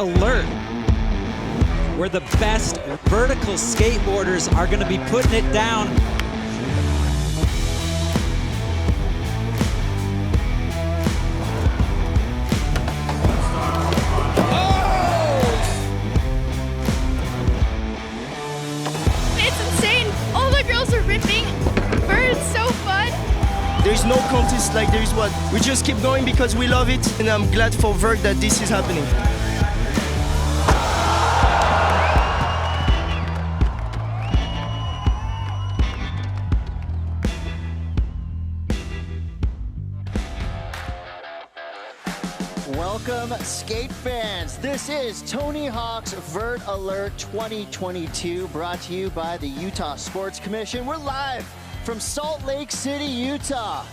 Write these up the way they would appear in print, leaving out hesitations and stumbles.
Alert, where the best vertical skateboarders are going to be putting it down. There's no contest like there is what. We just keep going because we love it, and I'm glad for Vert that this is happening. Welcome, skate fans. This is Tony Hawk's Vert Alert 2022, brought to you by the Utah Sports Commission. We're live from Salt Lake City, Utah.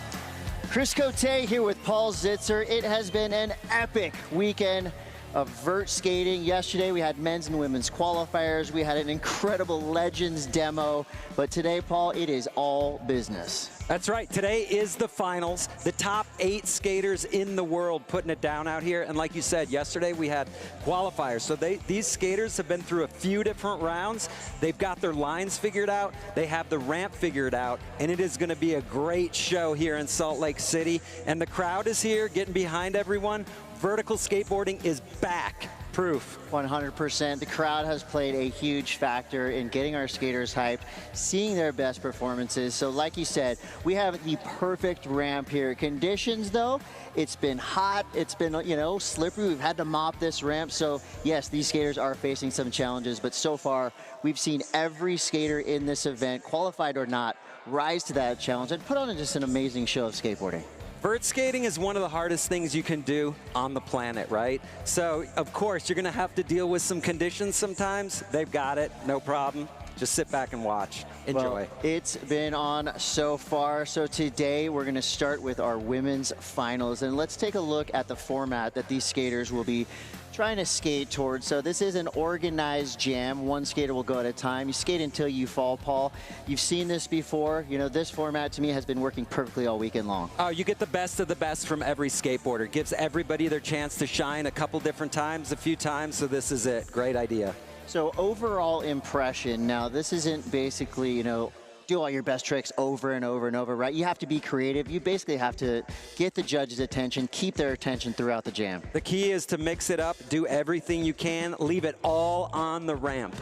Chris Cote here with Paul Zitzer. It has been an epic weekend of vert skating. Yesterday we had men's and women's qualifiers. We had an incredible Legends demo. But today, Paul, it is all business. That's right. Today is the finals. The top 8 skaters in the world putting it down out here. And like you said, yesterday we had qualifiers. So these skaters have been through a few different rounds. They've got their lines figured out. They have the ramp figured out. And it is going to be a great show here in Salt Lake City. And the crowd is here getting behind everyone. Vertical skateboarding is back. Proof. 100%. The crowd has played a huge factor in getting our skaters hyped, seeing their best performances. So like you said, we have the perfect ramp here. Conditions though, it's been hot, it's been, slippery. We've had to mop this ramp. So yes, these skaters are facing some challenges, but so far we've seen every skater in this event, qualified or not, rise to that challenge and put on just an amazing show of skateboarding. Vert skating is one of the hardest things you can do on the planet, right? So, of course, you're going to have to deal with some conditions sometimes. They've got it, no problem. Just sit back and watch. Enjoy. Well, it's been on so far. So today we're going to start with our women's finals. And let's take a look at the format that these skaters will be trying to skate towards. So this is an organized jam. One skater will go at a time. You skate until you fall, Paul. You've seen this before. This format to me has been working perfectly all weekend long. Oh, you get the best of the best from every skateboarder. Gives everybody their chance to shine a couple different times, a few times. So this is it. Great idea. So overall impression, now this isn't basically, do all your best tricks over and over and over, right? You have to be creative. You basically have to get the judges' attention, keep their attention throughout the jam. The key is to mix it up, do everything you can, leave it all on the ramp.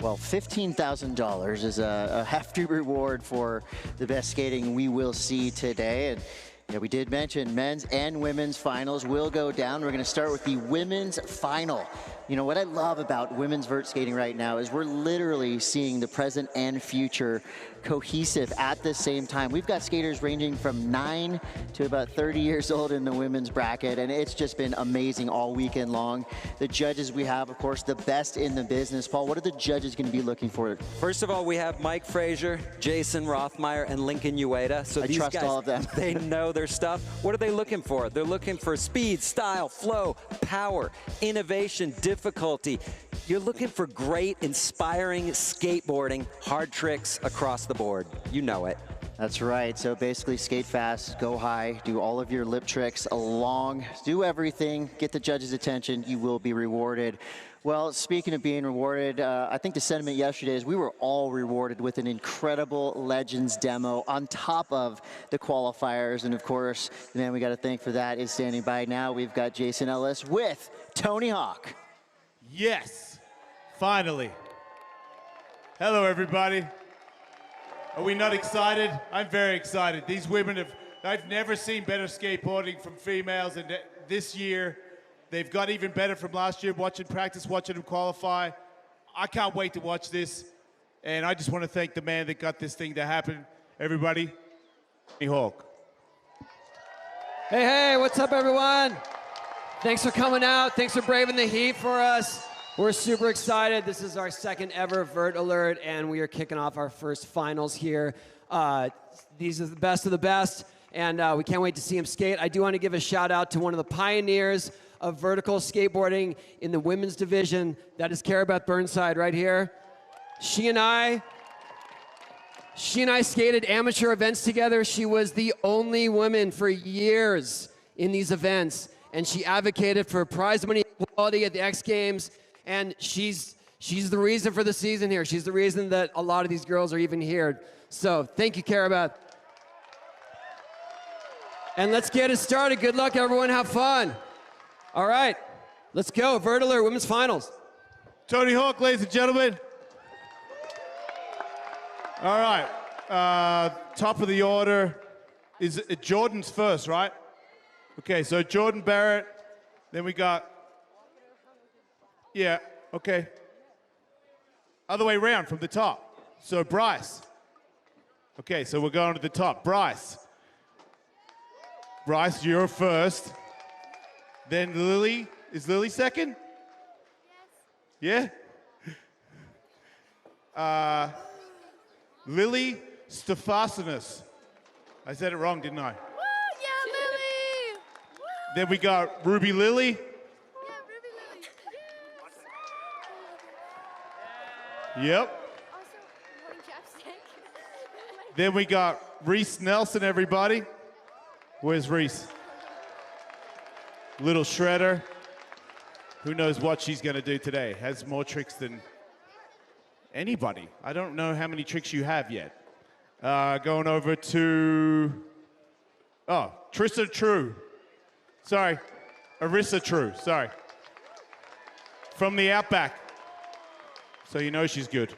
Well, $15,000 is a hefty reward for the best skating we will see today. And yeah, we did mention men's and women's finals will go down. We're going to start with the women's final. What I love about women's vert skating right now is we're literally seeing the present and future cohesive at the same time. We've got skaters ranging from 9 to about 30 years old in the women's bracket, and it's just been amazing all weekend long. The judges we have, of course, the best in the business. Paul, what are the judges going to be looking for? First of all, we have Mike Frazier, Jason Rothmeyer, and Lincoln Ueda. So these trust guys, all of them. They know their stuff. What are they looking for? They're looking for speed, style, flow, power, innovation, difficulty. You're looking for great, inspiring skateboarding, hard tricks across the board. You know it. That's right. So basically skate fast, go high, do all of your lip tricks along, do everything, get the judges' attention, you will be rewarded. Well, speaking of being rewarded, I think the sentiment yesterday is we were all rewarded with an incredible Legends demo on top of the qualifiers. And of course, the man we got to thank for that is standing by now. We've got Jason Ellis with Tony Hawk. Yes, finally. Hello, everybody. Are we not excited? I'm very excited. These women I've never seen better skateboarding from females, and this year, they've got even better from last year, watching practice, watching them qualify. I can't wait to watch this, and I just want to thank the man that got this thing to happen. Everybody, Tony Hawk. Hey, what's up, everyone? Thanks for coming out. Thanks for braving the heat for us. We're super excited. This is our second ever Vert Alert, and we are kicking off our first finals here. These are the best of the best, and we can't wait to see them skate. I do want to give a shout out to one of the pioneers of vertical skateboarding in the women's division. That is Cara Beth Burnside right here. She and I skated amateur events together. She was the only woman for years in these events, and she advocated for prize money quality at the X Games, and she's the reason for the season here. She's the reason that a lot of these girls are even here. So thank you, Karabeth. And let's get it started. Good luck, everyone. Have fun. All right, let's go. Vert Alert Women's Finals. Tony Hawk, ladies and gentlemen. All right, top of the order is Jordan's first, right? Okay, so Jordan Barrett, then we got, yeah, okay. Other way around from the top. So Bryce. Okay, so we're going to the top. Bryce, you're first. Then Lily, is Lily second? Yes. Yeah? Lily Stefanos. I said it wrong, didn't I? Woo, yeah, Lily! Woo. Then we got Ruby Lily. Yeah, Ruby Lily. Yep. Also, wearing chapstick. Then we got Reese Nelson, everybody. Where's Reese? Little shredder. Who knows what she's going to do today? Has more tricks than anybody. I don't know how many tricks you have yet. Going over to, Trissa True. Sorry, Arissa True, sorry. From the Outback. So you know she's good.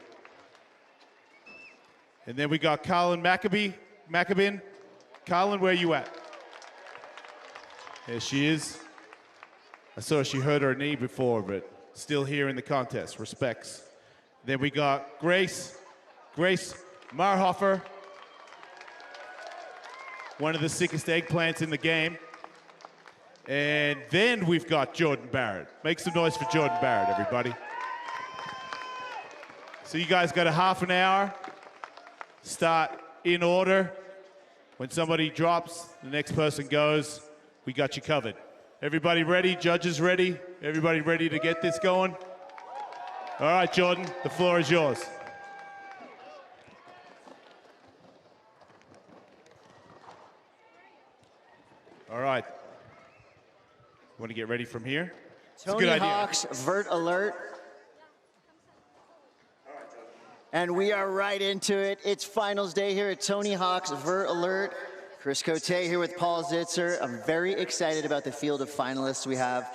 And then we got Carlin Maccabin. Carlin, where you at? There she is. I saw she hurt her knee before, but still here in the contest. Respects. Then we got Grace Marhofer, one of the sickest eggplants in the game. And then we've got Jordan Barrett. Make some noise for Jordan Barrett, everybody. So you guys got a half an hour. Start in order. When somebody drops, the next person goes. We got you covered. Everybody ready? Judges ready? Everybody ready to get this going? All right, Jordan, the floor is yours. All right. Want to get ready from here? It's a Tony good idea. Hawk's Vert Alert. And we are right into it. It's finals day here at Tony Hawk's Vert Alert. Chris Cote here with Paul Zitzer. I'm very excited about the field of finalists. We have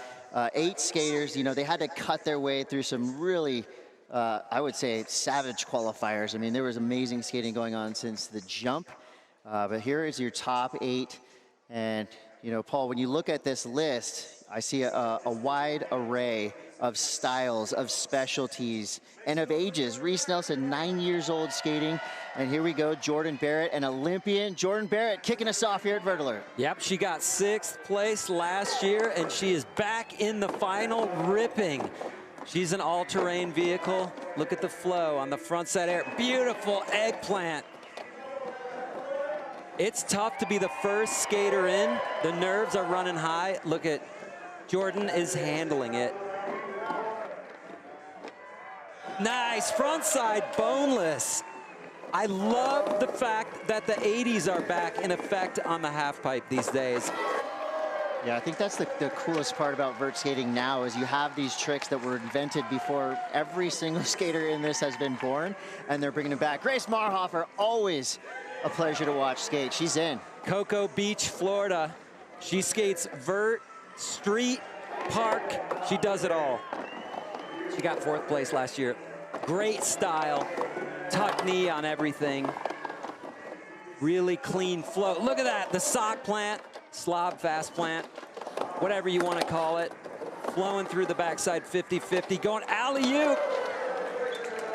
8 skaters. You know, they had to cut their way through some really, I would say, savage qualifiers. I mean, there was amazing skating going on since the jump. But here is your top 8. And, you know, Paul, when you look at this list, I see a wide array of styles, of specialties, and of ages. Reese Nelson, 9 years old skating. And here we go, Jordan Barrett, an Olympian. Jordan Barrett kicking us off here at Vert Alert. Yep, she got 6th place last year, and she is back in the final ripping. She's an all-terrain vehicle. Look at the flow on the front side air. Beautiful eggplant. It's tough to be the first skater in. The nerves are running high. Look at Jordan is handling it. Nice, front side boneless. I love the fact that the 80s are back in effect on the half pipe these days. Yeah, I think that's the coolest part about vert skating now is you have these tricks that were invented before every single skater in this has been born, and they're bringing them back. Grace Marhofer, always a pleasure to watch skate. She's in. Cocoa Beach, Florida. She skates vert, street, park. She does it all. She got 4th place last year. Great style, tuck knee on everything. Really clean flow. Look at that, the sock plant, slob fast plant, whatever you want to call it. Flowing through the backside 50-50, going alley-oop.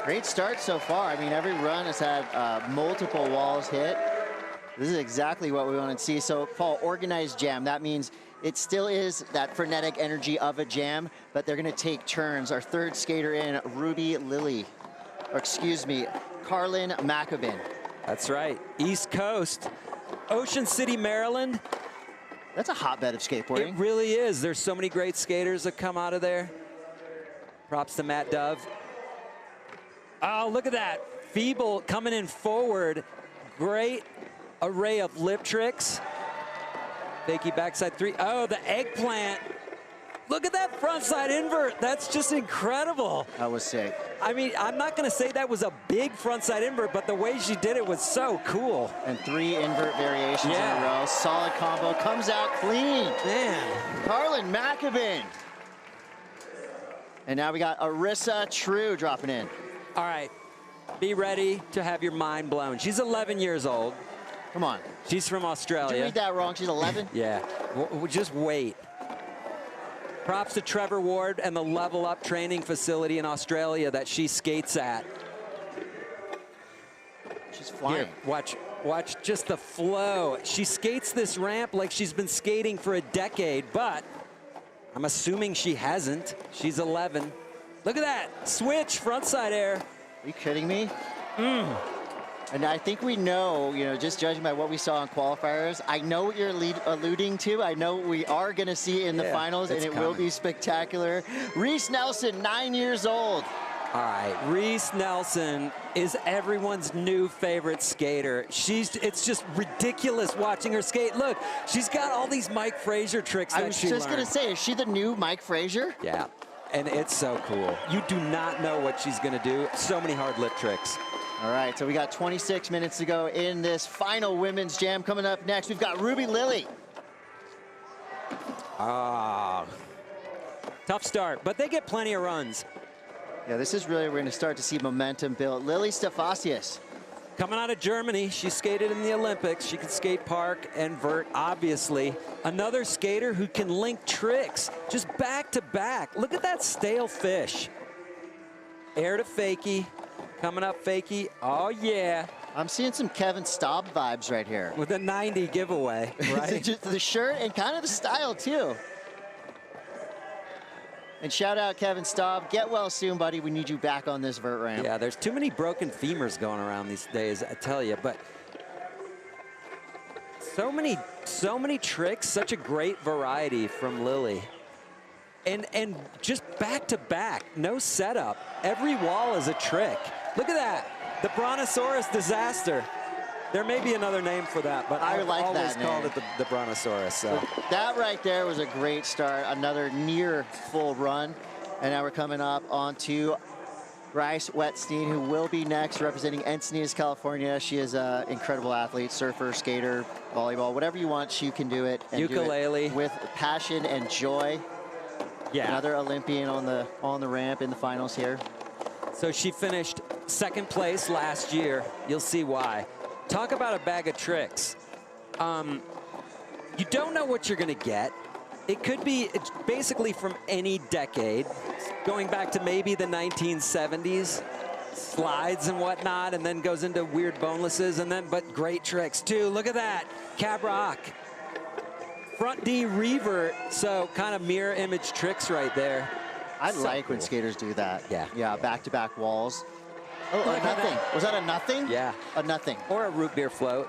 Great start so far. I mean, every run has had multiple walls hit. This is exactly what we want to see. So, Paul, organized jam. That means it still is that frenetic energy of a jam, but they're going to take turns. Our 3rd skater in, Ruby Lily, or excuse me, Carlin Maccabin. That's right, East Coast, Ocean City, Maryland. That's a hotbed of skateboarding. It really is. There's so many great skaters that come out of there. Props to Matt Dove. Oh, look at that. Feeble coming in forward. Great array of lip tricks. Fakey backside 3. Oh, the eggplant. Look at that frontside invert. That's just incredible. That was sick. I mean, I'm not going to say that was a big frontside invert, but the way she did it was so cool. And 3 invert variations in a row. Solid combo. Comes out clean. Man. Carlin Macabin. And now we got Arissa True dropping in. All right. Be ready to have your mind blown. She's 11 years old. Come on. She's from Australia. Did you read that wrong? She's 11? Yeah. Just wait. Props to Trevor Ward and the Level Up training facility in Australia that she skates at. She's flying. Here, watch just the flow. She skates this ramp like she's been skating for a decade, but I'm assuming she hasn't. She's 11. Look at that. Switch, frontside air. Are you kidding me? And I think we know, just judging by what we saw in qualifiers, I know what you're alluding to. I know what we are going to see in the finals, and it will be spectacular. Reese Nelson, 9 years old. All right, Reese Nelson is everyone's new favorite skater. It's just ridiculous watching her skate. Look, she's got all these Mike Frazier tricks that she learned. I was just going to say, is she the new Mike Frazier? Yeah, and it's so cool. You do not know what she's going to do. So many hard lip tricks. All right, so we got 26 minutes to go in this final women's jam. Coming up next, we've got Ruby Lilly. Tough start, but they get plenty of runs. Yeah, this is really, we're going to start to see momentum build. Lily Stefasius. Coming out of Germany, she skated in the Olympics. She can skate park and vert, obviously. Another skater who can link tricks, just back to back. Look at that stale fish. Air to fakie. Coming up, fakie. Oh, yeah. I'm seeing some Kevin Staub vibes right here. With a 90 giveaway, right? Just the shirt and kind of the style, too. And shout out Kevin Staub. Get well soon, buddy. We need you back on this vert ramp. Yeah, there's too many broken femurs going around these days, I tell you. But so many tricks, such a great variety from Lily. And just back to back, no setup. Every wall is a trick. Look at that, the Brontosaurus disaster. There may be another name for that, but I I've like always that called name. it the Brontosaurus. So. That right there was a great start. Another near full run. And now we're coming up onto Bryce Wetstein, who will be next, representing Encinitas, California. She is an incredible athlete, surfer, skater, volleyball, whatever you want, she can do it. And Ukulele. do it with passion and joy. Yeah. Another Olympian on the ramp in the finals here. So she finished second place last year. You'll see why. Talk about a bag of tricks. You don't know what you're going to get. It could be basically from any decade, going back to maybe the 1970s, slides and whatnot, and then goes into weird bonelesses, but great tricks too. Look at that, cab rock. Front D revert, so kind of mirror image tricks right there. I like when skaters do that. Yeah. Yeah, back-to-back walls. Oh, a nothing. Was that a nothing? Yeah. A nothing. Or a root beer float.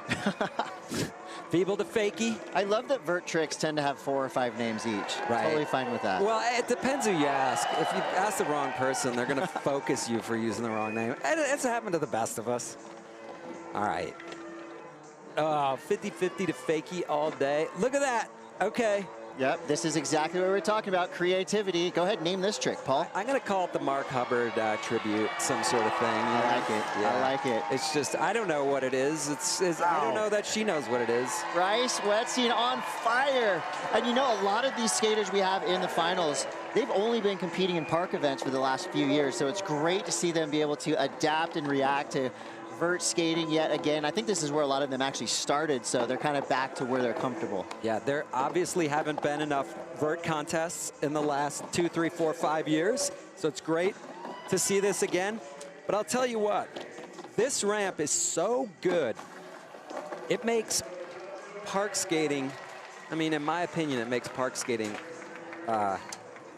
Feeble to fakie. I love that vert tricks tend to have 4 or 5 names each. Right. Totally fine with that. Well, it depends who you ask. If you ask the wrong person, they're going to focus you for using the wrong name. And it's happened to the best of us. All right. 50-50 to fakie all day. Look at that. Okay. Yep, this is exactly what we're talking about, creativity. Go ahead and name this trick, Paul. I'm going to call it the Mark Hubbard tribute, some sort of thing. I like it. Yeah. I like it. It's just, I don't know what it is. I don't know that she knows what it is. Bryce Wetstein on fire. And you know, a lot of these skaters we have in the finals, they've only been competing in park events for the last few years, so it's great to see them be able to adapt and react to vert skating yet again. I think this is where a lot of them actually started, so they're kind of back to where they're comfortable. Yeah, there obviously haven't been enough vert contests in the last 2, 3, 4, 5 years, so it's great to see this again. But I'll tell you what, this ramp is so good. It makes park skating, I mean, in my opinion, it makes park skating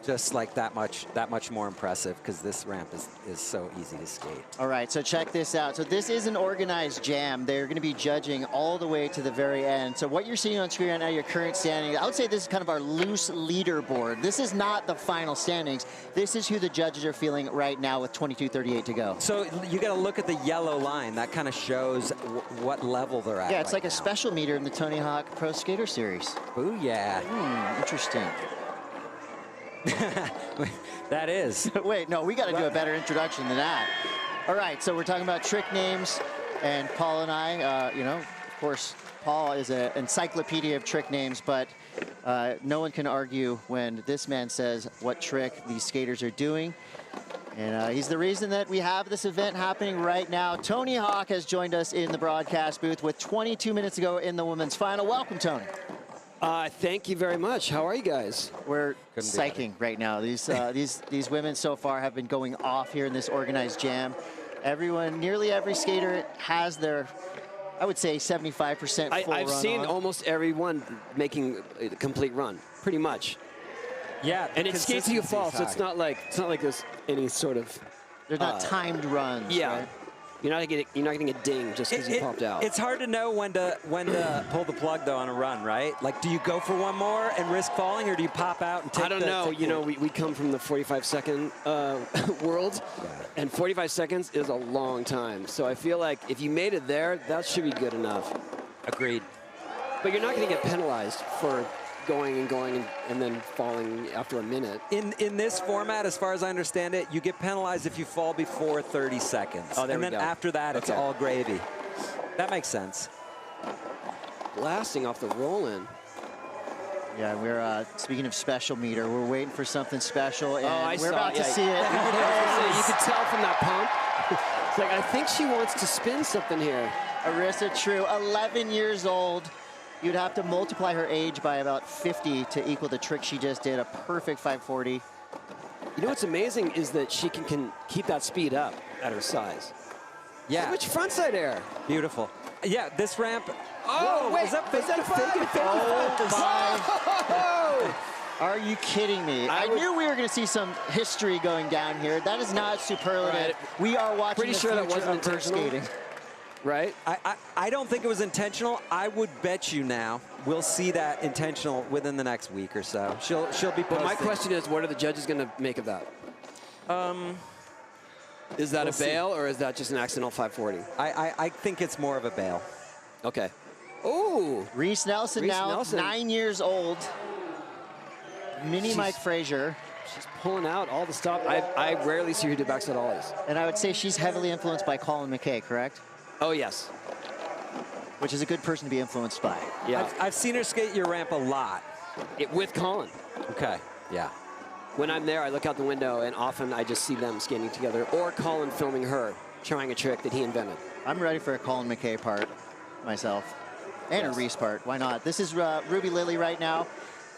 just like that much more impressive, because this ramp is so easy to skate. All right, so check this out. So this is an organized jam. They're going to be judging all the way to the very end. So what you're seeing on screen right now, your current standing, I would say this is kind of our loose leaderboard. This is not the final standings. This is who the judges are feeling right now with 22:38 to go. So you got to look at the yellow line. That kind of shows what level they're at. Yeah, it's right like now. a special meter in the Tony Hawk Pro Skater Series. Ooh, yeah. Interesting. That is. Wait, no, we got to do a better introduction than that. All right, so we're talking about trick names, and Paul and I, you know, of course, Paul is an encyclopedia of trick names, but no one can argue when this man says what trick these skaters are doing. And he's the reason that we have this event happening right now. Tony Hawk has joined us in the broadcast booth with 22 minutes to go in the women's final. Welcome, Tony. Thank you very much. How are you guys? We're psyching right now. These women so far have been going off here in this organized jam. Everyone, nearly every skater has their, I would say, 75% full I've run seen on. almost everyone making a complete run, pretty much. Yeah, And it skates till you fall, so it's high. not like there's any sort of. They're not timed runs. Yeah. Right? You're not getting a ding just because you popped out. It's hard to know when to pull the plug though on a run, right? Like, do you go for one more and risk falling, or do you pop out and take? I don't know. You know, we come from the 45-second world, and 45 seconds is a long time. So I feel like if you made it there, that should be good enough. Agreed. But you're not going to get penalized for going and then falling after a minute. In this format, as far as I understand it, you get penalized if you fall before 30 seconds. Oh, there and we then go. after that, it's Okay. all gravy. That makes sense. Blasting off the roll-in. Yeah, we're speaking of special meter, we're waiting for something special, and I we're saw about it, to yeah. see it. You could tell from that pump. It's like, I think she wants to spin something here. Arissa True, 11 years old. You'd have to multiply her age by about 50 to equal the trick she just did, a perfect 540. You know what's amazing is that she can keep that speed up at her size. Yeah, Which frontside air? beautiful. Yeah, this ramp. Oh, Whoa, wait, is that is that a fake it? Oh, Are you kidding me? I would- knew we were going to see some history going down here. That is not superlative. Right. We are watching Pretty the sure that future wasn't of vert intentional. skating. Right? I don't think it was intentional. I would bet you now we'll see that intentional within the next week or so. She'll be posting. But my question is, what are the judges going to make of that? Is that we'll a bail or is that just an accidental 540? I think it's more of a bail. Okay. Ooh. Reese Nelson now, Nelson. 9 years old. Mini She's- Mike Frazier. She's pulling out all the stuff. I rarely see her do backside ollies. And I would say she's heavily influenced by Colin McKay, correct? Oh, yes. Which is a good person to be influenced by. Yeah. I've seen her skate your ramp a lot. With Colin. Okay. Yeah. When I'm there, I look out the window, and often I just see them skating together, or Colin filming her trying a trick that he invented. I'm ready for a Colin McKay part myself. And Yes. a Reese part. Why not? This is Ruby Lilly right now.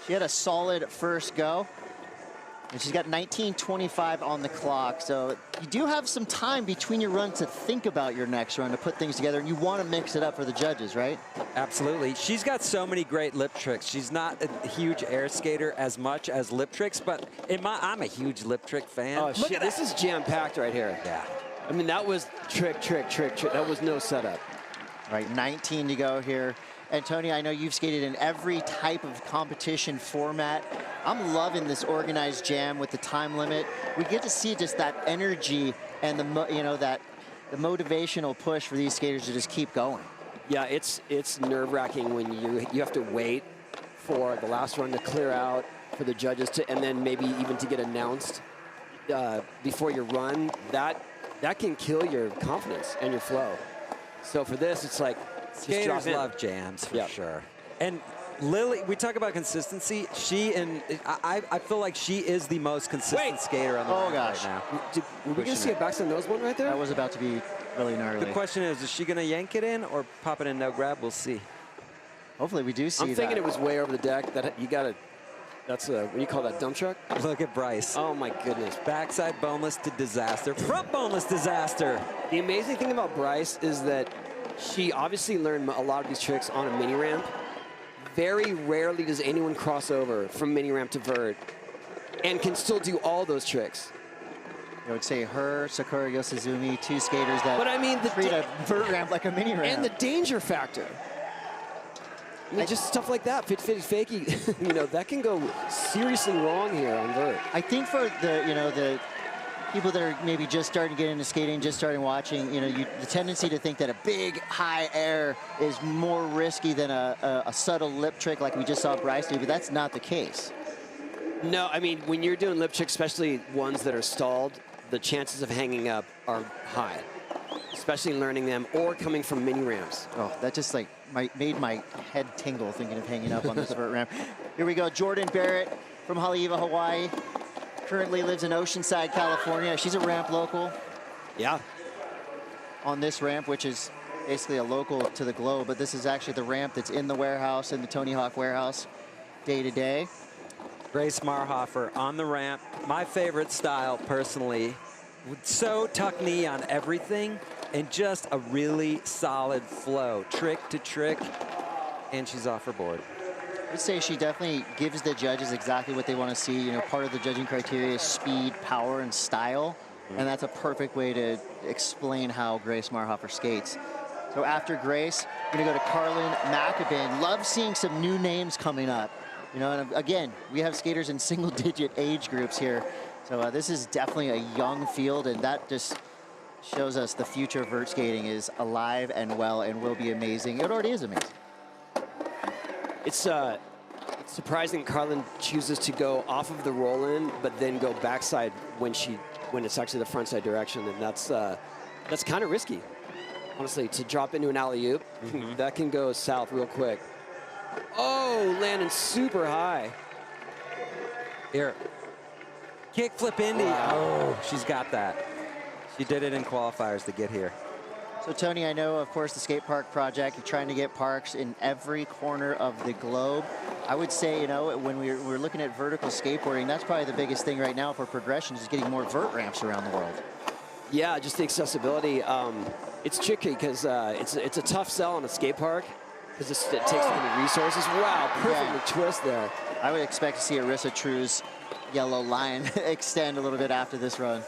She had a solid first go. And she's got 19:25 on the clock. So you do have some time between your runs to think about your next run, to put things together. And you want to mix it up for the judges, right? Absolutely. She's got so many great lip tricks. She's not a huge air skater as much as lip tricks, but I'm a huge lip trick fan. Oh, Look shit. at This that. is jam-packed right here. Yeah. I mean, that was trick. That was no setup. All right, 19 to go here. And Tony, I know you've skated in every type of competition format. I'm loving this organized jam with the time limit. We get to see just that energy and the motivational push for these skaters to just keep going. Yeah, it's nerve-wracking when you have to wait for the last run to clear out, for the judges to, and then maybe even to get announced before your run. That can kill your confidence and your flow. So for this, it's like just drop Skaters in. love jams for Yeah. sure. And Lily, we talk about consistency. I feel like she is the most consistent Wait. skater on the Oh, ramp gosh. right now. Were we going to Pushing see it. a backside nose one right there? That was about to be really gnarly. The question is she going to yank it in or pop it in no grab? We'll see. Hopefully we do see I'm thinking that. it was way over the deck. That you got to. That's a, what do you call that, dump truck? Look at Bryce. Oh my goodness. Backside boneless to disaster. Front boneless disaster. The amazing thing about Bryce is that she obviously learned a lot of these tricks on a mini ramp. Very rarely does anyone cross over from mini ramp to vert and can still do all those tricks. I would say her, Sakura Yosizumi, two skaters that But I mean, treat a vert ramp like a mini ramp. And the danger factor. I mean, just stuff like that, fakey, that can go seriously wrong here on vert. I think for the people that are maybe just starting to get into skating, just starting watching, the tendency to think that a big high air is more risky than a subtle lip trick like we just saw Bryce do, but that's not the case. No, I mean, when you're doing lip tricks, especially ones that are stalled, the chances of hanging up are high, especially learning them or coming from mini ramps. Oh, that just like made my head tingle thinking of hanging up on this vert ramp. Here we go, Jordan Barrett from Haleiwa, Hawaii. Currently lives in Oceanside, California. She's a ramp local Yeah. on this ramp, which is basically a local to the globe, but this is actually the ramp that's in the warehouse, in the Tony Hawk warehouse, day to day. Grace Marhofer on the ramp. My favorite style, personally. So tuck knee on everything, and just a really solid flow, trick to trick, and she's off her board. I'd say she definitely gives the judges exactly what they want to see. You know, part of the judging criteria is speed, power, and style, and that's a perfect way to explain how Grace Marhofer skates. So after Grace, we're gonna go to Carlin Macabin. Love seeing some new names coming up. You know, and again, we have skaters in single-digit age groups here. So this is definitely a young field, and that just shows us the future of vert skating is alive and well and will be amazing. It already is amazing. It's surprising Carlin chooses to go off of the roll-in, but then go backside when it's actually the frontside direction, and that's kind of risky, honestly, to drop into an alley-oop. That can go south real quick. Oh, landing super high. Here, kick flip Indy. Wow. Oh, she's got that. She did it in qualifiers to get here. So Tony, I know, of course, the skate park project, you're trying to get parks in every corner of the globe. I would say, you know, when we're looking at vertical skateboarding, that's probably the biggest thing right now for progression is getting more vert ramps around the world. Yeah, just the accessibility. It's tricky because it's a tough sell on a skate park because it takes so many resources. Wow, perfect twist there. I would expect to see Arissa True's yellow line extend a little bit after this run.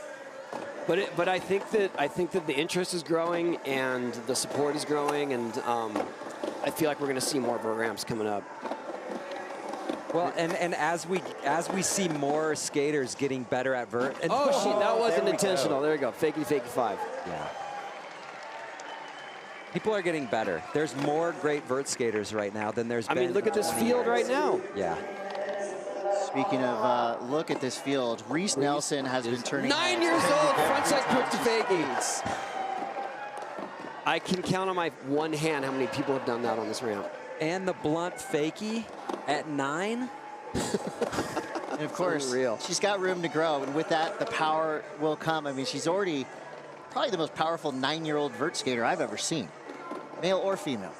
But I think that the interest is growing and the support is growing, and I feel like we're going to see more vert ramps coming up. Well, and as we see more skaters getting better at vert. And That wasn't there we intentional. go. There we go. Fakey, fakey, five. Yeah. People are getting better. There's more great vert skaters right now than there's been. I mean, look at this field right now. Yeah. Speaking of look at this field, Reese Nelson has been turning 9 years old, frontside quick to fakey. I can count on my one hand how many people have done that on this ramp. And the blunt fakie at 9. And of course, Unreal. she's got room to grow, and with that, the power will come. I mean, she's already probably the most powerful 9-year-old vert skater I've ever seen, male or female.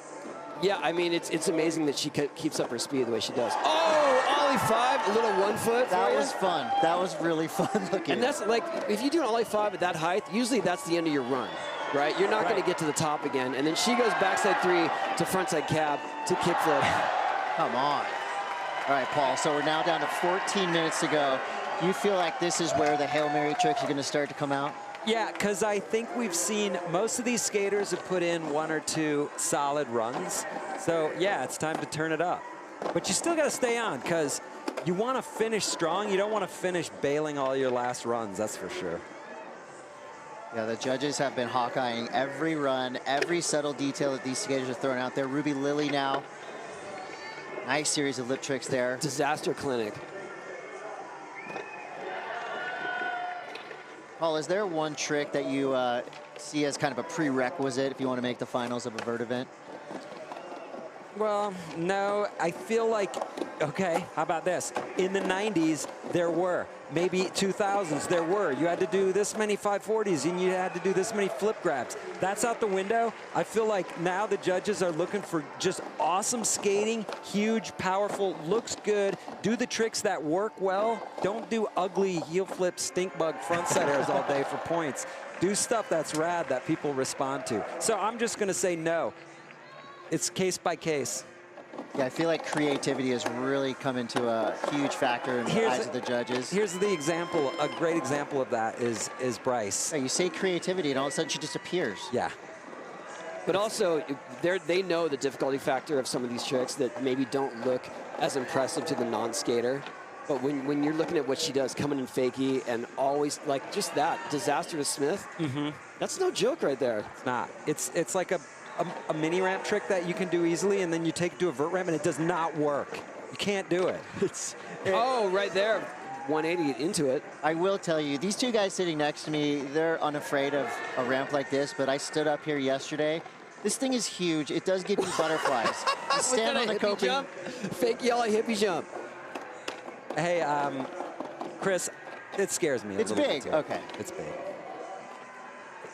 Yeah, I mean, it's amazing that she keeps up her speed the way she does. Oh, ollie 5, a little 1 foot. That was fun. That was really fun looking. And that's like, if you do an ollie 5 at that height, usually that's the end of your run, right? You're not going to get to the top again. And then she goes backside 3 to frontside cab to kickflip. Come on. All right, Paul, so we're now down to 14 minutes to go. Do you feel like this is where the Hail Mary tricks are going to start to come out? Yeah, because I think we've seen most of these skaters have put in 1 or 2 solid runs. So, yeah, it's time to turn it up. But you still got to stay on because you want to finish strong. You don't want to finish bailing all your last runs, that's for sure. Yeah, the judges have been hawkeyeing every run, every subtle detail that these skaters are throwing out there. Ruby Lilly now. Nice series of lip tricks there. Disaster clinic. Paul, is there one trick that you see as kind of a prerequisite if you want to make the finals of a vert event? Well, no, I feel like, okay, how about this? In the 90s, there were. Maybe 2000s, there were. You had to do this many 540s, and you had to do this many flip grabs. That's out the window. I feel like now the judges are looking for just awesome skating, huge, powerful, looks good, do the tricks that work well. Don't do ugly heel flip, stink bug frontside airs all day for points. Do stuff that's rad that people respond to. So I'm just going to say no. It's case by case. Yeah, I feel like creativity has really come into a huge factor in the eyes of the judges. Here's the example, a great example of that is Bryce. Yeah, you say creativity and all of a sudden she disappears. Yeah. But also, they know the difficulty factor of some of these tricks that maybe don't look as impressive to the non-skater. But when you're looking at what she does, coming in fakie and always, like, just that, disaster to Smith, that's no joke right there. It's not. It's like a mini ramp trick that you can do easily, and then you take it to a vert ramp, and it does not work. You can't do it. Oh, right there. 180 into it. I will tell you, these two guys sitting next to me, they're unafraid of a ramp like this, but I stood up here yesterday. This thing is huge. It does give you butterflies. You stand on the coping. Jump? Fake yellow hippie jump. Hey, Chris, it scares me a It's little big. bit too. Okay. It's big.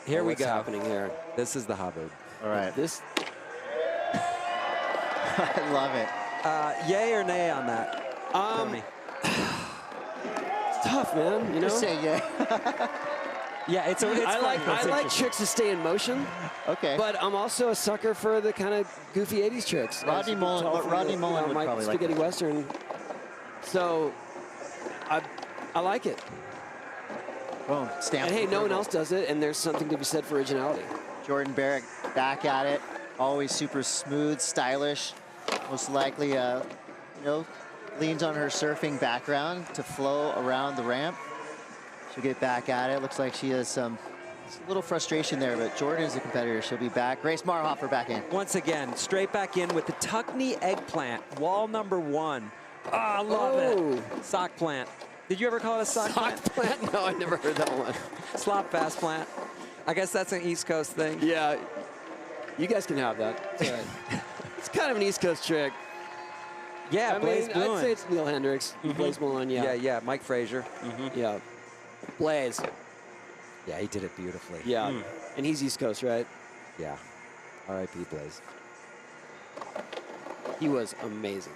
Here we What's go. happening here? This is the Hubbard. All right. This. I love it. Yay or nay on that? For me. It's tough, man. You know. Just say yeah. Yeah, it's I fun. like It's interesting. tricks that stay in motion, Okay. but I'm also a sucker for the kind of goofy 80s tricks. Rodney As you can Mullen- tell what from Rodney the, Mullen would my probably like spaghetti that. western. So, I like it. Boom. Stamp. And hey, no one approval. else does it, and there's something to be said for originality. Jordan Barrett back at it. Always super smooth, stylish. Most likely, leans on her surfing background to flow around the ramp. She'll get back at it. Looks like she has some a little frustration there, but Jordan is a competitor. She'll be back. Grace Marhofer back in. Once again, straight back in with the Tuckney eggplant, wall number 1. Oh, I love it. Sock plant. Did you ever call it a sock plant? Plant? No, I never heard that one. Slop fast plant. I guess that's an East Coast thing. Yeah, you guys can have that. It's all right. It's kind of an East Coast trick. Yeah, I Blaze mean, Bluen. I'd say it's Neil Hendricks, Blaze Malone, yeah. Yeah, Mike Frazier. Yeah. Blaze, Yeah, he did it beautifully. yeah. And he's East Coast, right? Yeah. R.I.P. Blaze. He was amazing.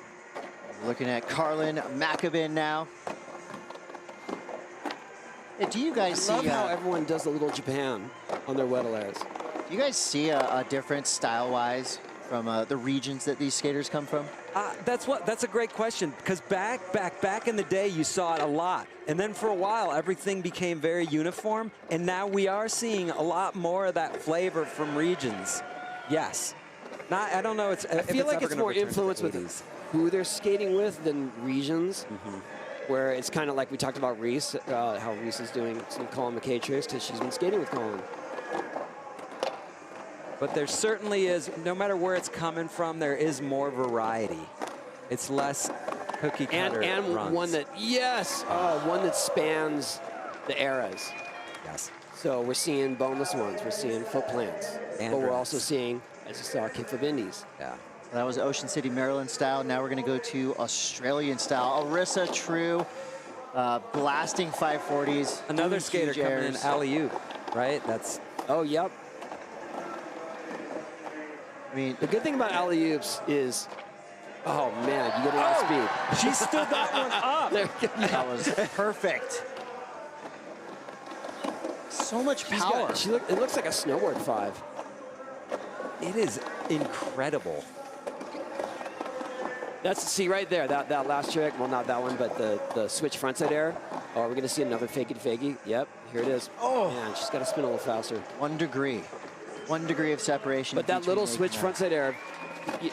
Looking at Carlin Macabin now. Yeah, do you guys I love see? how everyone does a little Japan on their wet alerts. Do you guys see a difference style-wise from the regions that these skaters come from? That's a great question, because back in the day you saw it a lot, and then for a while everything became very uniform, and now we are seeing a lot more of that flavor from regions. Yes. I don't know. I feel like it's more influenced with who they're skating with than regions. Where it's kind of like we talked about Reese, how Reese is doing some Colin McKay tricks because she's been skating with Colin. But there certainly is, no matter where it's coming from, there is more variety. It's less cookie cutter And runs. one that, one that spans the eras. Yes. So we're seeing boneless ones, we're seeing foot plants, And but we're runs. also seeing, as you saw, kickflip indies. Yeah. That was Ocean City, Maryland style. Now we're going to go to Australian style. Arissa True, blasting 540s. Another doing skater huge coming in airs. alley-oop, right? That's Oh, yep. I mean, The good thing about alley-oops is, oh man, you get a lot of speed. she stood that one up. There you go. that was perfect. So much power. It looks like a snowboard 5. It is incredible. See right there, that last trick, well not that one, but the switch frontside air. Oh, are we gonna see another fakey? Yep, here it is. Oh. Man, she's gotta spin a little faster. 1 degree. 1 degree of separation. But that between little making switch that. frontside air,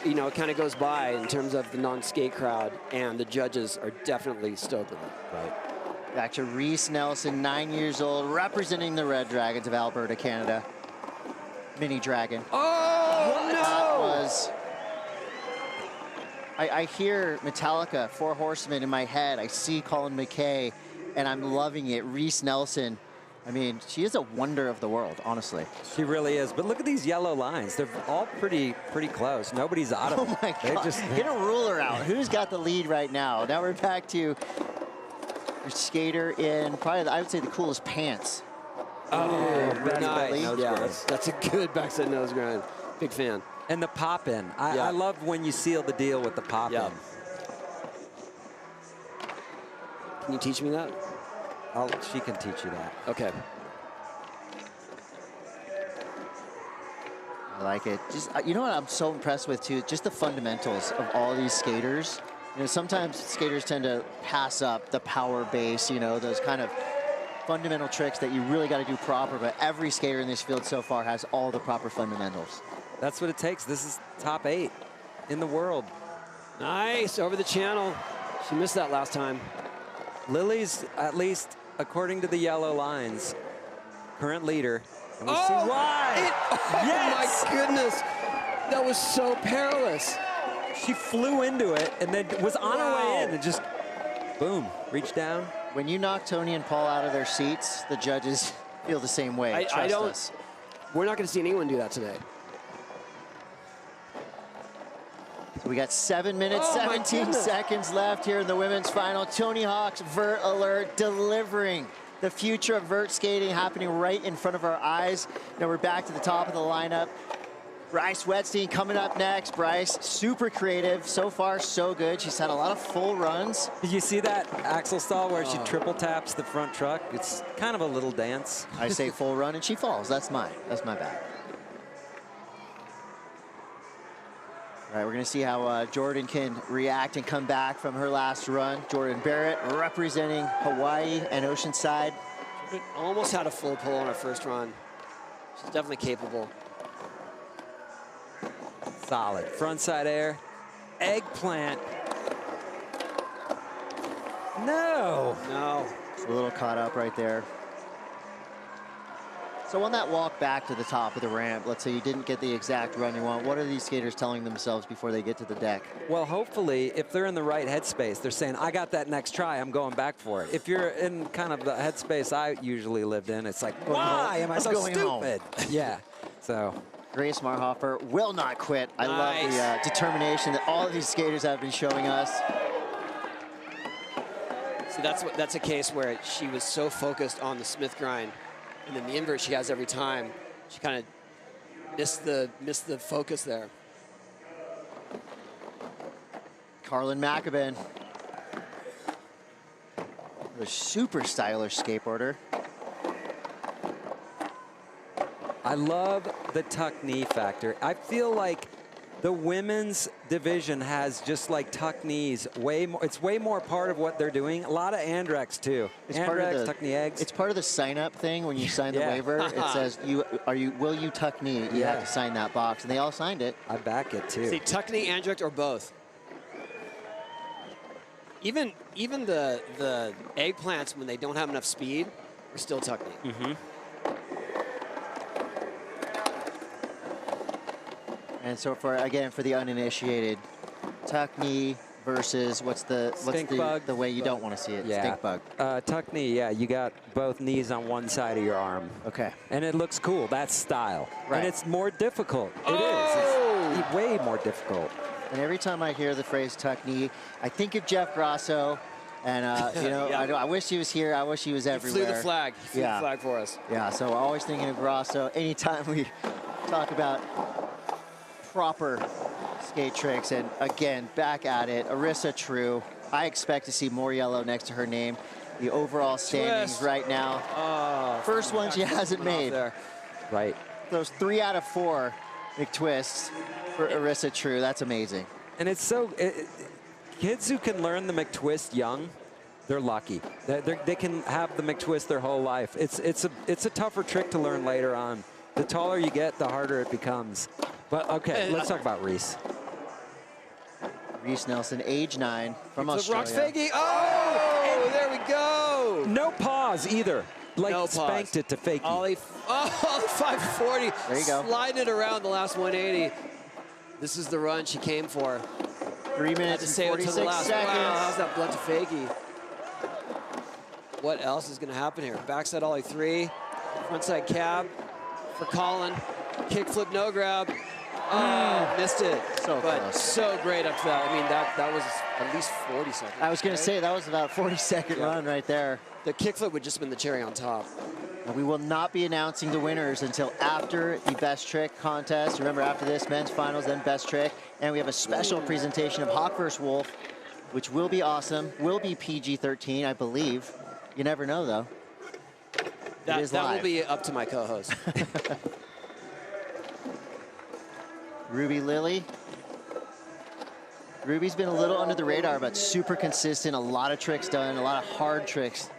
you know, it kind of goes by in terms of the non-skate crowd, and the judges are definitely stoked with it. Right. Back to Reese Nelson, 9 years old, representing the Red Dragons of Alberta, Canada. Mini Dragon. Oh, That was... I hear Metallica, Four Horsemen in my head. I see Colin McKay, and I'm loving it. Reese Nelson, I mean, she is a wonder of the world, honestly. She really is. But look at these yellow lines. They're all pretty close. Nobody's out of Oh them. my God. Get a ruler out. Who's got the lead right now? Now we're back to your skater in probably, I would say, the coolest pants. Oh, Ready, nice. Billy? Yeah, that's a good backside nose grind. Big fan. And the pop-in. I Yeah. love when you seal the deal with the pop-in. Yeah. Can you teach me that? She can teach you that. Okay. I like it. Just you know what I'm so impressed with too? Just the fundamentals of all these skaters. You know, sometimes skaters tend to pass up the power base, you know, those kind of fundamental tricks that you really got to do proper, but every skater in this field so far has all the proper fundamentals. That's what it takes. This is top 8 in the world. Nice, over the channel. She missed that last time. Lily's, at least according to the yellow lines, current leader. And we'll see Oh, why. Oh Yes! my goodness. That was so perilous. She flew into it and then was on her way in and just, boom, reached down. When you knock Tony and Paul out of their seats, the judges feel the same way. Trust us. We're not going to see anyone do that today. So we got 7 minutes, Oh, my 17 goodness. seconds left here in the women's final. Tony Hawk's Vert Alert delivering the future of vert skating happening right in front of our eyes. Now we're back to the top of the lineup. Bryce Wetstein coming up next. Bryce, super creative. So far, so good. She's had a lot of full runs. Did you see that axle stall where she triple taps the front truck? It's kind of a little dance. I say full run and she falls. That's my bad. All right, we're gonna see how Jordan can react and come back from her last run. Jordan Barrett representing Hawaii and Oceanside. Almost had a full pull on her first run. She's definitely capable. Solid. Frontside air. Eggplant. No. No. It's a little caught up right there. So on that walk back to the top of the ramp, let's say you didn't get the exact run you want, what are these skaters telling themselves before they get to the deck? Well, hopefully, if they're in the right headspace, they're saying, I got that next try, I'm going back for it. If you're in kind of the headspace I usually lived in, it's like, why am I so stupid? Yeah, so. Grace Marhofer will not quit. I love the determination that all of these skaters have been showing us. See, that's a case where she was so focused on the Smith grind, and then the invert she has every time, she kind of missed the focus there. Carlin Macabin, a super stylish skateboarder. I love the tuck knee factor. I feel like the women's division has just like tuck knees way more. It's way more part of what they're doing. A lot of Andrex too. It's Andrex, tuck knee eggs. It's part of the sign-up thing when you sign the Yeah. waiver. It says, will you tuck knee? You have to sign that box, and they all signed it. I back it too. See, tuck knee, Andrex, or both. Even the eggplants, when they don't have enough speed, are still tuck knee. Mm-hmm. And so for the uninitiated, tuck knee versus what's the way you don't want to see it? Yeah. Stink bug. Tuck knee, yeah. You got both knees on one side of your arm. Okay. And it looks cool. That's style. Right. And it's more difficult. Oh! It is. It's way more difficult. And every time I hear the phrase tuck knee, I think of Jeff Grosso. And, you know, Yeah. I wish he was here. I wish he was everywhere. Flew the flag. He flew the flag for us. Yeah, so always thinking of Grosso. Anytime we talk about proper skate tricks, and again, back at it, Arissa True. I expect to see more yellow next to her name. The overall standings Twist. right now. Oh, First one she hasn't made. there. Right. Those 3 out of 4 McTwists for Arissa True. That's amazing. And it's so, kids who can learn the McTwist young, they're lucky. They can have the McTwist their whole life. It's a tougher trick to learn later on. The taller you get, the harder it becomes. But okay, let's talk about Reese. Reese Nelson, age 9, from Australia. Rocks fakie. Oh, there we go. No pause either. Like No spanked pause. it to fakie. Ollie 540. There you go. Sliding it around the last 180. This is the run she came for. 3 Had minutes to and save it to 46 the last. seconds. Wow, how's that blunt to fakie? What else is going to happen here? Backside Ollie 3. Frontside cab for Colin. Kickflip no grab. Oh, missed it. So but close. so great up to that. I mean, that was at least 40 seconds. I was going right? to say, that was about a 40-second run right there. The kickflip would just been the cherry on top. And we will not be announcing the winners until after the best trick contest. Remember, after this, men's finals, then best trick. And we have a special presentation of Hawk vs. Wolf, which will be awesome. Will be PG-13, I believe. You never know, though. That is will live. be up to my co-host. Ruby Lilly. Ruby's been a little under the radar, but super consistent. A lot of tricks done, a lot of hard tricks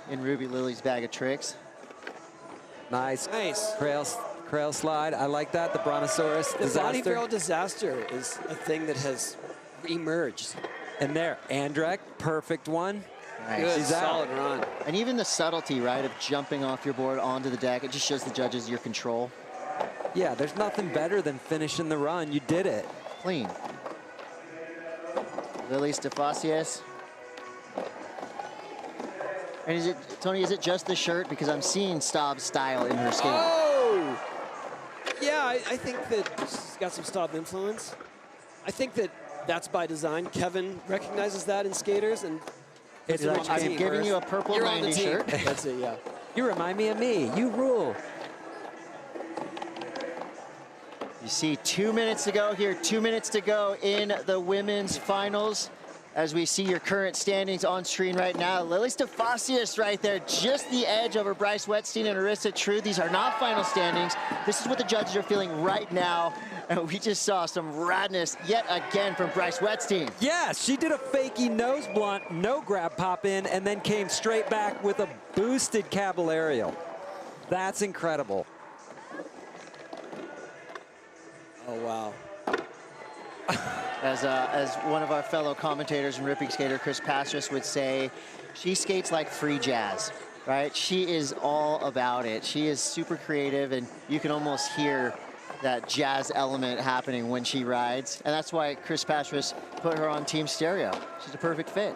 in Ruby Lilly's bag of tricks. Nice. Nice. Crail slide. I like that. The Brontosaurus The disaster. Bonnie Farrell disaster is a thing that has emerged. And there, Andrek, perfect one. Nice. Good, She's out. solid run. And even the subtlety, right, of jumping off your board onto the deck, it just shows the judges your control. Yeah, there's nothing better than finishing the run. You did it. Clean. Lily Stefasius. And is it, Tony, is it just the shirt? Because I'm seeing Staub's style in her skating. Oh! Yeah, I think that she's got some Staub influence. I think that that's by design. Kevin recognizes that in skaters, and It's you're like, on the I'm team, giving Urs. you a purple You're on the 90 team. shirt. That's it, yeah. you remind me of me. You rule. You see 2 minutes to go here, 2 minutes to go in the women's finals. As we see your current standings on screen right now, Lily Stefasius right there, just the edge over Bryce Wetstein and Arissa True. These are not final standings. This is what the judges are feeling right now. And we just saw some radness yet again from Bryce Wetstein. Yeah, she did a fakey nose blunt, no grab pop in, and then came straight back with a boosted caballerial. That's incredible. Oh, wow. As one of our fellow commentators and ripping skater, Chris Pastras, would say, she skates like free jazz, right? She is all about it. She is super creative, and you can almost hear that jazz element happening when she rides. And that's why Chris Pastras put her on Team Stereo. She's a perfect fit.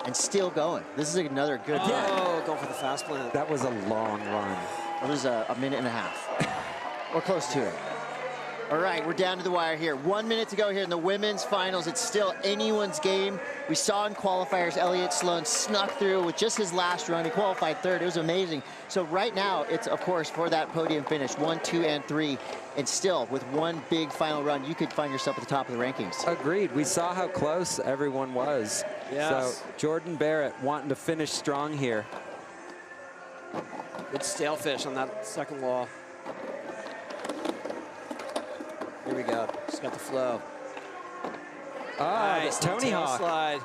And still going. This is another good run. Oh, going for the fast plant. That was a long run. It was a minute and a half, or close to it. All right, we're down to the wire here. 1 minute to go here in the women's finals. It's still anyone's game. We saw in qualifiers, Elliott Sloan snuck through with just his last run. He qualified third. It was amazing. So right now, it's, of course, for that podium finish, 1, 2, and 3. And still, with one big final run, you could find yourself at the top of the rankings. Agreed. We saw how close everyone was. Yes. So Jordan Barrett wanting to finish strong here. Good stale fish on that second wall. Here we go. Just got the flow. Oh, Nice. Tony tail Hawk. slide.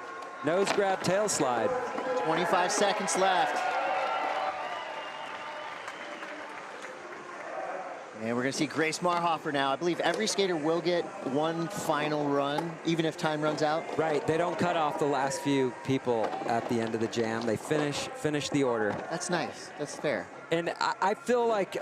Nose grab, tail slide. 25 seconds left. And we're going to see Grace Marhofer now. I believe every skater will get one final run, even if time runs out. Right, they don't cut off the last few people at the end of the jam. They finish the order. That's nice. That's fair. And I feel like,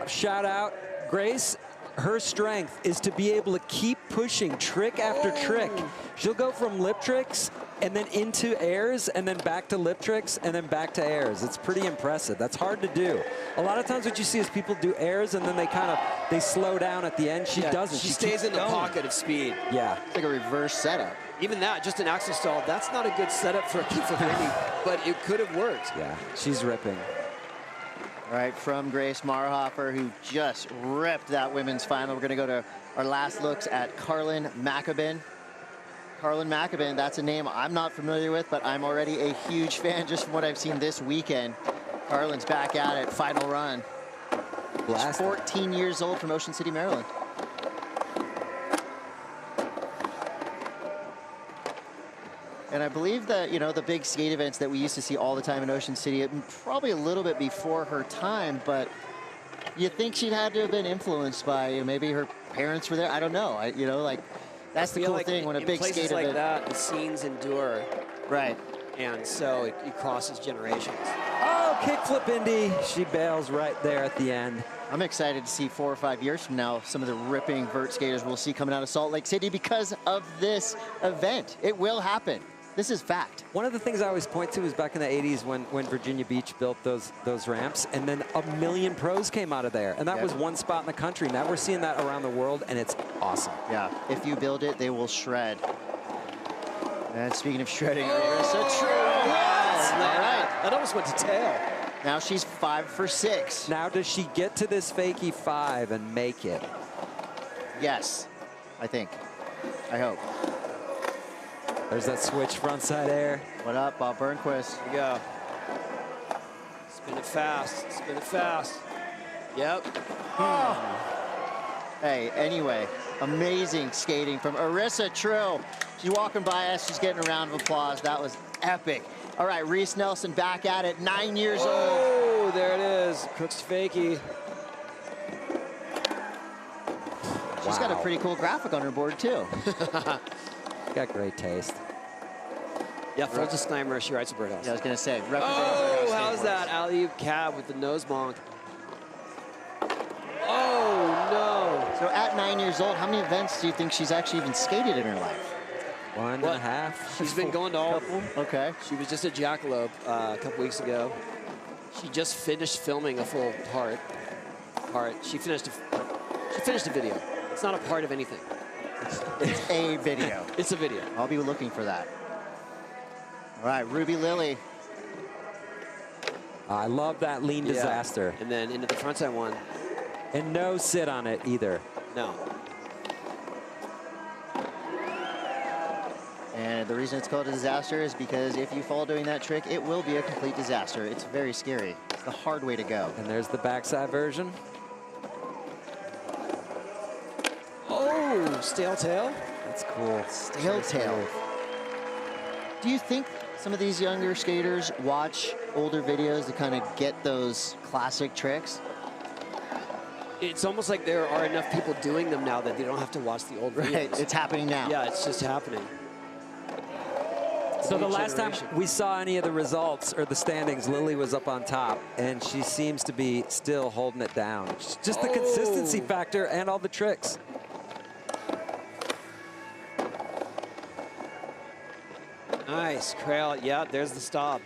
shout out, Grace, her strength is to be able to keep pushing trick after trick. She'll go from lip tricks and then into airs and then back to lip tricks and then back to airs. It's pretty impressive. That's hard to do. A lot of times what you see is people do airs and then they slow down at the end. She doesn't. She stays keeps in the going. pocket of speed. Yeah. It's like a reverse setup. Even that, just an axle stall, that's not a good setup for a kickflip landing, but it could have worked. Yeah, she's ripping. All right, from Grace Marhofer, who just ripped that women's final. We're going to go to our last looks at Carlin Macabin. Carlin Macabin, that's a name I'm not familiar with, but I'm already a huge fan just from what I've seen this weekend. Carlin's back at it, final run. She's 14 years old from Ocean City, Maryland. And I believe that, you know, the big skate events that we used to see all the time in Ocean City, probably a little bit before her time, but you think she'd had to have been influenced by, you know, maybe her parents were there. I don't know. You know, like, that's the cool thing when a big skate event. like that, the scenes endure. Right. And so it crosses generations. Oh, kickflip Indy. She bails right there at the end. I'm excited to see 4 or 5 years from now some of the ripping vert skaters we'll see coming out of Salt Lake City because of this event. It will happen. This is fact. One of the things I always point to is back in the 80s when Virginia Beach built those ramps, and then a million pros came out of there. And that was one spot in the country. Now we're seeing that around the world, and it's awesome. Yeah, if you build it, they will shred. And speaking of shredding, Arissa True. Yes! All right. That almost went to tail. Now she's 5 for 6. Now does she get to this fakie 5 and make it? Yes, I think. I hope. There's that switch frontside air. What up, Bob Burnquist? Here we go. Spin it fast. Spin it fast. Yep. Hey, anyway, amazing skating from Arissa True. She's walking by us. She's getting a round of applause. That was epic. All right, Reese Nelson back at it, 9 years old. Oh, there it is. Crooks fakie. She's got a pretty cool graphic on her board, too. Got great taste. Yeah, full disclaimer, she writes a birdhouse. Yeah, I was going to say. Oh, how's that? Alley-oop cab with the nose bonk. Oh, no. So at 9 years old, how many events do you think she's actually even skated in her life? One and a half. She's been going to all of them. Okay. She was just at Jackalope a couple weeks ago. She just finished filming a full part. She finished a video. It's not a part of anything. It's a video. It's a video. I'll be looking for that. All right, Ruby Lily. I love that lean disaster. And then into the frontside one. And no sit on it either. No. And the reason it's called a disaster is because if you fall doing that trick, it will be a complete disaster. It's very scary. It's the hard way to go. And there's the backside version. Oh, stale tail. That's cool. Stale tail. Do you think some of these younger skaters watch older videos to kind of get those classic tricks? It's almost like there are enough people doing them now that they don't have to watch the old videos. Right, it's happening now. Yeah, it's just happening. So the New last time generation. we saw any of the results or the standings, Lily was up on top, and she seems to be still holding it down. Just the consistency factor and all the tricks. Nice, Crail. Yeah, there's the stop.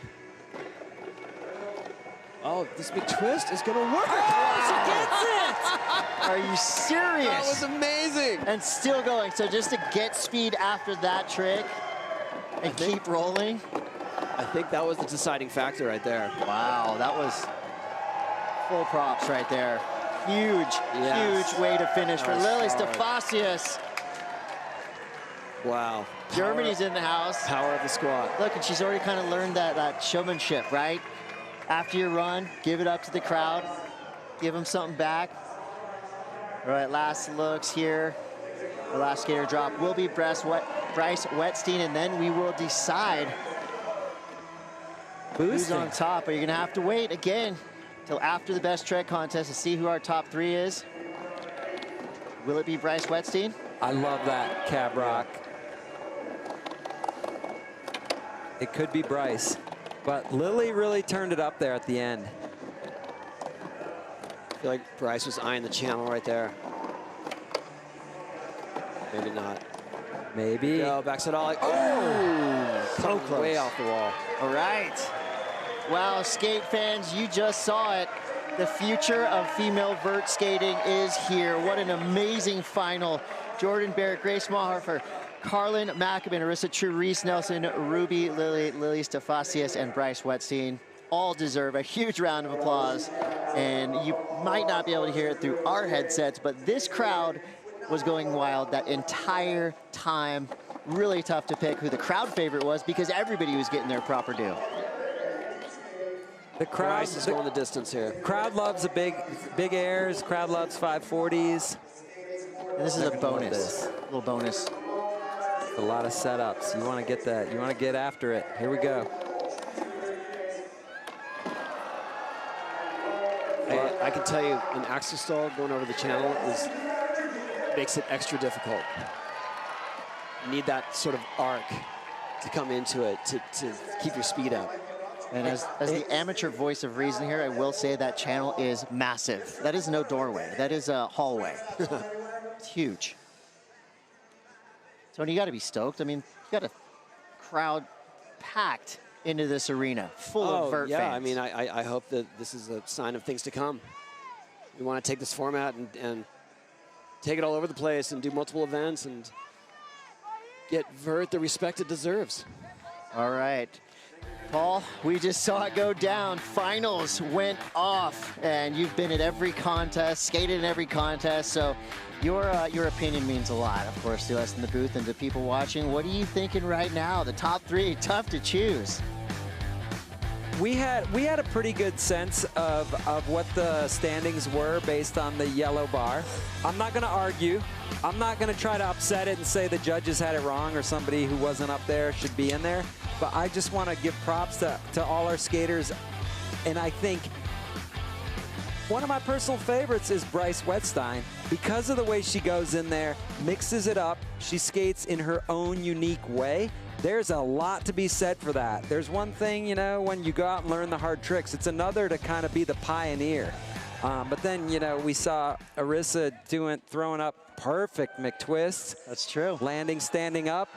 Oh, this big twist is gonna work. She gets it! Are you serious? That was amazing. And still going. So just to get speed after that trick and keep rolling. I think that was the deciding factor right there. Wow, that was full props right there. Huge, Yes. huge way to finish for That was Lily solid. Stefasius. Wow. Germany's in the house. Power of the squat. Look, and she's already kind of learned that showmanship, right? After your run, give it up to the crowd. Give them something back. All right, last looks here. The last skater drop will be Bryce Wetstein, and then we will decide who's on top. Are you going to have to wait again till after the best tread contest to see who our top 3 is? Will it be Bryce Wetstein? I love that cab rock. It could be Bryce, but Lily really turned it up there at the end. I feel like Bryce was eyeing the channel right there. Maybe not. Maybe. Go, backside ollie. Oh! So close. Way off the wall. All right. Wow, skate fans, you just saw it. The future of female vert skating is here. What an amazing final. Jordan Barrett, Grace Maherfer, Carlin Mackabin, Arissa True, Reese Nelson, Ruby Lily, Lily Stefasius, and Bryce Wetstein all deserve a huge round of applause. And you might not be able to hear it through our headsets, but this crowd was going wild that entire time. Really tough to pick who the crowd favorite was because everybody was getting their proper due. The crowd Bryce is going the distance here. Crowd loves a big airs. Crowd loves 540s. And this is a They're gonna love bonus, this. little bonus. A lot of setups. You want to get that. You want to get after it. Here we go. I can tell you, an axle stall going over the channel makes it extra difficult. You need that sort of arc to come into it to keep your speed up. And as the amateur voice of reason here, I will say that channel is massive. That is no doorway. That is a hallway. It's huge. Tony, you got to be stoked. I mean, you got a crowd packed into this arena, full of vert yeah, fans. I mean, I hope that this is a sign of things to come. We want to take this format and take it all over the place and do multiple events and get vert the respect it deserves. All right. Paul, we just saw it go down. Finals went off, and you've been at every contest, skated in every contest, so your opinion means a lot, of course, to us in the booth and to people watching. What are you thinking right now? The top 3, tough to choose. We had a pretty good sense of what the standings were based on the yellow bar. I'm not going to argue. I'm not going to try to upset it and say the judges had it wrong or somebody who wasn't up there should be in there. But I just want to give props to all our skaters. And I think one of my personal favorites is Bryce Wetstein because of the way she goes in there, mixes it up. She skates in her own unique way. There's a lot to be said for that. There's one thing, you know, when you go out and learn the hard tricks. It's another to kind of be the pioneer. But then, you know, we saw Arissa throwing up perfect McTwists. That's true. Landing, standing up.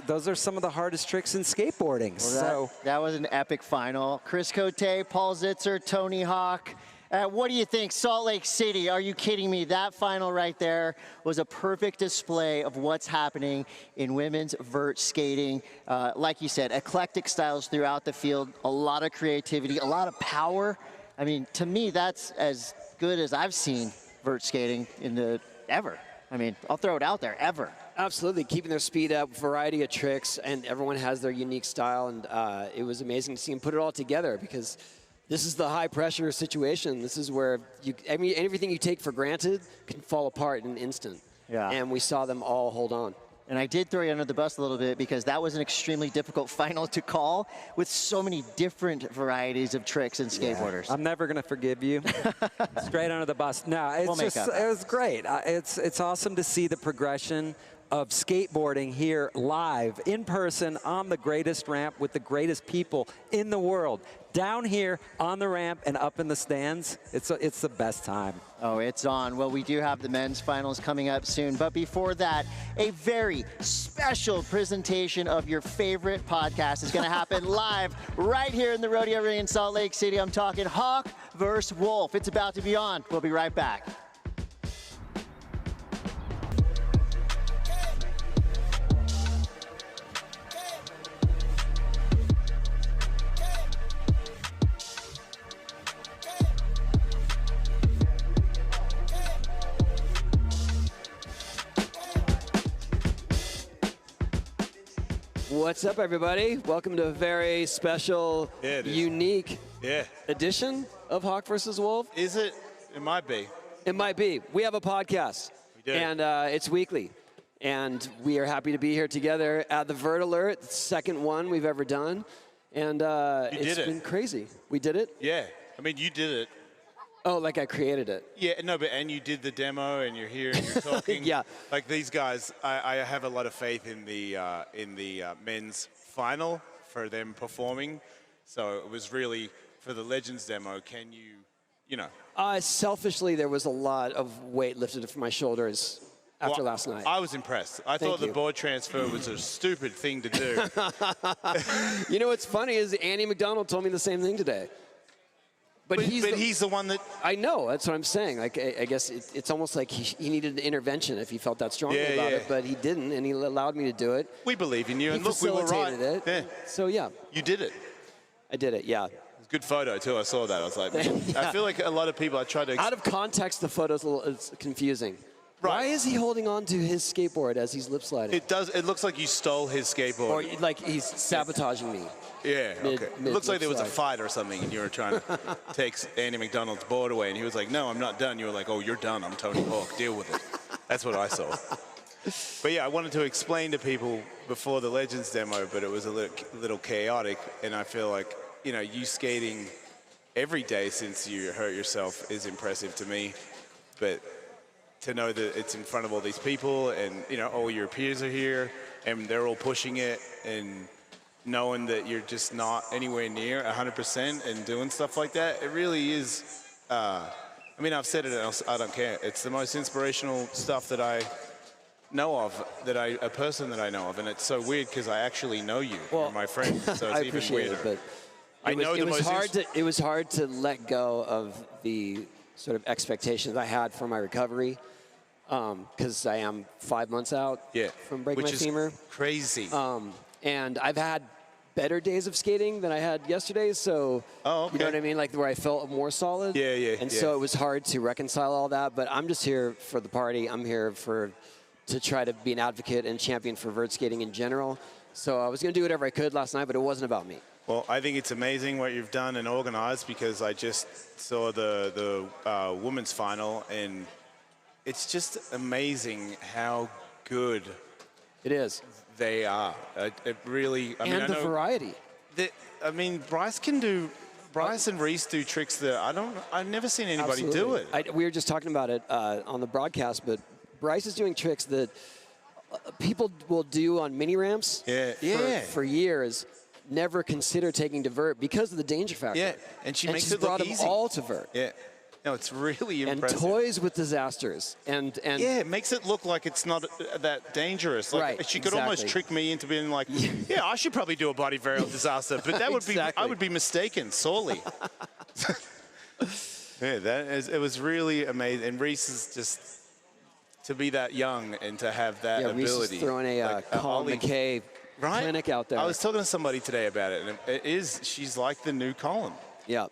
Those are some of the hardest tricks in skateboarding. Well, that was an epic final. Chris Cote, Paul Zitzer, Tony Hawk. What do you think? Salt Lake City, are you kidding me? That final right there was a perfect display of what's happening in women's vert skating. Like you said, eclectic styles throughout the field, a lot of creativity, a lot of power. I mean, to me, that's as good as I've seen vert skating ever. I mean, I'll throw it out there, ever. Absolutely, keeping their speed up, variety of tricks, and everyone has their unique style, and it was amazing to see them put it all together because this is the high-pressure situation. This is where everything you take for granted can fall apart in an instant. Yeah. And we saw them all hold on. And I did throw you under the bus a little bit because that was an extremely difficult final to call with so many different varieties of tricks and skateboarders. Yeah, I'm never going to forgive you. Straight under the bus. No, it was great. It's awesome to see the progression of skateboarding here live, in person, on the greatest ramp with the greatest people in the world. Down here on the ramp and up in the stands, it's the best time. Oh, it's on. Well, we do have the men's finals coming up soon. But before that, a very special presentation of your favorite podcast is going to happen live right here in the Rodeo Ring in Salt Lake City. I'm talking Hawk versus Wolf. It's about to be on. We'll be right back. What's up, everybody? Welcome to a very special, unique edition of Hawk versus Wolf. Is it? It might be. It might be. We have a podcast, and it's weekly. And we are happy to be here together at the Vert Alert, the second one we've ever done. And it's been crazy. We did it? Yeah. I mean, you did it. Oh, like I created it. Yeah, no, but and you did the demo, and you're here, and you're talking. Yeah. Like these guys, I have a lot of faith in the men's final for them performing. So it was really for the Legends demo. Can you know? Selfishly, there was a lot of weight lifted from my shoulders after last night. I was impressed. I thought the board transfer was a stupid thing to do. You know what's funny is Andy McDonald told me the same thing today. But he's the one that... I know, that's what I'm saying. Like, I guess it's almost like he needed an intervention if he felt that strongly about it, but he didn't, and he allowed me to do it. We believe in you, and look, we were right. It. Yeah. So, yeah. You did it. I did it, yeah. Good photo, too. I saw that. I was like, I feel like a lot of people, I tried to... Out of context, the photo's it's confusing. Right. Why is he holding on to his skateboard as he's lip sliding? It does. It looks like you stole his skateboard. Or like he's sabotaging me. Yeah, okay. It looks like there was a fight or something, and you were trying to take Andy McDonald's board away, and he was like, no, I'm not done. You were like, oh, you're done. I'm Tony Hawk. Deal with it. That's what I saw. But yeah, I wanted to explain to people before the Legends demo, but it was a little chaotic, and I feel like, you know, you skating every day since you hurt yourself is impressive to me. But to know that it's in front of all these people, and, you know, all your peers are here, and they're all pushing it, and knowing that you're just not anywhere near 100% and doing stuff like that, it really is, I mean, I've said it and I don't care. It's the most inspirational stuff that I know of, a person that I know of, and it's so weird because I actually know you, you're my friend, so it's I even appreciate weirder. It, but it was hard to let go of the sort of expectations I had for my recovery, because I am 5 months out from breaking my femur. Which is crazy. And I've had better days of skating than I had yesterday, so you know what I mean, like where I felt more solid. And so it was hard to reconcile all that, but I'm just here for the party. I'm here to try to be an advocate and champion for vert skating in general. So I was going to do whatever I could last night, but it wasn't about me. Well, I think it's amazing what you've done and organized, because I just saw the women's final, and it's just amazing how good it is. They are. It really. I mean, the variety. I mean, Bryce and Reese do tricks that I've never seen anybody do it. We were just talking about it on the broadcast, but Bryce is doing tricks that people will do on mini ramps for years. Never consider taking to vert because of the danger factor. Yeah, and she makes it look brought easy. them all to vert. Yeah. No, it's really and impressive. toys with disasters. And Yeah, it makes it look like it's not that dangerous. Like, Right, she could almost exactly. trick me into being like, yeah, I should probably do a body burial disaster, but that would Exactly. I would be mistaken sorely. Yeah, it was really amazing. And Reese is just, to be that young and to have that yeah, Reese ability. is throwing a Colin Ollie- McKay right? clinic out there. I was talking to somebody today about it, and she's like the new Colin. Yeah.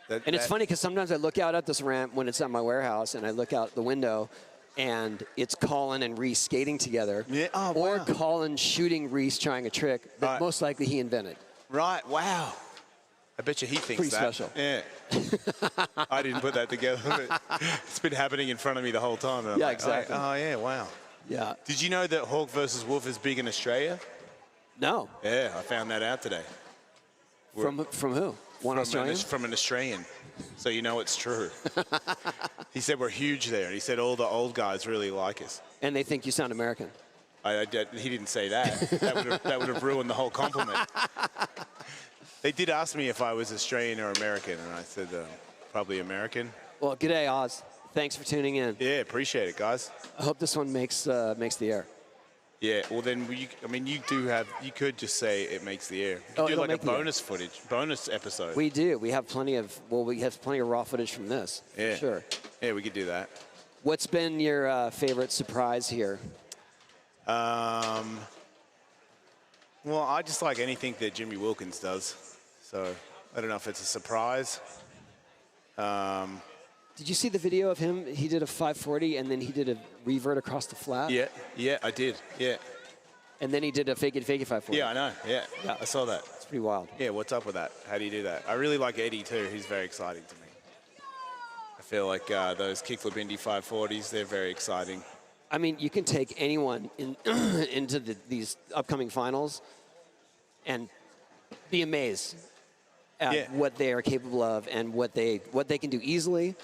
And it's funny because sometimes I look out at this ramp when it's at my warehouse, and I look out the window, and it's Colin and Reese skating together. Yeah. Oh, or wow. Colin shooting Reese trying a trick that Right. most likely he invented. Right, wow. I bet you he thinks Pretty that. special. Yeah. I didn't put that together. But it's been happening in front of me the whole time. And I'm Yeah, like, exactly. Oh, yeah, wow. Yeah. Did you know that Hawk versus Wolf is big in Australia? No. Yeah, I found that out today. From who? One Australian? From an Australian. So you know it's true. He said we're huge there. And he said all the old guys really like us. And they think you sound American. He didn't say that. That would have ruined the whole compliment. They did ask me if I was Australian or American, and I said probably American. Well, g'day, Oz. Thanks for tuning in. Yeah, appreciate it, guys. I hope this one makes the air. Yeah, well then, you could just say it makes the air. You Oh, could do it'll like a make the air. bonus episode. We do. We have plenty of raw footage from this. Yeah. For sure. Yeah, we could do that. What's been your favorite surprise here? Well, I just like anything that Jimmy Wilkins does. So I don't know if it's a surprise. Did you see the video of him? He did a 540 and then he did a revert across the flat. Yeah, I did. Yeah. And then he did a fake it 540. Yeah, I know. Yeah, Yeah. I saw that. It's pretty wild. Yeah, what's up with that? How do you do that? I really like Eddie too. He's very exciting to me. I feel like those kickflip Indy 540s, they're very exciting. I mean, you can take anyone into these upcoming finals and be amazed at what they are capable of and what they can do easily,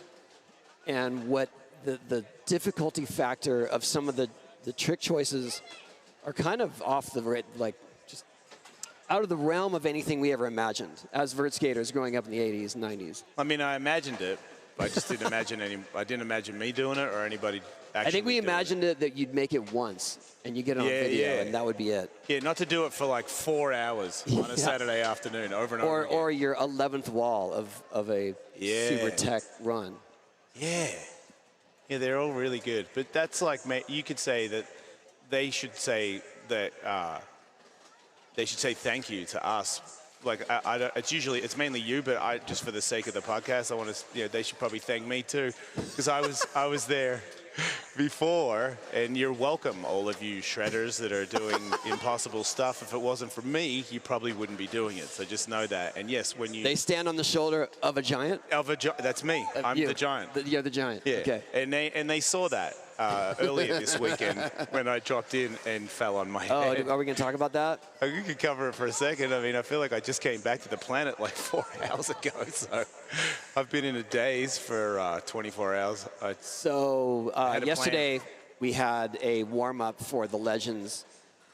and what the difficulty factor of some of the trick choices are kind of off the just out of the realm of anything we ever imagined as vert skaters growing up in the 80s and 90s. I mean, I imagined it, but I just didn't imagine I didn't imagine me doing it or anybody actually. I think we doing imagined it that you'd make it once and you get it on video, and that would be it. Yeah, not to do it for like 4 hours on a Saturday afternoon over and over again. Or your 11th wall of a super tech run. Yeah. Yeah, they're all really good. But that's like, you could say that they should say that they should say thank you to us. Like, it's mainly you, but just for the sake of the podcast, I want to, they should probably thank me too, because I was there before, and you're welcome, all of you shredders that are doing impossible stuff. If it wasn't for me, you probably wouldn't be doing it. So just know that. And yes, when you They stand on the shoulder of a giant. That's me. I'm You. the giant. You're the giant. Yeah. Okay. And they saw that earlier this weekend when I dropped in and fell on my Oh, head. are we going to talk about that? You could cover it for a second. I mean, I feel like I just came back to the planet like 4 hours ago. So I've been in a daze for 24 hours. So had a yesterday we had a warm-up for the Legends.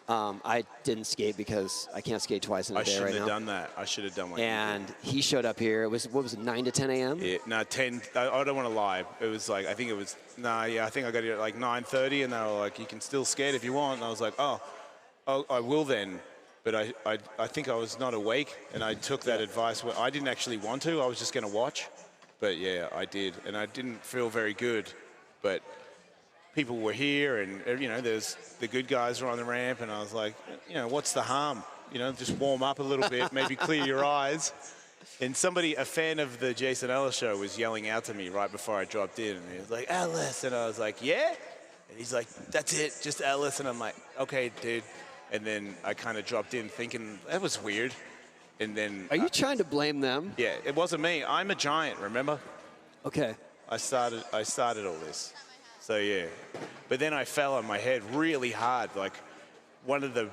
I didn't skate because I can't skate twice in a I day shouldn't right have now. done that. I should have done what And he showed up here. It was, what was it, 9 to 10 a.m.? you did. Yeah, no, 10. I don't want to lie. It was like, I think I got here at like 9:30, and they were like, you can still skate if you want. And I was like, oh, I will then. But I think I was not awake, and I took that advice. I didn't actually want to. I was just going to watch. But yeah, I did. And I didn't feel very good. But people were here, and there's the good guys were on the ramp, and I was like, what's the harm? Just warm up a little bit, maybe clear your eyes. And a fan of the Jason Ellis show, was yelling out to me right before I dropped in, and he was like, Ellis, and I was like, yeah? And he's like, that's it, just Ellis, and I'm like, okay, dude. And then I kind of dropped in thinking, that was weird. And then... Are you trying to blame them? Yeah, it wasn't me. I'm a giant, remember? Okay. I started all this. So yeah, but then I fell on my head really hard, like one of the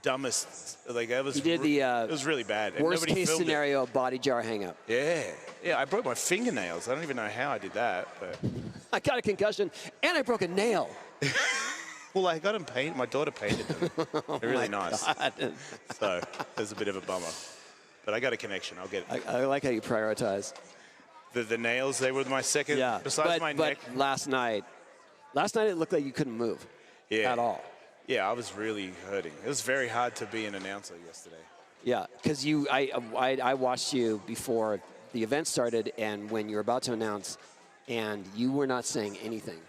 dumbest. Like that was. You did the it was really bad. And worst nobody case filmed it. scennario body jar hang up. Yeah, I broke my fingernails. I don't even know how I did that, but. I got a concussion and I broke a nail. Well, I got them painted. My daughter painted them. They're really nice. God. So there's a bit of a bummer, but I got a connection. I'll get it. I like how you prioritize. The nails, they were my second, Yeah. besides my neck. But last night it looked like you couldn't move at all. Yeah, I was really hurting. It was very hard to be an announcer yesterday. Yeah, because I watched you before the event started and when you were about to announce, and you were not saying anything.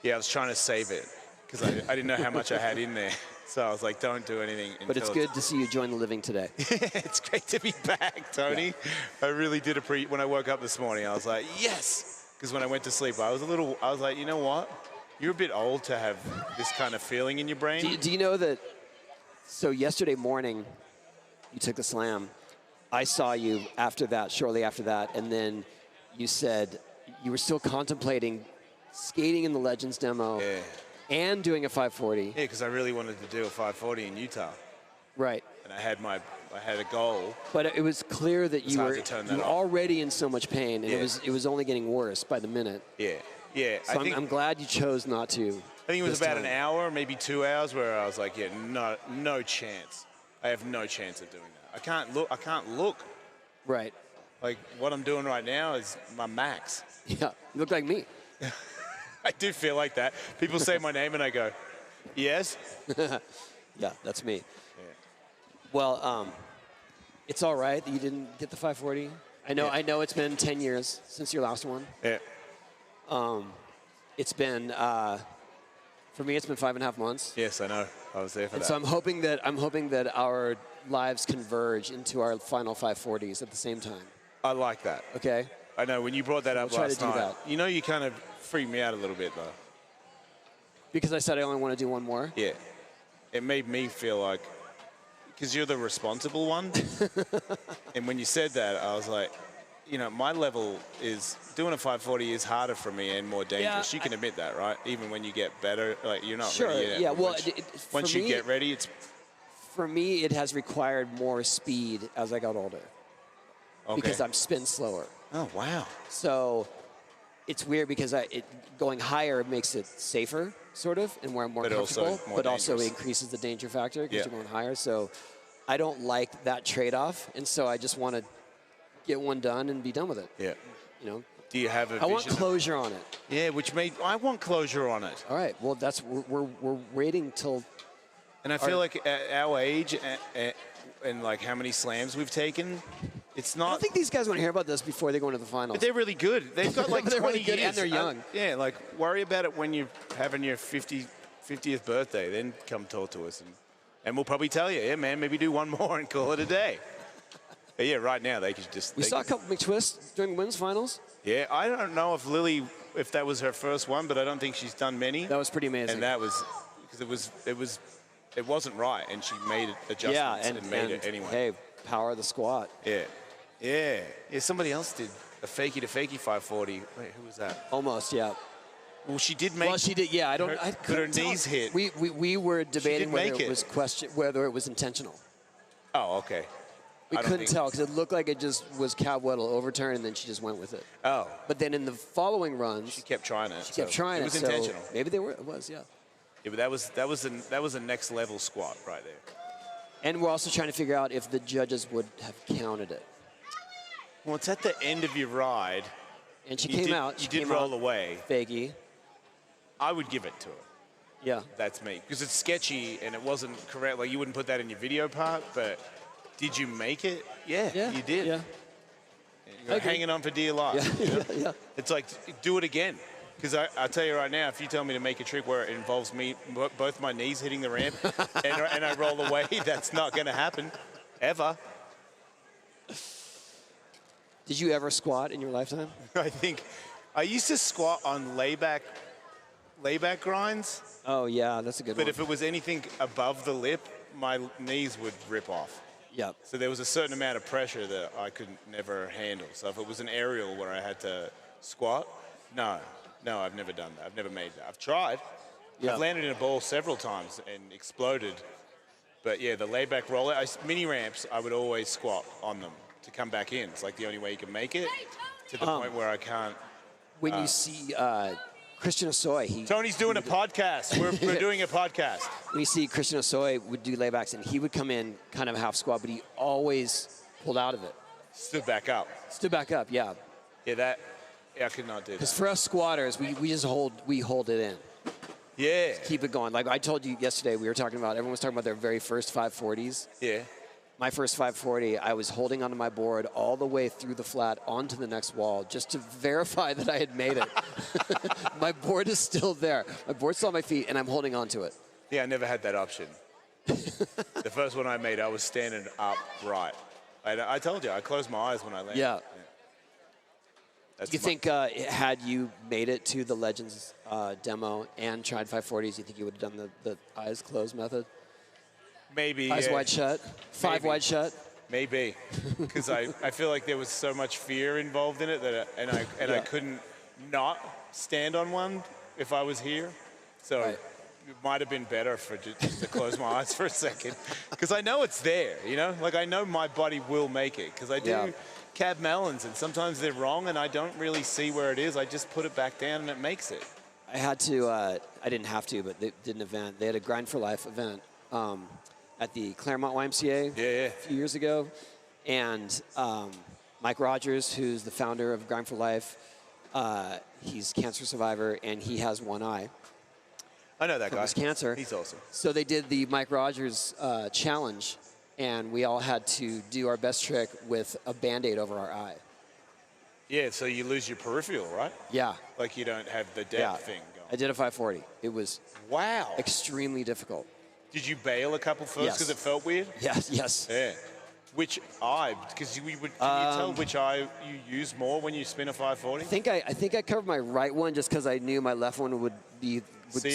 Yeah, I was trying to save it because I didn't know how much I had in there. So I was like, don't do anything. But it's good to see you join the living today. It's great to be back, Tony. Yeah. I really did appreciate. When I woke up this morning, I was like, yes. Because when I went to sleep, I was like, you know what? You're a bit old to have this kind of feeling in your brain. Do you know that? So yesterday morning, you took the slam. I saw you after that, shortly after that, and then you said you were still contemplating skating in the Legends demo. Yeah. And doing a 540. Yeah, because I really wanted to do a 540 in Utah. Right. And I had a goal. But it was clear that you were off. already in so much pain, and it was only getting worse by the minute. Yeah, yeah. So I'm glad you chose not to. I think it was about an hour, maybe 2 hours, where I was like, yeah, no chance. I have no chance of doing that. I can't look. Right. Like what I'm doing right now is my max. Yeah. You look like me. I do feel like that. People say my name and I go, yes. Yeah, that's me. Yeah. Well, it's all right that you didn't get the 540. I know it's been 10 years since your last one. Yeah. It's been, for me, it's been 5.5 months. Yes, I know. I was there for that. So I'm hoping that our lives converge into our final 540s at the same time. I like that. Okay. I know when you brought that up We'll try last to do night. that. You know, you kind of freaked me out a little bit though. Because I said I only want to do one more. Yeah. It made me feel like, because you're the responsible one. And when you said that, I was like, you know, my level is doing a 540 is harder for me and more dangerous. Yeah, you can admit that, right? Even when you get better, like you're not Sure. ready yet. Yeah. Well, Once you get ready, it's for me. It has required more speed as I got older. okay. Because I'm spin slower. Oh wow. So it's weird because going higher makes it safer, sort of, and where I'm more But also comfortable. more But also dangerous. increases the danger factor because Yeah. you're going higher. So I don't like that trade-off, and so I just want to get one done and be done with it. Yeah. You know. Do you have a I want vision? closure on it. Yeah, I want closure on it. All right. Well, we're waiting till. And I feel like at our age and like how many slams we've taken, it's I not. don't think these guys want to hear about this before they go into the finals. But they're really good. They've got like They're 20 really good years. and they're young. Yeah, like worry about it when you're having your 50th birthday. Then come talk to us, and we'll probably tell you, yeah, man, maybe do one more and call it a day. But yeah, right now they could just. We saw a couple McTwists during the women's finals. Yeah, I don't know if Lily, if that was her first one, but I don't think she's done many. That was pretty amazing. And that was because it wasn't right, and she made adjustments and made it anyway. Hey, power of the squat. Yeah. Somebody else did a fakie to fakie 540. Wait, who was that? Almost, yeah. Well, she did make. Well, she did. Yeah, I don't. Her, I but her couldn't tell. knees hit. We were debating whether make it it. was whether it was intentional. Oh, okay. We I don't couldn't think- tell because it looked like it just was Cab Weddle overturned, and then she just went with it. Oh, But then in the following runs, she kept trying it. she kept trying it. It was so intentional. maybe they were. It was, yeah. Yeah, but that was a next level squat right there. And we're also trying to figure out if the judges would have counted it. Well, it's at the end of your ride. And she You came did- out. You She did came roll out away. Fakey. I would give it to her. Yeah. That's me. Because it's sketchy and it wasn't correct. Like, you wouldn't put that in your video part, but did you make it? Yeah, Yeah. you did. Yeah. You're I agree. hanging on for dear life. Yeah. you know? Yeah. It's like, do it again. Because I'll tell you right now, if you tell me to make a trick where it involves me, both my knees hitting the ramp and I roll away, that's not going to happen. Ever. Did you ever squat in your lifetime? I think I used to squat on layback grinds, Oh yeah, that's a good but one. if it was anything above the lip, my knees would rip off. Yeah. So there was a certain amount of pressure that I could never handle. So if it was an aerial where I had to squat, no, I've never done that. I've never made that. I've tried. Yeah. I've landed in a ball several times and exploded. But yeah, the layback roller, mini ramps, I would always squat on them to come back in. It's like the only way you can make it to the point where I can't. When you see Christian Osoy, Tony's doing a podcast. We're doing a podcast. when you see Christian Osoy would do laybacks, and he would come in kind of half squat, but he always pulled out of it. Stood back up. Stood back up, yeah. Yeah, I could not do Because that. for us squatters, we just hold it in. Yeah. Keep it going. Like I told you yesterday, we were talking about, everyone was talking about their very first 540s. Yeah. My first 540, I was holding onto my board all the way through the flat onto the next wall just to verify that I had made it. My board is still there. My board's still on my feet, and I'm holding onto it. Yeah, I never had that option. The first one I made, I was standing upright. I told you, I closed my eyes when I landed. Yeah. That's Do you think had you made it to the Legends demo and tried 540s, you think you would have done the eyes closed method? maybe Eyes wide shut? Five Maybe. wide shut? Maybe, because I feel like there was so much fear involved in it that I couldn't not stand on one if I was here. So Right. it might have been better for just to close my eyes for a second, because I know it's there. You know, like I know my body will make it, because I do Yeah. cab melons, and sometimes they're wrong, and I don't really see where it is. I just put it back down, and it makes it. I had to, I didn't have to, but they did an event. They had a Grind for Life event at the Claremont YMCA a few years ago. And Mike Rogers, who's the founder of Grind for Life, he's a cancer survivor, and he has one eye I know that from guy. his cancer. He's awesome. So they did the Mike Rogers challenge, and we all had to do our best trick with a Band-Aid over our eye. Yeah, so you lose your peripheral, right? Yeah. Like you don't have the depth Yeah. thing going. I did a 540. It was Wow. extremely difficult. Did you bail a couple first Yes. because it felt weird? Yes. Yeah. Which eye? Because can you tell which eye you use more when you spin a 540? I think I covered my right one just because I knew my left one would see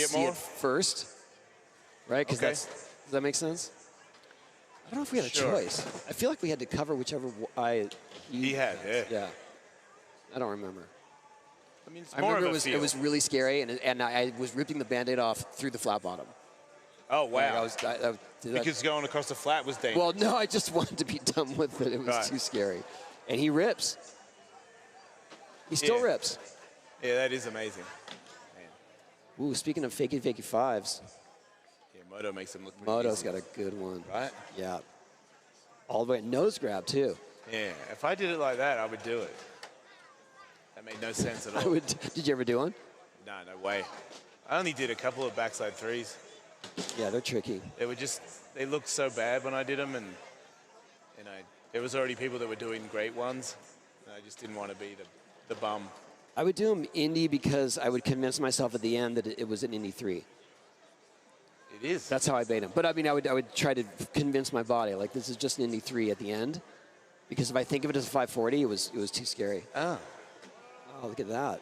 it more? first, right? Because Okay. does that make sense? I don't know if we had a Sure. choice. I feel like we had to cover whichever eye He had, yeah. Yeah, I don't remember. I mean, it's I more remember of a it feel. was really scary, and I was ripping the Band-Aid off through the flat bottom. Oh, wow. Like, Because going across the flat was dangerous. well, no, I just wanted to be done with it. It was Right. too scary, and he rips. He still Yeah. rips. Yeah, that is amazing. Man. Ooh, speaking of fakey fives, Yeah, Moto makes them look pretty Moto's easy, got a good one. right? Yeah. All the way nose grab too. Yeah. If I did it like that, I would do it. That made no sense at all. I would. Did you ever do one? No, no way. I only did a couple of backside threes. Yeah, they're tricky. They looked so bad when I did them, and there was already people that were doing great ones, and I just didn't want to be the bum. I would do them indie because I would convince myself at the end that it was an indie 3. It is. That's how I made them. But I mean, I would try to convince my body like this is just an indie 3 at the end, because if I think of it as a 540, it was too scary. Oh. Oh, look at that.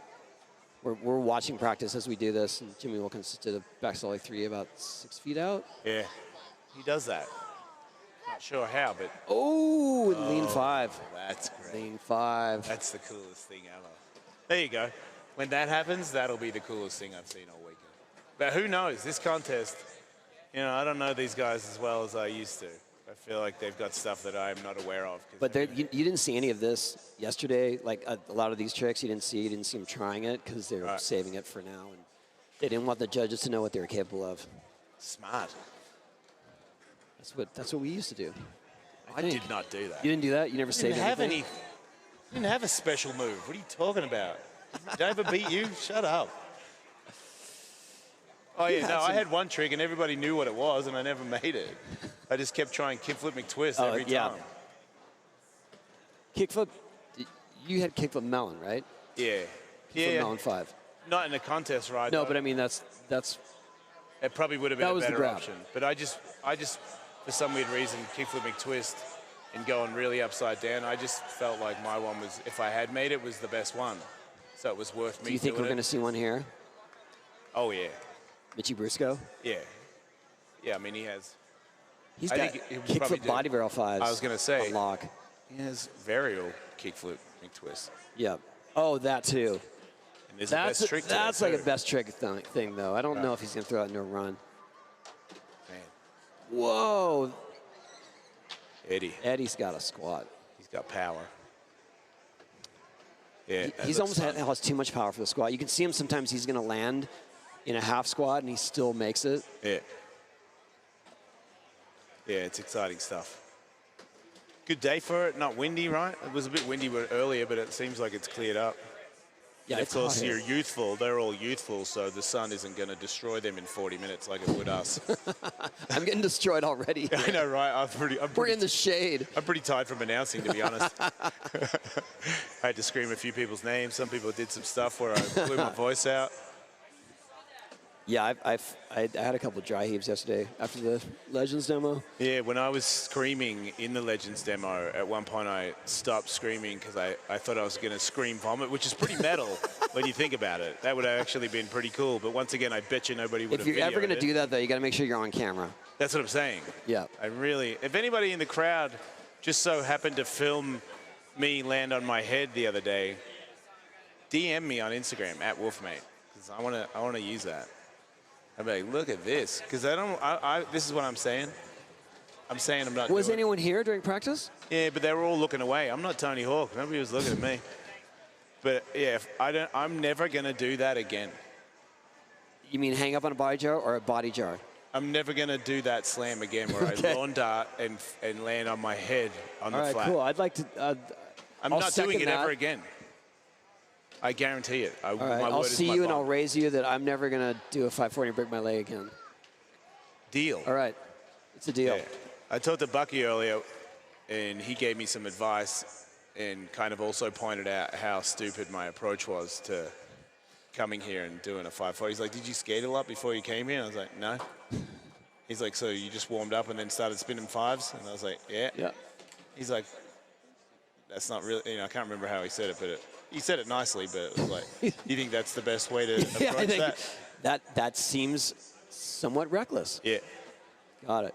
We're watching practice as we do this, and Jimmy Wilkins did a back ollie 3 about 6 feet out. Yeah. He does that. Not sure how, but Oh, lean 5. that's great. Lean 5. That's the coolest thing ever. There you go. When that happens, that'll be the coolest thing I've seen all weekend. But who knows? This contest, I don't know these guys as well as I used to. I feel like they've got stuff that I'm not aware of. But you didn't see any of this yesterday. Like a lot of these tricks, you didn't see them trying it because they were saving it for now, and they didn't want the judges to know what they were capable of. Smart. That's what we used to do. I did not do that. You didn't do that. You never saved didn't have anything? didn't have a special move. What are you talking about? Did I ever beat you? Shut up. Oh, yeah, no, I had one trick, and everybody knew what it was, and I never made it. I just kept trying kickflip McTwist every time. Kickflip, you had kickflip melon, right? Yeah. Kickflip melon 5. Not in a contest ride. No, but I mean, that's it probably would have been that a was the better grab. option. But I just, for some weird reason, kickflip McTwist and going really upside down, I just felt like my one was, if I had made it, was the best one. So it was worth me Do you think doing we're going to see one here? Oh, yeah. Mitchie Briscoe? Yeah. Yeah, I mean, he has. He's I got think he would probably kickflip do. body barrel 5s. I was going to say. on lock. He has varial kickflip McTwist. Yeah. Oh, that too. And there's a best trick to That's that, like too. a best trick thing, though. I don't know if he's going to throw it into a run. Man. Whoa. Eddie's got a squat. He's got power. Yeah, He's almost has too much power for the squat. You can see him sometimes he's going to land in a half squat and he still makes it. Yeah. Yeah, it's exciting stuff. Good day for it. Not windy, right? It was a bit windy earlier, but it seems like it's cleared up. Yeah, And it's of course, hot here. you're youthful. They're all youthful, so the sun isn't going to destroy them in 40 minutes like it would us. I'm getting destroyed already. I know, right? We're in the shade. I'm pretty tired from announcing, to be honest. I had to scream a few people's names. Some people did some stuff where I blew my voice out. Yeah, I had a couple of dry heaves yesterday after the Legends demo. Yeah, when I was screaming in the Legends demo, at one point I stopped screaming because I thought I was going to scream vomit, which is pretty metal when you think about it. That would have actually been pretty cool. But once again, I bet you nobody would have If you're ever videoed going to it. do that, though, you got to make sure you're on camera. That's what I'm saying. Yeah. If anybody in the crowd just so happened to film me land on my head the other day, DM me on Instagram at Wolfmate, because I want to use that. I'd be like, look at this, because this is what I'm saying. I'm saying I'm not Was doing it. anyone here during practice? Yeah, but they were all looking away. I'm not Tony Hawk. Nobody was looking at me. But yeah, I'm never gonna do that again. You mean hang up on a body jar or a body jar? I'm never gonna do that slam again where Okay. I lawn dart and land on my head on All the right, flat. cool. I'd like to. I'm I'll not doing second it that. ever again. I guarantee it. All right, my I'll word is see my you and bond. I'll raise you that I'm never going to do a 540 and break my leg again. Deal. All right. It's a deal. Yeah. I talked to Bucky earlier, and he gave me some advice and kind of also pointed out how stupid my approach was to coming here and doing a 540. He's like, did you skate a lot before you came here? And I was like, no. He's like, so you just warmed up and then started spinning fives? And I was like, yeah. Yeah. He's like, that's not really, I can't remember how he said it, but he said it nicely, but it was like, you think that's the best way to approach Yeah, I think that? that seems somewhat reckless. Yeah. Got it.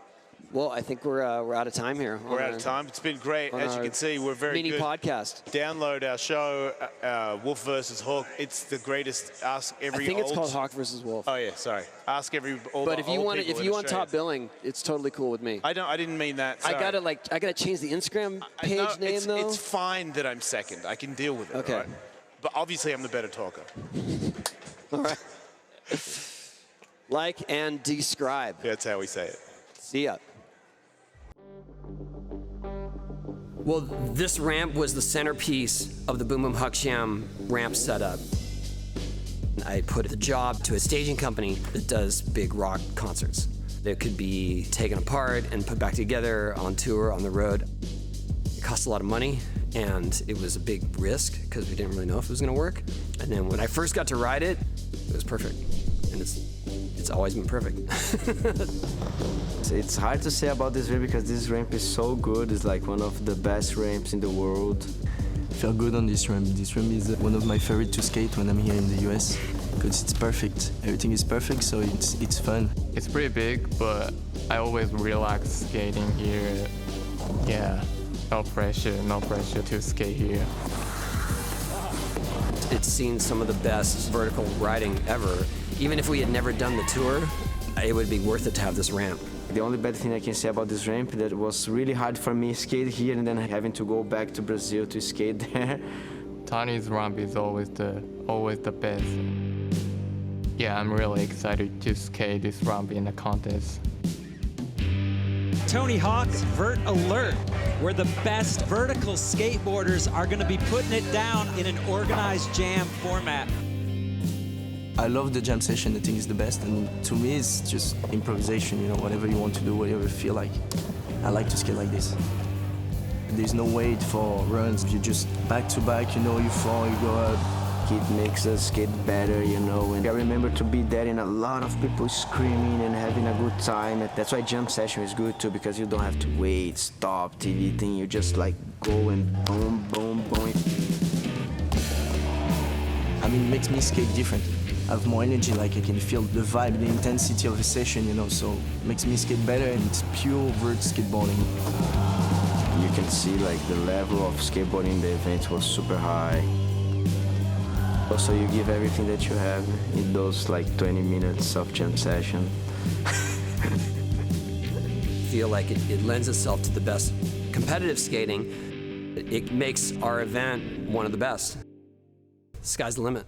Well, I think we're out of time here. We're out of time. It's been great. on As you our can see, we're very mini good. podcast. Download our show, Wolf versus Hawk. It's the greatest. Ask every I think it's old- called Hawk versus Wolf. Oh yeah, sorry. Ask every all But the if you old want people if in you want Australia. top billing, it's totally cool with me. I didn't mean that. I Sorry. gotta change the Instagram page No, name though. It's fine that I'm second. I can deal with it. Okay. Right? But obviously, I'm the better talker. All right. Like and describe. That's how we say it. See ya. Well, this ramp was the centerpiece of the Boom Boom Huck Sham ramp setup. I put the job to a staging company that does big rock concerts. They could be taken apart and put back together on tour, on the road. It cost a lot of money, and it was a big risk because we didn't really know if it was going to work. And then when I first got to ride it, it was perfect. And it's always been perfect. It's hard to say about this ramp because this ramp is so good. It's like one of the best ramps in the world. I feel good on this ramp. This ramp is one of my favorite to skate when I'm here in the US because it's perfect. Everything is perfect, so it's fun. It's pretty big, but I always relax skating here. Yeah, no pressure to skate here. It's seen some of the best vertical riding ever. Even if we had never done the tour, it would be worth it to have this ramp. The only bad thing I can say about this ramp that was really hard for me to skate here and then having to go back to Brazil to skate there. Tony's ramp is always the best. Yeah, I'm really excited to skate this ramp in the contest. Tony Hawk Vert Alert, where the best vertical skateboarders are going to be putting it down in an organized jam format. I love the jam session. I think it's the best, and to me, it's just improvisation. You know, whatever you want to do, whatever you feel like. I like to skate like this. There's no wait for runs. You just back to back. You know, you fall, you go up. It makes us skate better, you know, and I remember to be there and a lot of people screaming and having a good time. And that's why jump session is good too, because you don't have to wait, stop, anything. You just like go and boom, boom, boom. I mean, it makes me skate different. I have more energy, like I can feel the vibe, the intensity of the session, you know, so it makes me skate better, and it's pure vert skateboarding. You can see like the level of skateboarding in the event was super high. Also, you give everything that you have in those like 20 minutes of jump session. Feel like it lends itself to the best competitive skating. It makes our event one of the best. Sky's the limit.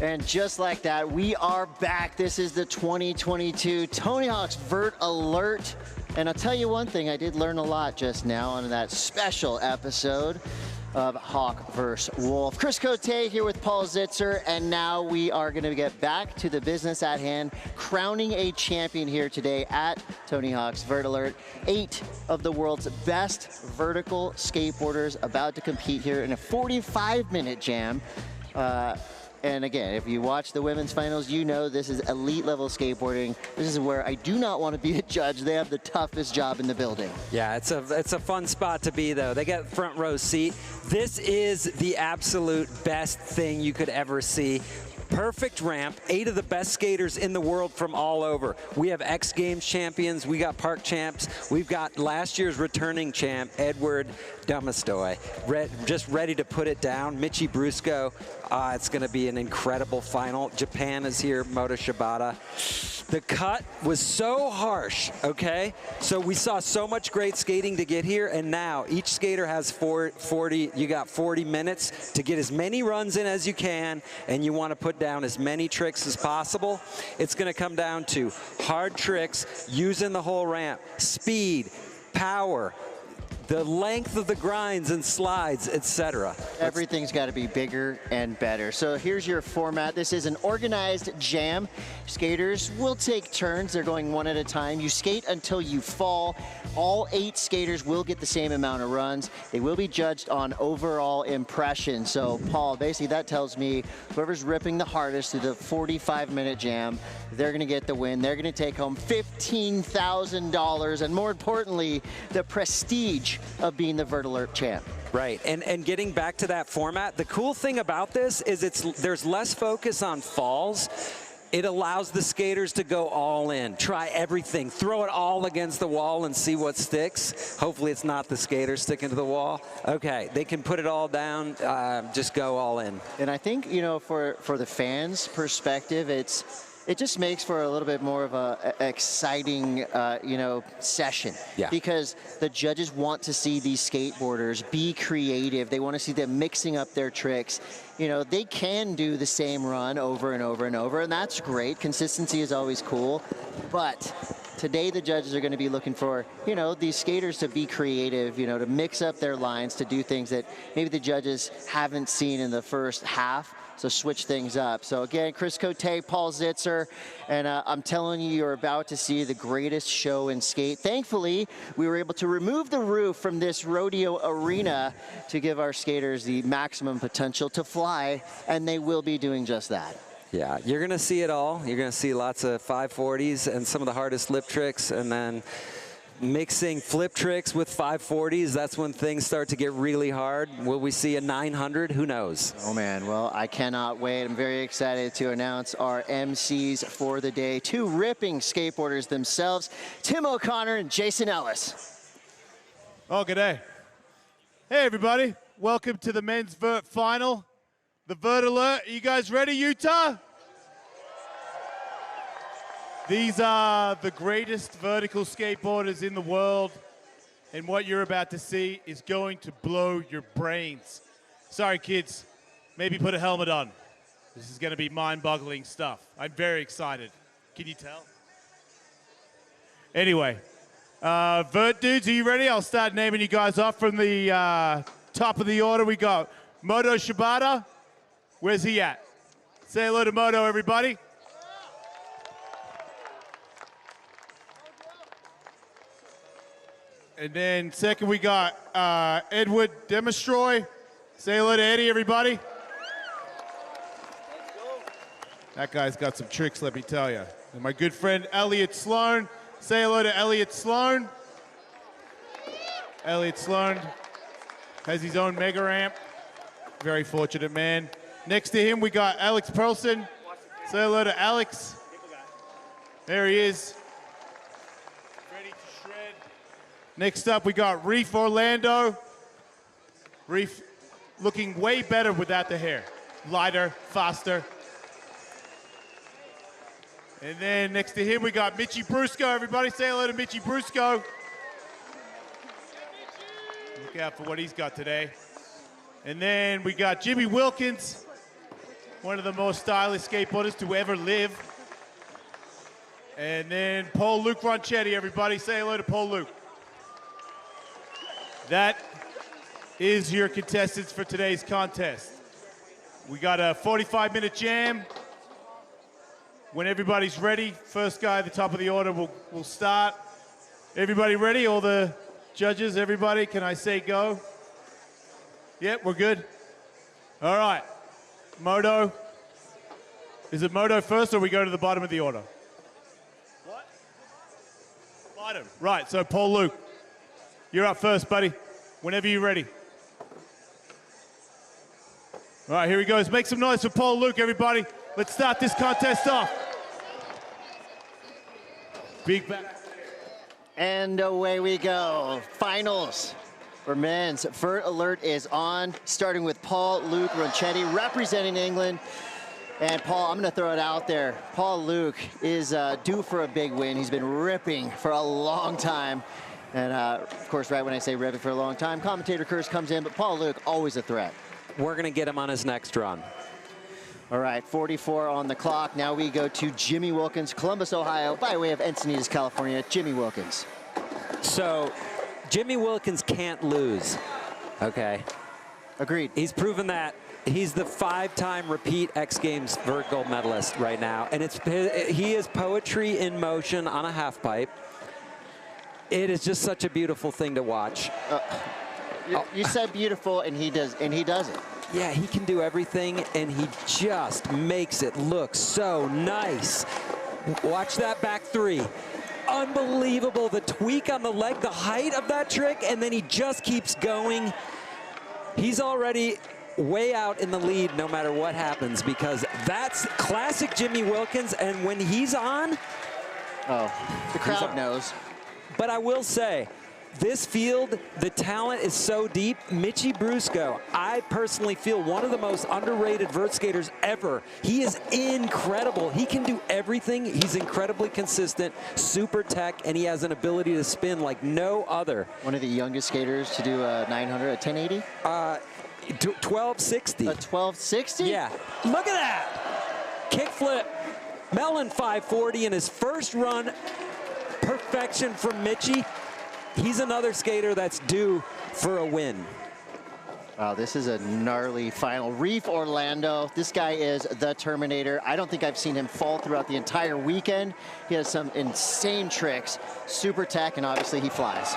And just like that, we are back. This is the 2022 Tony Hawk's Vert Alert. And I'll tell you one thing, I did learn a lot just now on that special episode of Hawk vs. Wolf. Chris Cote here with Paul Zitzer, and now we are going to get back to the business at hand, crowning a champion here today at Tony Hawk's Vert Alert. 8 of the world's best vertical skateboarders about to compete here in a 45-minute jam. And again, if you watch the women's finals, you know this is elite level skateboarding. This is where I do not want to be a judge. They have the toughest job in the building. Yeah, it's a fun spot to be, though. They get front row seat. This is the absolute best thing you could ever see. Perfect ramp, 8 of the best skaters in the world from all over. We have X Games champions, we got park champs, we've got last year's returning champ, Edward Dumastoy, just ready to put it down. Michi Brusco, it's gonna be an incredible final. Japan is here, Moto Shibata. The cut was so harsh, okay? So we saw so much great skating to get here, and now each skater has 40 minutes to get as many runs in as you can, and you want to put down as many tricks as possible. It's going to come down to hard tricks, using the whole ramp, speed, power, the length of the grinds and slides, etc. Everything's got to be bigger and better. So here's your format. This is an organized jam. Skaters will take turns. They're going one at a time. You skate until you fall. All 8 skaters will get the same amount of runs. They will be judged on overall impression. So Paul, basically that tells me whoever's ripping the hardest through the 45-minute jam, they're going to get the win. They're going to take home $15,000, and more importantly, the prestige of being the Vert Alert champ. Right, and getting back to that format, the cool thing about this is there's less focus on falls. It allows the skaters to go all in, try everything, throw it all against the wall and see what sticks. Hopefully it's not the skater sticking to the wall. Okay, they can put it all down, just go all in. And I think, you know, for the fans' perspective, it just makes for a little bit more of a exciting, you know, session. Yeah. Because the judges want to see these skateboarders be creative. They want to see them mixing up their tricks. You know, they can do the same run over and over and over, and that's great. Consistency is always cool. But today the judges are going to be looking for, you know, these skaters to be creative, you know, to mix up their lines, to do things that maybe the judges haven't seen in the first half. So switch things up. So again, Chris Cote, Paul Zitzer, and I'm telling you, you're about to see the greatest show in skate. Thankfully, we were able to remove the roof from this rodeo arena to give our skaters the maximum potential to fly, and they will be doing just that. Yeah, you're gonna see it all. You're gonna see lots of 540s and some of the hardest lip tricks, and then mixing flip tricks with 540s, that's when things start to get really hard. Will we see a 900? Who knows? Oh man, well, I cannot wait. I'm very excited to announce our MCs for the day. 2 ripping skateboarders themselves, Tim O'Connor and Jason Ellis. Oh, good day. Hey, everybody. Welcome to the men's vert final. The Vert Alert. Are you guys ready, Utah? These are the greatest vertical skateboarders in the world, and what you're about to see is going to blow your brains. Sorry, kids. Maybe put a helmet on. This is going to be mind-boggling stuff. I'm very excited. Can you tell? Anyway, vert dudes, are you ready? I'll start naming you guys off from the top of the order. We got Moto Shibata. Where's he at? Say hello to Moto, everybody. And then second, we got Edward Dumastoy. Say hello to Eddie, everybody. That guy's got some tricks, let me tell you. And my good friend, Elliot Sloan. Say hello to Elliot Sloan. Elliot Sloan has his own mega ramp. Very fortunate man. Next to him, we got Alex Perlson. Say hello to Alex. There he is. Next up, we got Reef Orlando. Reef looking way better without the hair. Lighter, faster. And then next to him, we got Michi Brusco. Everybody say hello to Michi Brusco. Look out for what he's got today. And then we got Jimmy Wilkins. one of the most stylish skateboarders to ever live. And then Paul Luke Ronchetti, everybody. Say hello to Paul Luke. That is your contestants for today's contest. We got a 45-minute jam. When everybody's ready, first guy at the top of the order will start. Everybody ready? All the judges, everybody, can I say go? Yep, we're good. All right, Moto. Is it Moto first or we go to the bottom of the order? What? Bottom, right, so Paul Luke, you're up first, buddy, whenever you're ready. All right, here he goes. Make some noise for Paul Luke, everybody. Let's start this contest off. Big back. And away we go. Finals for men's. Vert Alert is on, starting with Paul Luke Ronchetti, representing England. And Paul, I'm going to throw it out there. Paul Luke is due for a big win. He's been ripping for a long time. And of course, right when I say ripping for a long time, commentator curse comes in, but Paul Luke, always a threat. We're going to get him on his next run. All right, 44 on the clock. Now we go to Jimmy Wilkins, Columbus, Ohio, by way of Encinitas, California. Jimmy Wilkins. So, Jimmy Wilkins can't lose, okay? Agreed. He's proven that. He's the 5-time repeat X Games vert gold medalist right now, and he is poetry in motion on a half pipe. It is just such a beautiful thing to watch. You said beautiful, and he does it. Yeah, he can do everything, and he just makes it look so nice. Watch that back three. Unbelievable, the tweak on the leg, the height of that trick, and then he just keeps going. He's already way out in the lead no matter what happens, because that's classic Jimmy Wilkins, and when he's on... Oh, the crowd knows. But I will say, this field, the talent is so deep. Mitchie Brusco, I personally feel one of the most underrated vert skaters ever. He is incredible. He can do everything. He's incredibly consistent, super tech, and he has an ability to spin like no other. One of the youngest skaters to do a 900, a 1080? 1260. A 1260? Yeah. Look at that. Kickflip. Melon 540 in his first run. Perfection from Mitchie. He's another skater that's due for a win. Wow, this is a gnarly final. Reef Orlando, this guy is the Terminator. I don't think I've seen him fall throughout the entire weekend. He has some insane tricks, super tech, and obviously he flies.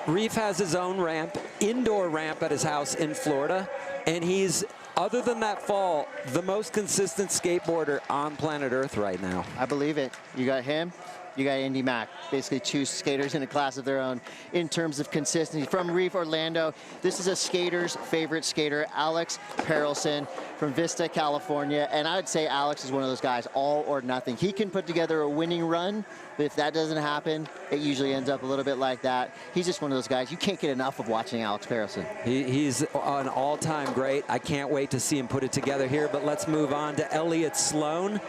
Reef has his own ramp, indoor ramp at his house in Florida, and he's, other than that fall, the most consistent skateboarder on planet Earth right now. I believe it. You got him. You got Indy Mac, basically two skaters in a class of their own in terms of consistency. From Reef Orlando, this is a skater's favorite skater, Alex Perelson from Vista, California. And I would say Alex is one of those guys, all or nothing. He can put together a winning run, but if that doesn't happen, it usually ends up a little bit like that. He's just one of those guys, you can't get enough of watching Alex Perelson. He's an all-time great. I can't wait to see him put it together here, but let's move on to Elliott Sloan.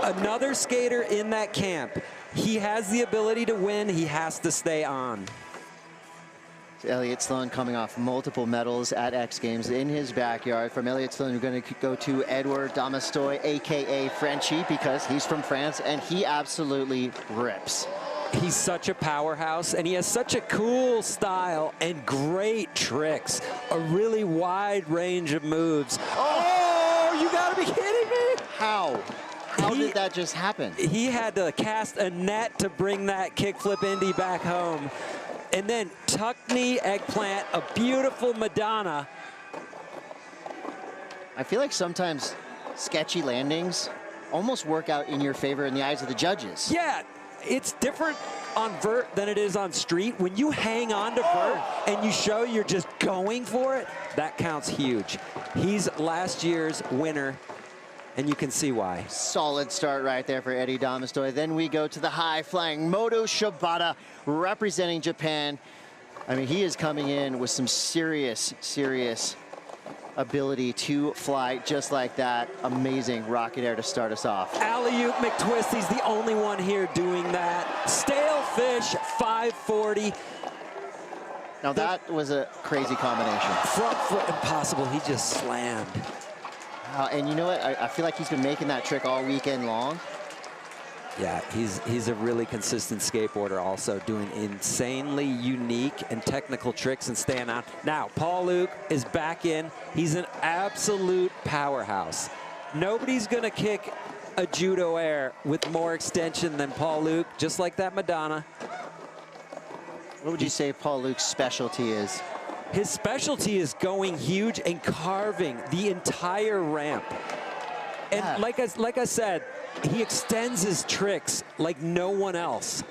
Another skater in that camp. He has the ability to win. He has to stay on. So Elliott Sloan coming off multiple medals at X Games in his backyard. From Elliott Sloan, we're going to go to Edouard Damastoy, a.k.a. Frenchie, because he's from France, and he absolutely rips. He's such a powerhouse, and he has such a cool style and great tricks. A really wide range of moves. Oh, you got to be kidding me. How? How did that just happen? He had to cast a net to bring that kickflip Indy back home. And then tuck knee eggplant, a beautiful Madonna. I feel like sometimes sketchy landings almost work out in your favor in the eyes of the judges. Yeah, it's different on vert than it is on street. When you hang on to vert and you show you're just going for it, that counts huge. He's last year's winner, and you can see why. Solid start right there for Eddie Damastoy. Then we go to the high-flying Moto Shibata representing Japan. I mean, he is coming in with some serious ability to fly just like that. Amazing rocket air to start us off. Alley-oop McTwist, he's the only one here doing that. Stale fish, 540. Now that was a crazy combination. Front foot impossible, he just slammed. And you know what? I feel like he's been making that trick all weekend long. Yeah, he's a really consistent skateboarder, also doing insanely unique and technical tricks and staying out. Now, Paul Luke is back in. He's an absolute powerhouse. Nobody's going to kick a judo air with more extension than Paul Luke, just like that Madonna. What would you say Paul Luke's specialty is? His specialty is going huge and carving the entire ramp. And Yeah. like I said, he extends his tricks like no one else.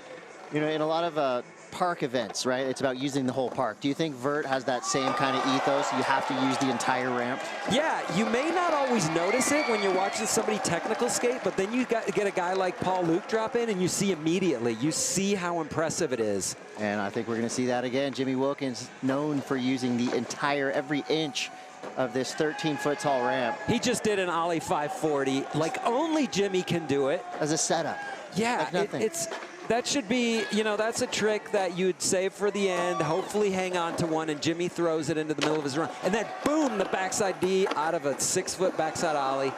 You know, in a lot of park events, right, it's about using the whole park. Do you think Vert has that same kind of ethos? You have to use the entire ramp? Yeah, you may not always notice it when you're watching somebody technical skate, but then you get a guy like Paul Luke drop in and you see immediately. You see how impressive it is. And I think we're going to see that again. Jimmy Wilkins, known for using the entire, every inch of this 13-foot tall ramp. He just did an Ollie 540, like only Jimmy can do it. As a setup. Yeah, Like nothing. that should be, you know, that's a trick that you'd save for the end, hopefully hang on to one, and Jimmy throws it into the middle of his run. And then, boom, the backside D out of a 6-foot backside Ollie.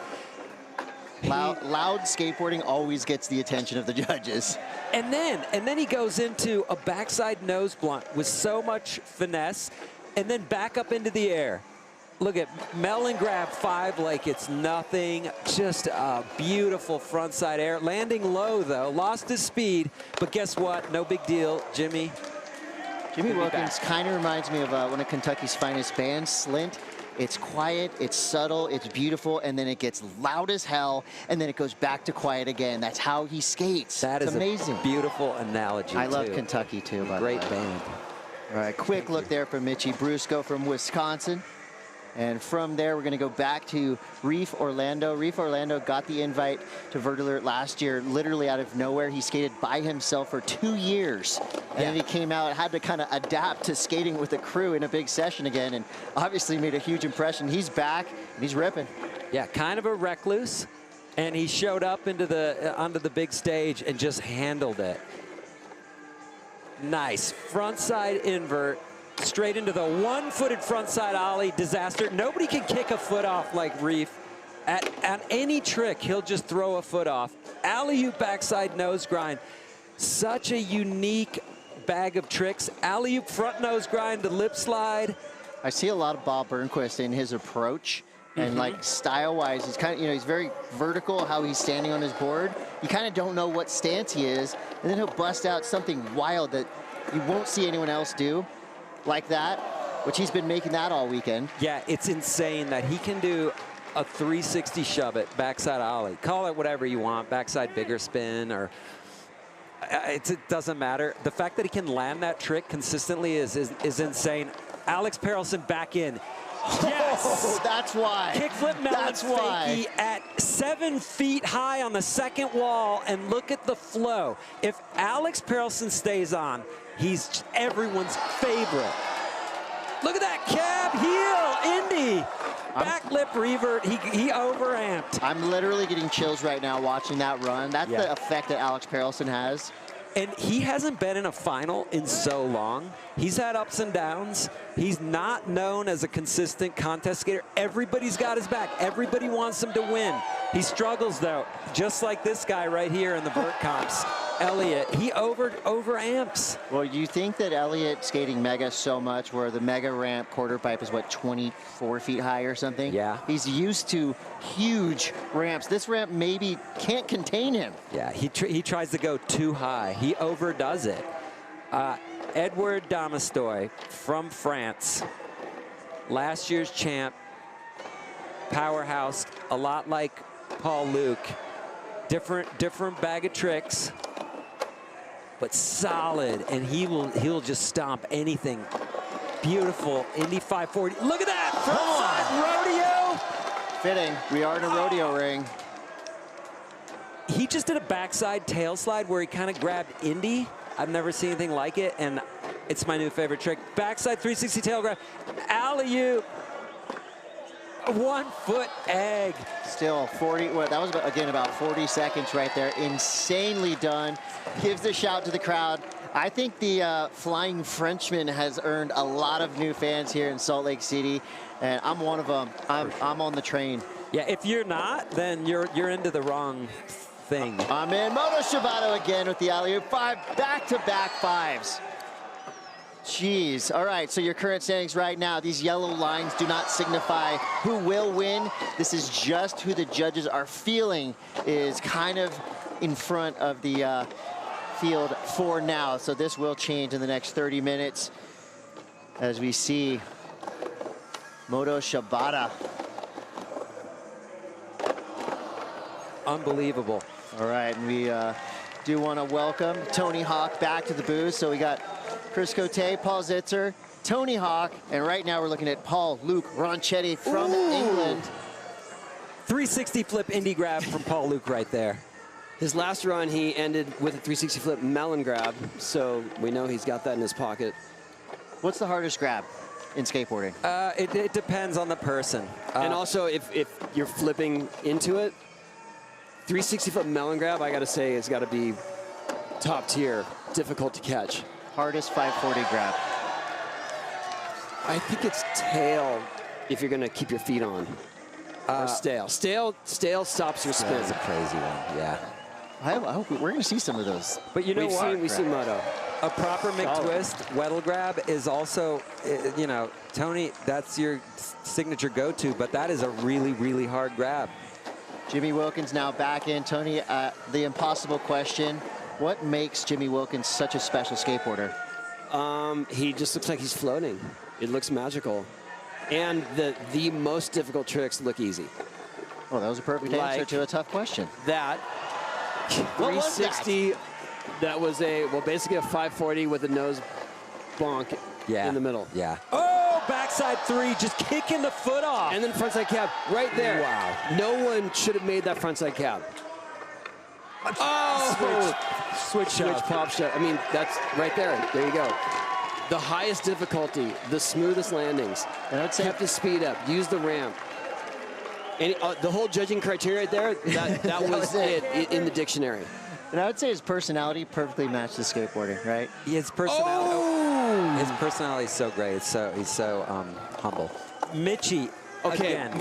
Loud skateboarding always gets the attention of the judges. And then he goes into a backside nose blunt with so much finesse, and then back up into the air. Look at Mellon grab 5 like it's nothing. Just a beautiful frontside air. Landing low, though. Lost his speed, but guess what? No big deal. Jimmy Wilkins kind of reminds me of one of Kentucky's finest bands, Slint. It's quiet, it's subtle, it's beautiful, and then it gets loud as hell, and then it goes back to quiet again. That's how he skates. That it's is amazing. A beautiful analogy, I love Kentucky, too, by the way. Great band. All right, quick look there from Mitchie Brusco from Wisconsin. And from there, we're going to go back to Reef Orlando. Reef Orlando got the invite to Vert Alert last year, literally out of nowhere. He skated by himself for 2 years. And then he came out, had to kind of adapt to skating with a crew in a big session again, and obviously made a huge impression. He's back, and he's ripping. Yeah, kind of a recluse. And he showed up into onto the big stage and just handled it. Nice. Frontside invert. Straight into the one-footed frontside Ollie. Disaster. Nobody can kick a foot off like Reef. At any trick, he'll just throw a foot off. Alley-oop backside nose grind. Such a unique bag of tricks. Alley-oop front nose grind, the lip slide. I see a lot of Bob Burnquist in his approach. And like style-wise, he's kind of, you know, he's very vertical how he's standing on his board. You kind of don't know what stance he is. And then he'll bust out something wild that you won't see anyone else do. Like that, which he's been making that all weekend. Yeah, it's insane that he can do a 360 shove it, backside Ollie. Call it whatever you want, backside bigger spin, or it doesn't matter. The fact that he can land that trick consistently is insane. Alex Perelson back in. Yes! Oh, that's why. Kickflip melon That's why. fakie at 7 feet high on the second wall, and look at the flow. If Alex Perelson stays on, he's everyone's favorite. Look at that cab heel, Indy. Back lip revert, he overamped. I'm literally getting chills right now watching that run. That's the effect that Alex Perelson has. And he hasn't been in a final in so long. He's had ups and downs. He's not known as a consistent contest skater. Everybody's got his back. Everybody wants him to win. He struggles, though, just like this guy right here in the vert comps. Elliott, he overamps. Well, you think that Elliott skating mega so much where the mega ramp quarter pipe is, what, 24 feet high or something? Yeah. He's used to huge ramps. This ramp maybe can't contain him. Yeah, he tries to go too high. He overdoes it. Edward Damastoy from France, last year's champ, powerhouse, a lot like Paul Luke. Different bag of tricks, but solid, and he'll just stomp anything. Beautiful Indy 540. Look at that frontside rodeo. Fitting. We are in a rodeo ring. He just did a backside tail slide where he kind of grabbed Indy. I've never seen anything like it, and it's my new favorite trick. Backside 360 tail grab, alley-oop. 1 foot egg. Still 40, well, that was, again, about 40 seconds right there. Insanely done. Gives the shout to the crowd. I think the Flying Frenchman has earned a lot of new fans here in Salt Lake City, and I'm one of them. I'm on the train. Yeah, if you're not, then you're into the wrong thing. In Moto Shibata again with the alley-oop. 5 back-to-back 5s. Jeez. All right, so your current standings right now, these yellow lines do not signify who will win. This is just who the judges are feeling is kind of in front of the field for now. So this will change in the next 30 minutes as we see Moto Shibata. Unbelievable. All right, and we do want to welcome Tony Hawk back to the booth. So we got Chris Cote, Paul Zitzer, Tony Hawk, and right now we're looking at Paul Luke Ronchetti from England. 360 flip indie grab from Paul Luke right there. His last run, he ended with a 360 flip melon grab, so we know he's got that in his pocket. What's the hardest grab in skateboarding? It depends on the person. And also, if you're flipping into it, 360 foot melon grab, I gotta say, it's gotta be top tier, difficult to catch. Hardest 540 grab. I think it's tail if you're gonna keep your feet on. Or stale. Stale stops your spin. That's a crazy one, yeah. I hope we're going to see some of those. But you know what? We've seen Moto. A proper McTwist Weddle grab is also, you know, Tony, that's your signature go-to, but that is a really, really hard grab. Jimmy Wilkins now back in. Tony, the impossible question. What makes Jimmy Wilkins such a special skateboarder? He just looks like he's floating. It looks magical. And the most difficult tricks look easy. Well, that was a perfect answer to a tough question. That 360, that was basically a 540 with a nose bonk in the middle. Yeah. Oh, backside 3, just kicking the foot off. And then frontside cab right there. Wow. No one should have made that frontside cab. Oh! Switch pop shot. I mean, that's right there. There you go. The highest difficulty, the smoothest landings. And I'd say kept his speed up, used the ramp. And the whole judging criteria right there, that was it in the dictionary. And I would say his personality perfectly matched his skateboarding, right? His personality is so great. He's so humble. Mitchie, again.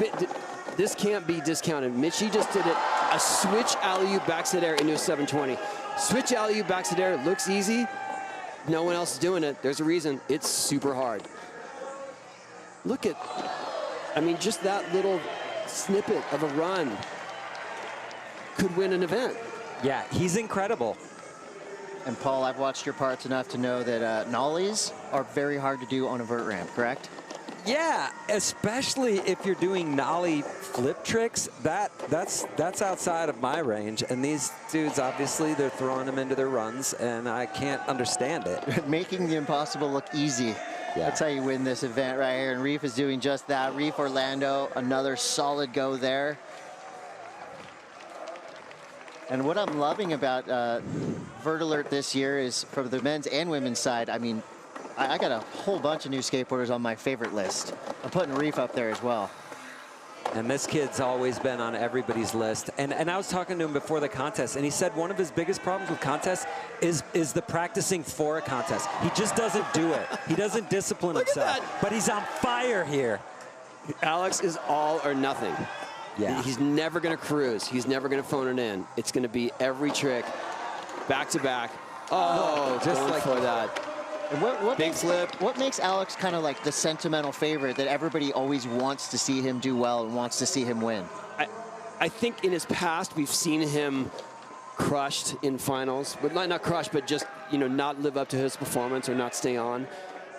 This can't be discounted. Mitchie just did it. A switch alley-oop backside air into a 720. Switch alley-oop backside air looks easy. No one else is doing it. There's a reason. It's super hard. Look at, I mean, just that little snippet of a run could win an event. Yeah, he's incredible. And Paul, I've watched your parts enough to know that nollies are very hard to do on a vert ramp, correct? Yeah, especially if you're doing nollie flip tricks. That's outside of my range. And these dudes, obviously, they're throwing them into their runs, and I can't understand it. Making the impossible look easy. Yeah. That's how you win this event right here. And Reef is doing just that. Reef Orlando, another solid go there. And what I'm loving about Vert Alert this year is, from the men's and women's side, I mean, I got a whole bunch of new skateboarders on my favorite list. I'm putting Reef up there as well. And this kid's always been on everybody's list. And I was talking to him before the contest, and he said one of his biggest problems with contests is the practicing for a contest. He just doesn't do it. He doesn't discipline himself. But he's on fire here. Alex is all or nothing. Yeah. He's never going to cruise. He's never going to phone it in. It's going to be every trick, back to back. Oh, just going like for that. And what makes Alex kind of like the sentimental favorite that everybody always wants to see him do well and wants to see him win? I think in his past we've seen him crushed in finals, but not crushed, but just not live up to his performance or not stay on.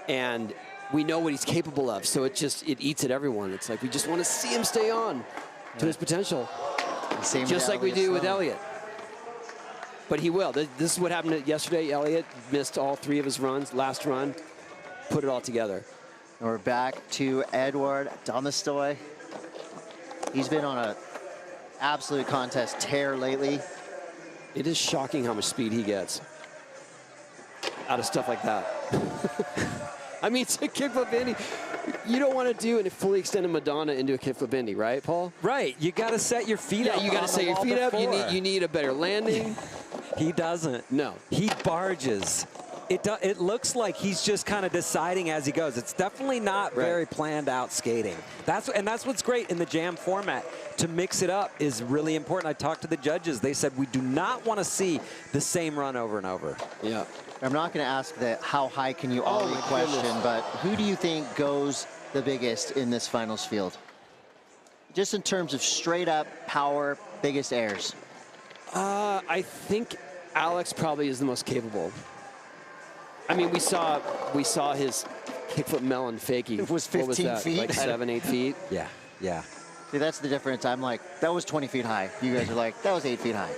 And we know what he's capable of, so it eats at everyone. It's like we just want to see him stay on to his potential, just like we do with Elliott. But he will. This is what happened yesterday. Elliott missed all 3 of his runs. Last run, put it all together. And we're back to Edward Domastoy. He's been on an absolute contest tear lately. It is shocking how much speed he gets out of stuff like that. I mean, it's a kickflip Indy. You don't want to do a fully extended Madonna into a kickflip Indy, right, Paul? Right. You got to set your feet up. Yeah, you got to set your feet up. You need a better landing. He doesn't. No. He barges. It looks like he's just kind of deciding as he goes. It's definitely not very planned out skating. That's what's great in the jam format. To mix it up is really important. I talked to the judges. They said we do not want to see the same run over and over. Yeah. I'm not going to ask the how high can you ollie question, but who do you think goes the biggest in this finals field? Just in terms of straight up power, biggest airs. I think Alex probably is the most capable. I mean, we saw his kickflip melon fakie. It was 15 what was that, feet. like 7, 8 feet. Yeah, yeah. See, that's the difference. I'm like, that was 20 feet high. You guys are like, that was 8 feet high.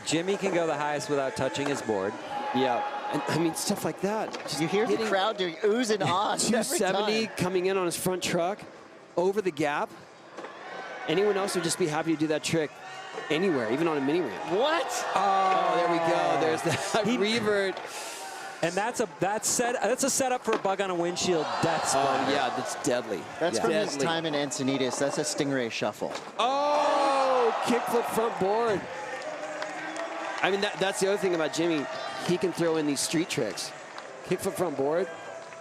Jimmy can go the highest without touching his board. Yeah, and I mean, stuff like that. Just You hear the crowd doing oohs and ahs every 270 time. coming in on his front truck, over the gap. Anyone else would just be happy to do that trick anywhere, even on a mini ramp. What? Oh, there we go. There's that revert. And that's a setup for a bug on a windshield death spot. Oh, yeah, that's deadly. That's from his Deadly. time in Encinitas. That's a Stingray shuffle. Oh, kickflip front board. I mean, that's the other thing about Jimmy. He can throw in these street tricks. Kickflip front board.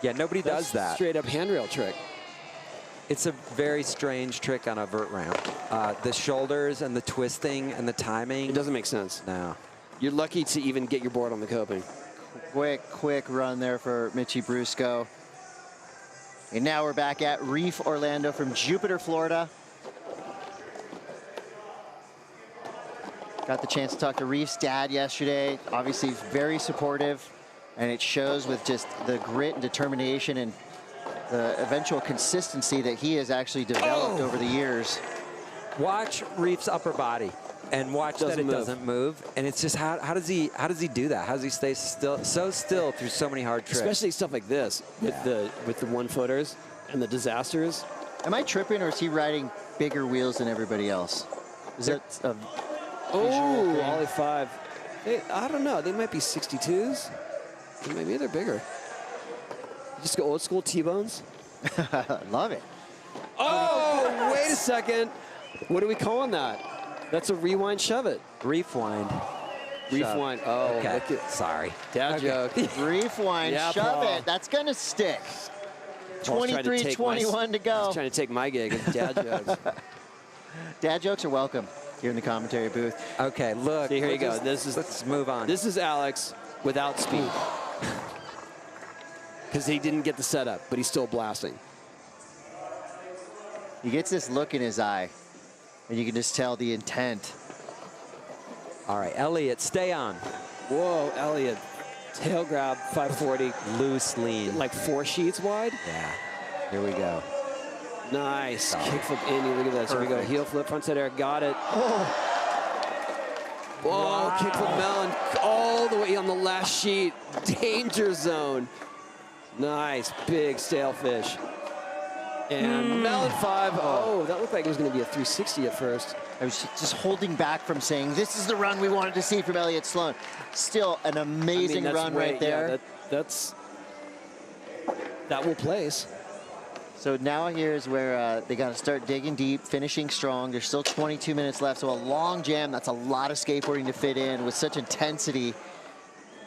Yeah, nobody does that. Straight up handrail trick. It's a very strange trick on a vert ramp. The shoulders and the twisting and the timing. It doesn't make sense. No. You're lucky to even get your board on the coping. Quick run there for Mitchie Brusco. And now we're back at Reef Orlando from Jupiter, Florida. Got the chance to talk to Reef's dad yesterday. Obviously very supportive, and it shows with just the grit and determination and the eventual consistency that he has actually developed over the years. Watch Reef's upper body and watch that it doesn't move. And it's just how does he do that? How does he stay so still through so many hard tricks? Especially stuff like this with the 1-footers and the disasters. Am I tripping, or is he riding bigger wheels than everybody else? Is that a Oh, Ollie 5. I don't know. They might be 62s. Maybe they're bigger. Just go old school T-bones. Love it. Oh, wait a second. What are we calling that? That's a rewind shove it. Reef wind. Rewind. Oh, okay. look at, Sorry. Dad joke. Reef wind, Yeah, shove Paul. it. That's going to stick. Paul's trying to 23-21 to go. He's trying to take my gig of dad jokes. Dad jokes are welcome here in the commentary booth. Okay, look. See, here you go. Let's move on. This is Alex without speed. Because he didn't get the setup, but he's still blasting. He gets this look in his eye, and you can just tell the intent. All right, Elliott, stay on. Whoa, Elliott. Tail grab, 540. Loose lean. Like 4 sheets wide? Yeah. Here we go. Nice. Kickflip Indy. Look at this. Here we go. Heel flip, front side air. Got it. Whoa, Wow. kickflip melon all the way on the last sheet. Danger zone. Nice. Big sailfish. And melon 5. Oh, that looked like it was going to be a 360 at first. I was just holding back from saying, this is the run we wanted to see from Elliott Sloan. Still an amazing run right there. Yeah, that will place. So now here's where they got to start digging deep, finishing strong. There's still 22 minutes left, so a long jam. That's a lot of skateboarding to fit in with such intensity.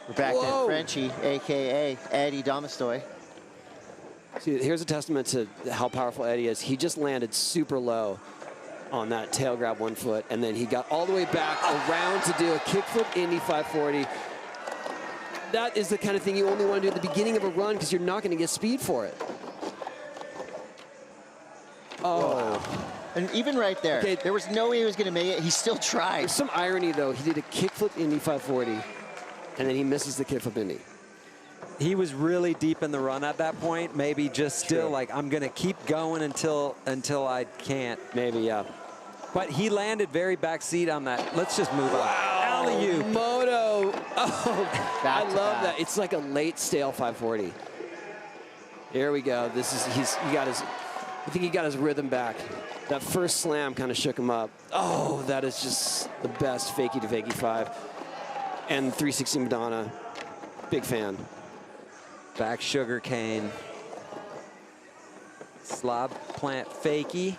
We're back to Frenchie, a.k.a. Eddie Domistoy. See, here's a testament to how powerful Eddie is. He just landed super low on that tail grab 1 foot, and then he got all the way back around to do a kickflip Indy 540. That is the kind of thing you only want to do at the beginning of a run because you're not going to get speed for it. Oh. And even right there, there was no way he was going to make it. He still tried. There's some irony, though. He did a kickflip Indy 540, and then he misses the kickflip Indy. He was really deep in the run at that point. Maybe just still like, I'm going to keep going until I can't. Maybe, yeah. But he landed very backseat on that. Let's just move on. Alley-oop. Moto. Oh, I Back to love back. that. It's like a late stale 540. Here we go. This is I think he got his rhythm back. That first slam kind of shook him up. Oh, that is just the best fakie to fakie 5. And 360 Madonna. Big fan. Back sugar cane. Slob plant fakie.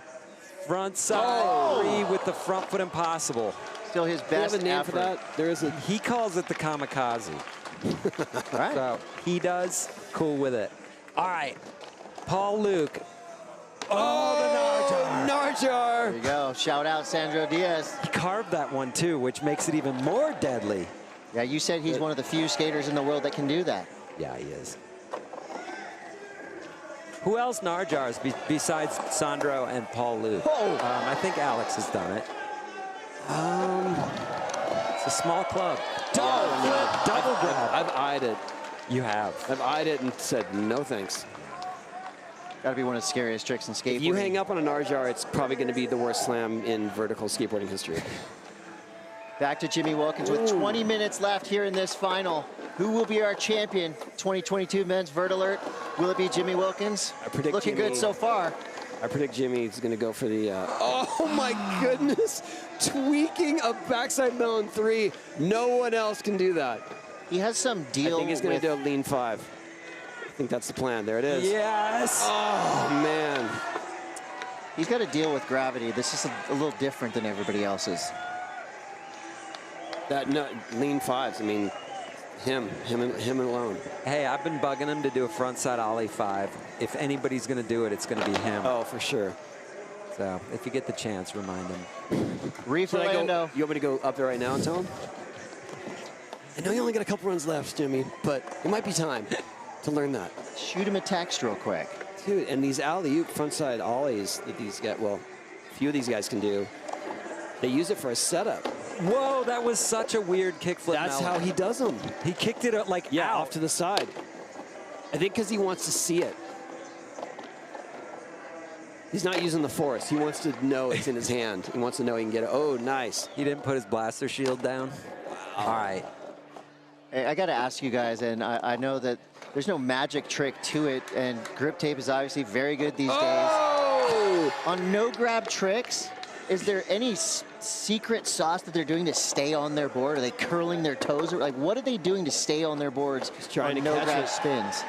Front side 3 with the front foot impossible. Still his Do you have best a name effort. for that? There is a. He calls it the kamikaze. All right. So he does, cool with it. All right, Paul Luke. Oh, the Narjar. There you go. Shout out Sandro Diaz. He carved that one too, which makes it even more deadly. Yeah, you said he's one of the few skaters in the world that can do that. Yeah, he is. Who else Narjars besides Sandro and Paul Luke? I think Alex has done it. It's a small club. Double grab. I've eyed it. You have. I've eyed it and said no thanks. Got to be one of the scariest tricks in skateboarding. If you hang up on a Narjar, it's probably going to be the worst slam in vertical skateboarding history. Back to Jimmy Wilkins with 20 minutes left here in this final. Who will be our champion? 2022 Men's Vert Alert. Will it be Jimmy Wilkins? I predict Looking Jimmy. good so far. I predict Jimmy's going to go for the... oh, my goodness. Tweaking a backside melon 3. No one else can do that. He has some deal I think he's going to do a lean 5. I think that's the plan. There it is. Yes. Oh, man. He's got to deal with gravity. This is a little different than everybody else's. That no, lean 5s. I mean, him alone. Hey, I've been bugging him to do a frontside ollie 5. If anybody's going to do it, it's going to be him. Oh, for sure. So if you get the chance, remind him. Reef Orlando. You want me to go up there right now and tell him? I know you only got a couple runs left, Jimmy, but it might be time to learn that. Shoot him a text real quick. Dude, and these alley-oop frontside ollies that these guys, well, a few of these guys can do, they use it for a setup. Whoa, that was such a weird kickflip. That's how he does them. He kicked it like out. Off to the side. I think because he wants to see it. He's not using the force. He wants to know it's in his hand. He wants to know he can get it. Oh, nice. He didn't put his blaster shield down. All right. Hey, I got to ask you guys, and I know that there's no magic trick to it, and grip tape is obviously very good these days. On no grab tricks, is there any secret sauce that they're doing to stay on their board? Are they curling their toes? Or like, what are they doing to stay on their boards trying to on no catch grab it. spins?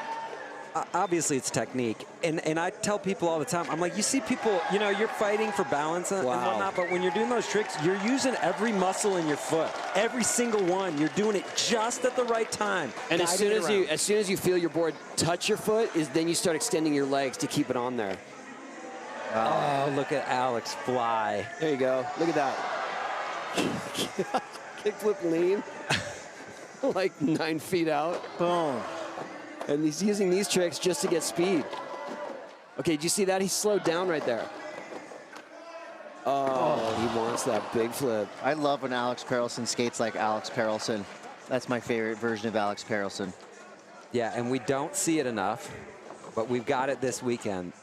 Obviously, it's technique. And I tell people all the time, I'm like, you see people, you know, you're fighting for balance and whatnot, but when you're doing those tricks, you're using every muscle in your foot. Every single one. You're doing it just at the right time. And as soon as you feel your board touch your foot, then you start extending your legs to keep it on there. Oh, look at Alex fly. There you go. Look at that. Kickflip lean. Like 9 feet out. Boom. And he's using these tricks just to get speed. Okay, did you see that? He slowed down right there. Oh, he wants that big flip. I love when Alex Perelson skates like Alex Perelson. That's my favorite version of Alex Perelson. Yeah, and we don't see it enough, but we've got it this weekend.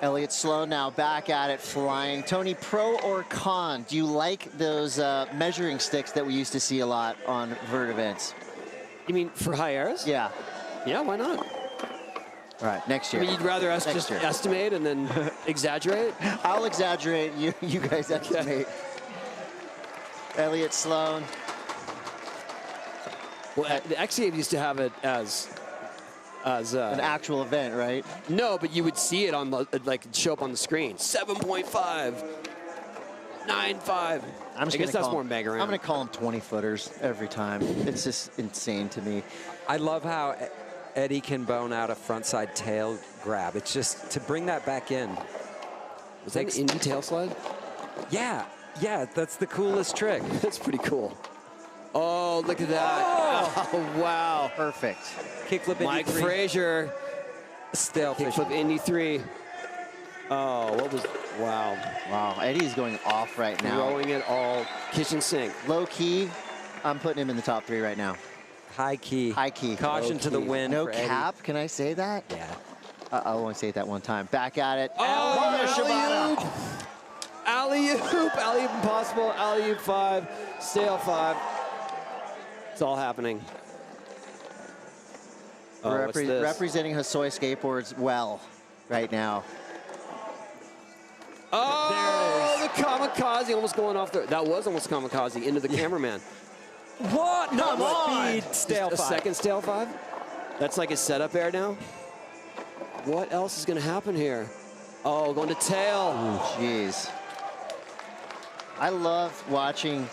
Elliott Sloan now back at it, flying. Tony, pro or con? Do you like those measuring sticks that we used to see a lot on vert events? You mean for high airs? Yeah. Yeah, why not? All right, next year. I mean, you'd rather us just estimate and then exaggerate? I'll exaggerate. You guys estimate. Elliott Sloan. Well, the XCAVE used to have it as an actual event, right? No, but you would see it on the, like, show up on the screen. 7.5, 9.5. I guess that's more bang around. I'm going to call them 20-footers every time. It's just insane to me. I love how Eddie can bone out a frontside tail grab. It's just to bring that back in. Was that an indie tail slide? Yeah, that's the coolest trick. That's pretty cool. Oh, look at that. Oh, wow. Perfect. Kickflip Indy Mike 3. Frazier. Still Kickflip Indy 3. Oh, what was, wow. Wow, Eddie's going off right now. Throwing it all kitchen sink. Low key, I'm putting him in the top 3 right now. High key. High key. Caution to the wind. No for cap, Eddie. can I say that? Yeah. I only say it that one time. Back at it. Oh, alley-oop. Alley-oop. Alley-oop impossible. Alley-oop 5. Stale 5. It's all happening. Oh, what's this? Representing Hosoi skateboards well right now. Oh, the kamikaze almost going off there. That was almost kamikaze into the cameraman. What? No, Come on. speed. Stale A 5. second stale 5? That's like his setup air now? What else is going to happen here? Oh, going to tail. Jeez. I love watching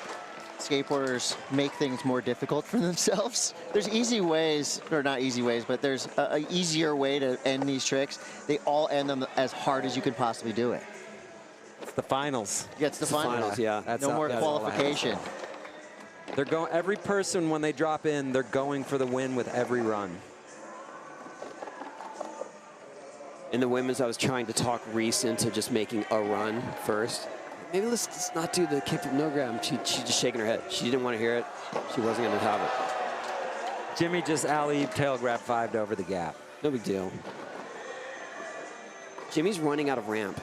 skateboarders make things more difficult for themselves. There's easy ways, or not easy ways, but there's an easier way to end these tricks. They all end them as hard as you can possibly do it. It's the finals. Yeah, it's the finals. yeah. That's No all- more that's all I have to qualification. say. They're going. Every person when they drop in, they're going for the win with every run. In the women's, I was trying to talk Reese into just making a run first. Maybe let's just not do the kickflip no grab. She just shaking her head. She didn't want to hear it. She wasn't going to have it. Jimmy just alley tail grab 5'd over the gap. No big deal. Jimmy's running out of ramp.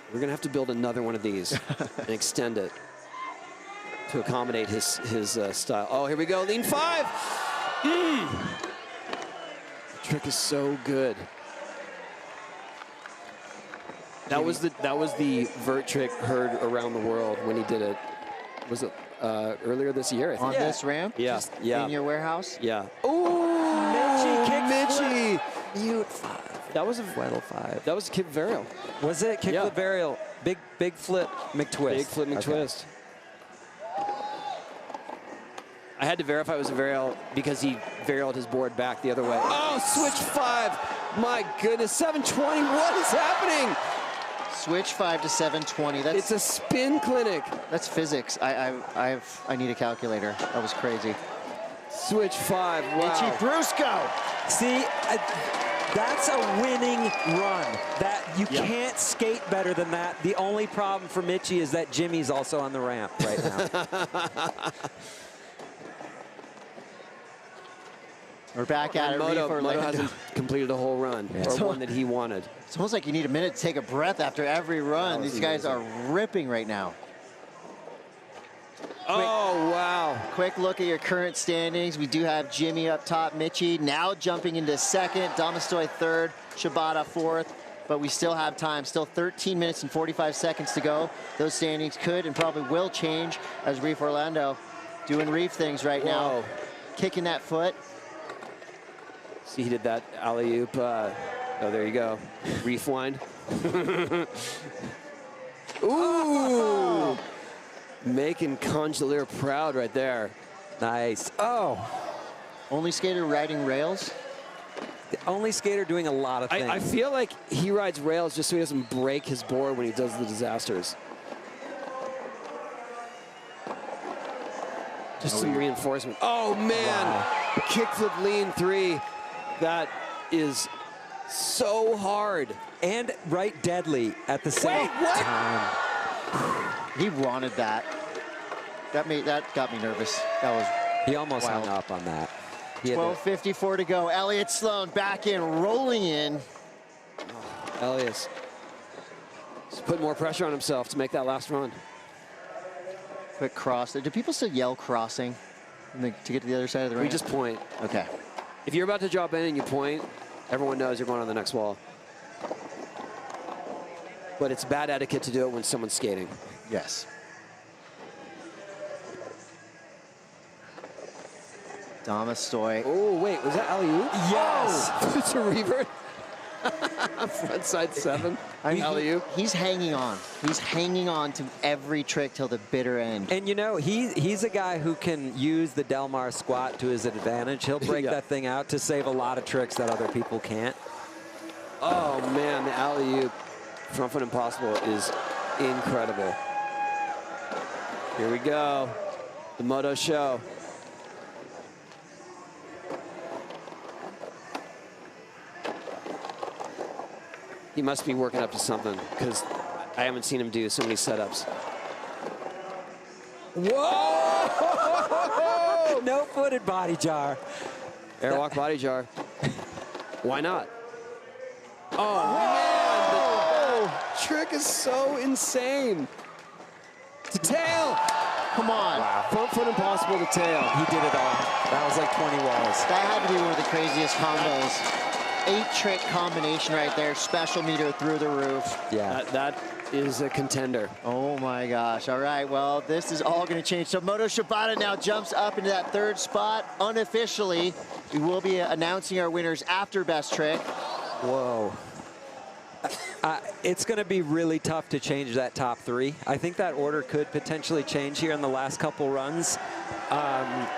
We're going to have to build another one of these and extend it to accommodate his style. Oh, here we go. Lean 5. The trick is so good. That was the vert trick heard around the world when he did it. Was it earlier this year? I think. On this ramp? Yeah. Just Yeah. in your warehouse? Yeah. Ooh, Mitchie, kick Mitchie. Mute 5. That was a Weddle 5. That was a kick varial. Was it kickflip Yeah. varial? Big flip McTwist. Big flip Okay. McTwist. I had to verify it was a varial because he varialed his board back the other way. Oh, switch 5. My goodness, 720. What is happening? Switch 5 to 720. It's a spin clinic. That's physics. I need a calculator. That was crazy. Switch 5. Wow. Mitchie Brusco. See, that's a winning run. That you can't skate better than that. The only problem for Mitchie is that Jimmy's also on the ramp right now. We're back at it. Reef Moto Orlando. hasn't completed a whole run, or So- one that he wanted. It's almost like you need a minute to take a breath after every run. was These guys are ripping right now. Oh, wow. Quick look at your current standings. We do have Jimmy up top, Mitchie now jumping into second, Domastoy third, Shibata fourth, but we still have time. Still 13 minutes and 45 seconds to go. Those standings could and probably will change as Reef Orlando doing Reef things right now. Whoa. Kicking that foot. See, he did that alley-oop. Oh, there you go. Reef wind. Ooh! Making Congealier proud right there. Nice. Oh, Only skater riding rails. the only skater doing a lot of things. I feel like he rides rails just so he doesn't break his board when he does the disasters. Just some reinforcement. Oh, man. Kickflip lean 3. That is so hard. And right deadly at the same what? time. He wanted that. That got me nervous. That was He almost wild. hung up on that. He had to- 12:54 to go. Elliott Sloan back in, rolling in. Elias. He's putting more pressure on himself to make that last run. Quick cross. Do people still yell crossing to get to the other side of the We ramp? just point. Okay. If you're about to drop in and you point, everyone knows you're going on the next wall. But it's bad etiquette to do it when someone's skating. Yes. Domastoy. Oh, wait, was that alley-oop? Yes. Oh, it's a revert. Frontside 7. I mean, alley-oop. he's hanging on. He's hanging on to every trick till the bitter end. And you know, he's a guy who can use the Delmar squat to his advantage. He'll break Yeah. that thing out to save a lot of tricks that other people can't. Oh, man, the alley-oop front foot impossible is incredible. Here we go. The Moto show. He must be working up to something because I haven't seen him do so many setups. Whoa! No-footed body jar. Airwalk body jar. Why not? Oh, man. The trick is so insane. To tail. Come on. Front foot impossible to tail. He did it all. That was like 20 walls. That had to be one of the craziest combos. 8-trick combination right there. Special meter through the roof. Yeah. That is a contender. Oh my gosh. All right, well, this is all going to change. So Moto Shibata now jumps up into that third spot. Unofficially, we will be announcing our winners after best trick. Whoa. It's going to be really tough to change that top three. I think that order could potentially change here in the last couple runs. I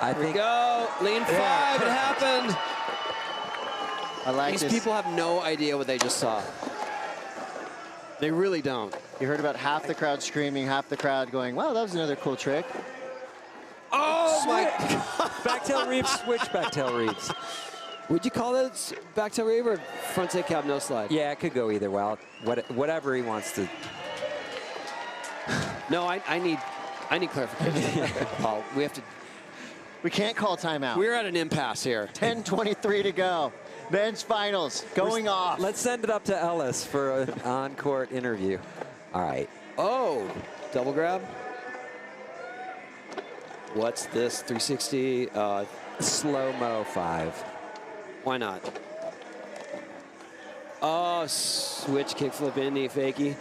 Here we think. go. Lane 5, it happened. I like These this. people have no idea what they just saw. They really don't. You heard about half the crowd screaming, half the crowd going, wow, that was another cool trick. Oh my God. Backtail Reeves, switch backtail Reeves. Would you call that backtail reeve or frontside cab no slide? Yeah, it could go either way. Whatever he wants to. No, I need clarification. Paul, We can't call timeout. we're at an impasse here. 10:23 to go. Men's finals going off. Let's send it up to Ellis for an on-court interview. All right. Oh, double grab. What's this? 360. Slow-mo 5. Why not? Oh, switch kickflip indie fakie.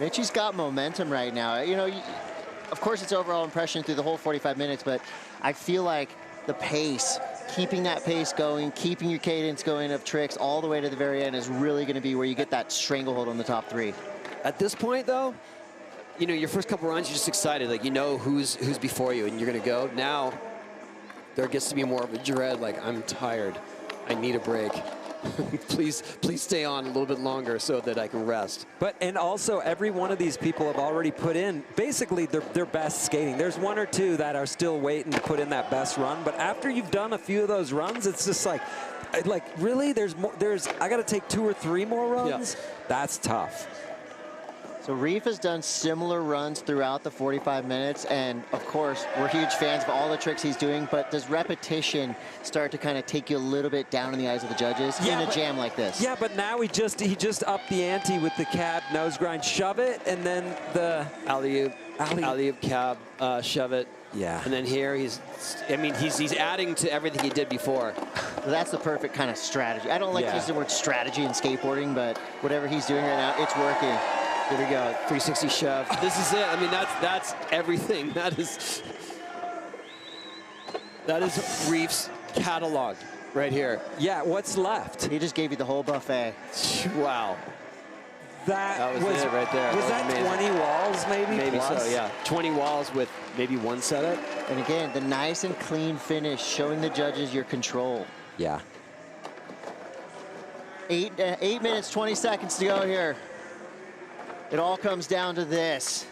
Mitchie's got momentum right now. You know, of course it's overall impression through the whole 45 minutes, but I feel like the pace, keeping that pace going, keeping your cadence going of tricks all the way to the very end is really going to be where you get that stranglehold on the top three. At this point, though, you know, your first couple runs, you're just excited. Like, you know who's before you, and you're going to go. Now, there gets to be more of a dread, like, I'm tired. I need a break. please stay on a little bit longer so that I can rest. And also, every one of these people have already put in basically their best skating. There's one or two that are still waiting to put in that best run, but after you've done a few of those runs, it's just like really, I got to take 2 or 3 more runs? Yeah. That's tough. So Reef has done similar runs throughout the 45 minutes, and of course, we're huge fans of all the tricks he's doing, but does repetition start to kind of take you a little bit down in the eyes of the judges in a jam like this? Yeah, but now he just upped the ante with the cab nose grind, shove it, and then the Alley-oop cab, shove it. Yeah. And then here he's adding to everything he did before. That's the perfect kind of strategy. I don't like to use the word strategy in skateboarding, but whatever he's doing right now, it's working. Here we go, 360 shove. This is it. I mean, that's everything. That is Reef's catalog right here. Yeah, what's left? He just gave you the whole buffet. Wow. That was it right there. Was that amazing. 20 walls maybe? Maybe plus? so, yeah. 20 walls with maybe 1 setup. And again, the nice and clean finish, showing the judges your control. Yeah. 8 minutes, 20 seconds to go here. It all comes down to this.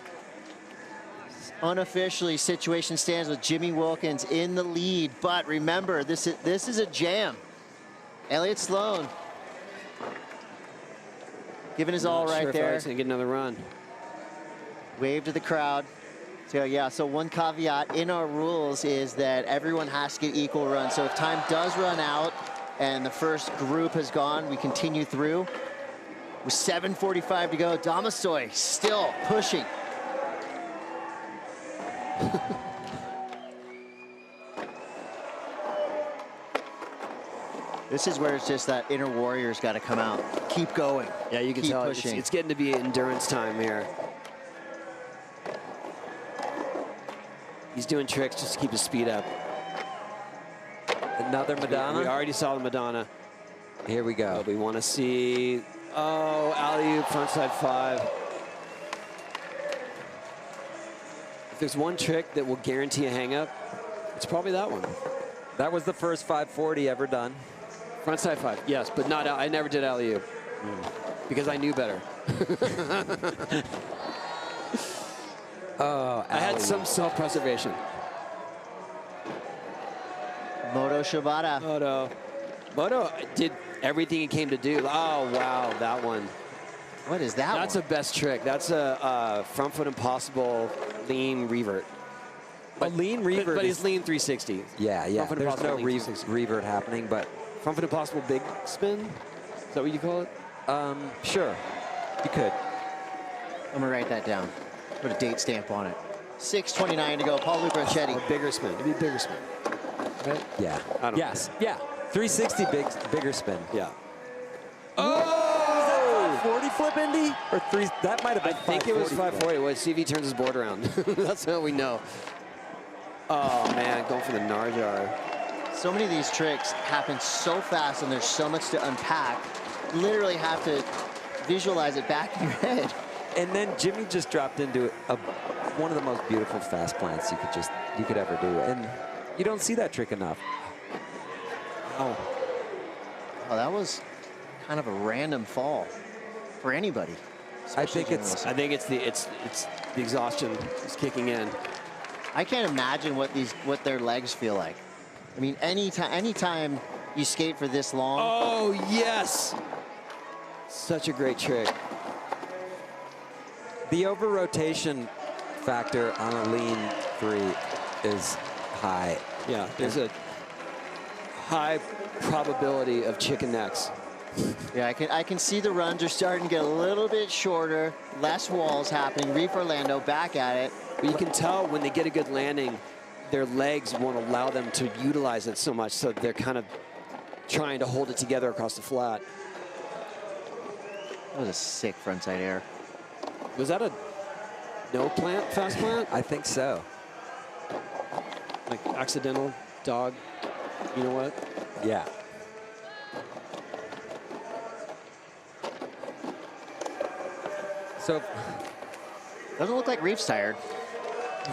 Unofficially, situation stands with Jimmy Wilkins in the lead, but remember, this is a jam. Elliott Sloan giving his all right there. He's gonna get another run. Wave to the crowd. So yeah, so one caveat in our rules is that everyone has to get equal runs. So if time does run out and the first group has gone, we continue through. With 7:45 to go, Damasoy still pushing. This is where it's just that inner warrior's got to come out. Keep going. Yeah, you can Keep tell pushing. it's getting to be endurance time here. He's doing tricks just to keep his speed up. Another Madonna? We already saw the Madonna. Here we go. But we want to see, alley-oop, frontside 5. If there's one trick that will guarantee a hang-up, it's probably that one. That was the first 540 ever done. Frontside 5, yes, but not. I never did alley-oop because I knew better. I had some self-preservation. Moto Shibata. Moto did everything he came to do. Oh, wow, that one. What is that That's one? a best trick. That's a front foot impossible lean revert. But lean revert But he's lean 360. Yeah. Front foot There's impossible no lean 360. revert happening, but Front foot impossible big spin? Is that what you call it? sure, you could. I'm going to write that down. Put a date stamp on it. 6:29 to go. Paul Lucachetti. Or bigger spin. It'd be bigger spin. Right? Yeah. I don't Yes. Yeah. 360 bigger spin. Yeah. Oh! 40 flip Indy? Or 3? That might have been I think it was 540. 540. Well, see if he turns his board around. That's how we know. Oh, man, going for the Narjar. So many of these tricks happen so fast and there's so much to unpack. Literally have to visualize it back in your head. And then Jimmy just dropped into one of the most beautiful fast plants you could ever do. And you don't see that trick enough. Oh, that was kind of a random fall for anybody. I think it's the exhaustion is kicking in. I can't imagine what their legs feel like. I mean, anytime you skate for this long. Oh, yes. Such a great trick. The over-rotation factor on a lean 3 is high. Yeah, there's a high probability of chicken necks. Yeah, I can see the runs are starting to get a little bit shorter, less walls happening. Reef Orlando back at it. But you can tell when they get a good landing, their legs won't allow them to utilize it so much, so they're kind of trying to hold it together across the flat. That was a sick frontside air. Was that a no plant, fast plant? I think so. Like accidental dog, you know what? Yeah. So doesn't look like Reef's tired.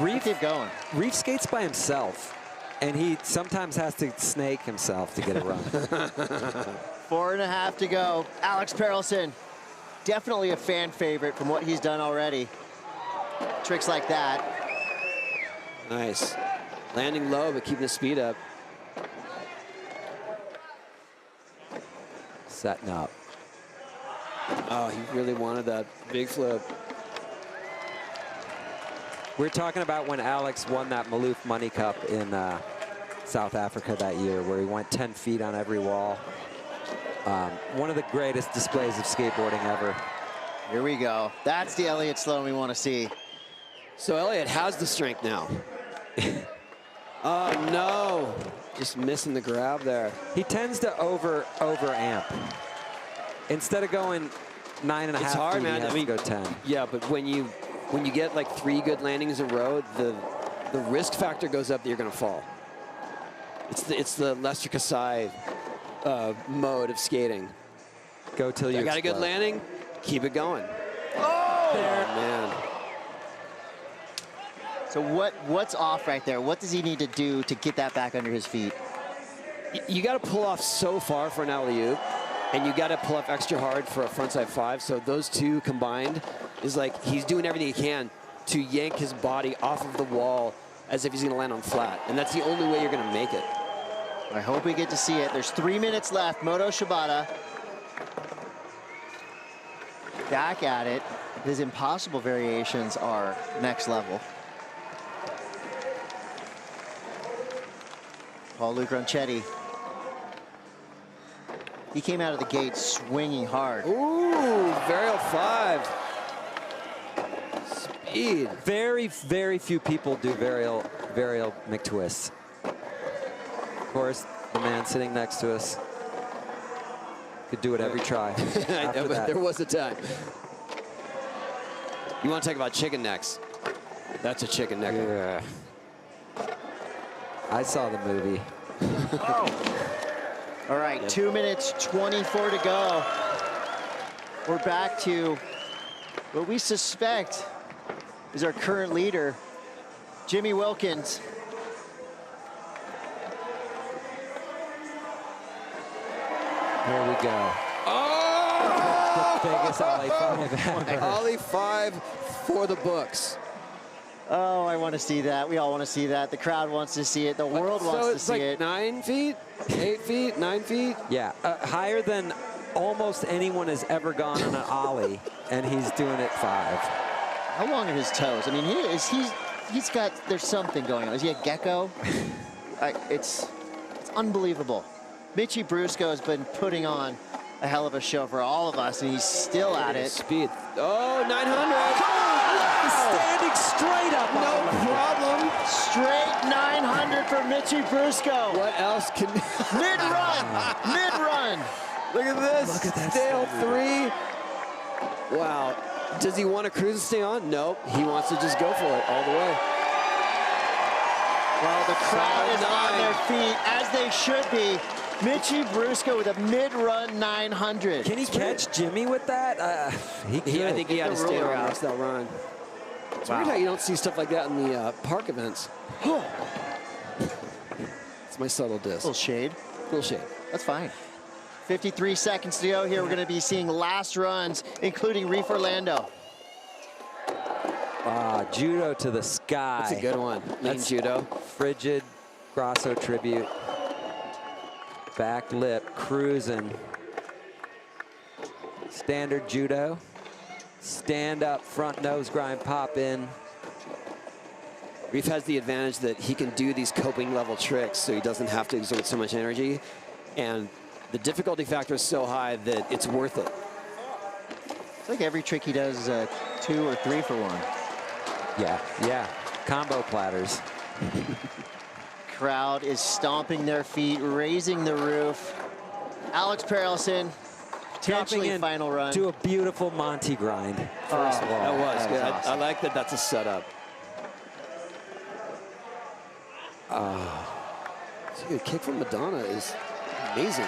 Reef keep going. Reef skates by himself, and he sometimes has to snake himself to get a run. 4.5 to go. Alex Perelson, definitely a fan favorite from what he's done already. Tricks like that. Nice. Landing low, but keeping the speed up. Setting up. Oh, he really wanted that big flip. We're talking about when Alex won that Maloof Money Cup in South Africa that year, where he went 10 feet on every wall. One of the greatest displays of skateboarding ever. Here we go. That's the Elliott Sloan we want to see. So Elliott has the strength now. Oh, no. Just missing the grab there. He tends to over amp. Instead of going 9.5 It's hard, feet, man. he has I mean, to go 10. Yeah, but when you get like 3 good landings in a row, the risk factor goes up that you're going to fall. It's the Lester Kasai mode of skating. Go till you got a good explode. landing, keep it going. Oh! Man. So what's off right there? What does he need to do to get that back under his feet? You got to pull off so far for an alley-oop, and you got to pull off extra hard for a frontside 5. So those two combined is like he's doing everything he can to yank his body off of the wall as if he's going to land on flat. And that's the only way you're going to make it. I hope we get to see it. There's 3 minutes left. Moto Shibata back at it. His impossible variations are next level. Paul-Luc Ronchetti. He came out of the gate swinging hard. Ooh, Varial 5. Speed. Very, very few people do varial McTwists. Of course, the man sitting next to us could do it every try. I know, but there was a time. You want to talk about chicken necks? That's a chicken neck. Yeah. I saw the movie. All right, 2 minutes, 24 to go. We're back to what we suspect is our current leader, Jimmy Wilkins. Here we go. Oh! The biggest Ollie 5 ever. Ollie 5 for the books. Oh, I want to see that. We all want to see that. The crowd wants to see it. The world wants to see like it. 9 feet, 8 feet, 9 feet? Yeah, higher than almost anyone has ever gone on an Ollie, and he's doing it 5. How long are his toes? I mean, he's got, there's something going on. Is he a gecko? It's unbelievable. Mitchie Brusco has been putting on a hell of a show for all of us, and he's still at it. Speed. Oh, 900. Standing straight up. No problem. Straight 900 for Mitchie Brusco. What else can... Mid-run. Mid-run. Look at this. Look at that Stale 3. Wow. Does he want to cruise and stay on? Nope. He wants to just go for it all the way. Well, the crowd is Solid on 9. their feet, as they should be. Mitchie Brusco with a mid-run 900. Can he catch Jimmy with that? He could. I think he had to stay ruler across that run. It's weird how you don't see stuff like that in the park events. It's my subtle diss. Little shade. Little shade. That's fine. 53 seconds to go here. We're going to be seeing last runs, including Reef Orlando. Judo to the sky. That's a good one. Lean judo. Frigid Grasso tribute. Back lip, cruising. Standard judo. Stand up, front nose grind, pop in. Reef has the advantage that he can do these coping level tricks, so he doesn't have to exert so much energy. And the difficulty factor is so high that it's worth it. It's like every trick he does is 2 or 3 for 1. Yeah. Combo platters. Crowd is stomping their feet, raising the roof. Alex Perelson, potentially in final run. to a beautiful Monty grind. First of all. That was good. awesome. I like that that's a setup. Dude, kick from Madonna is amazing.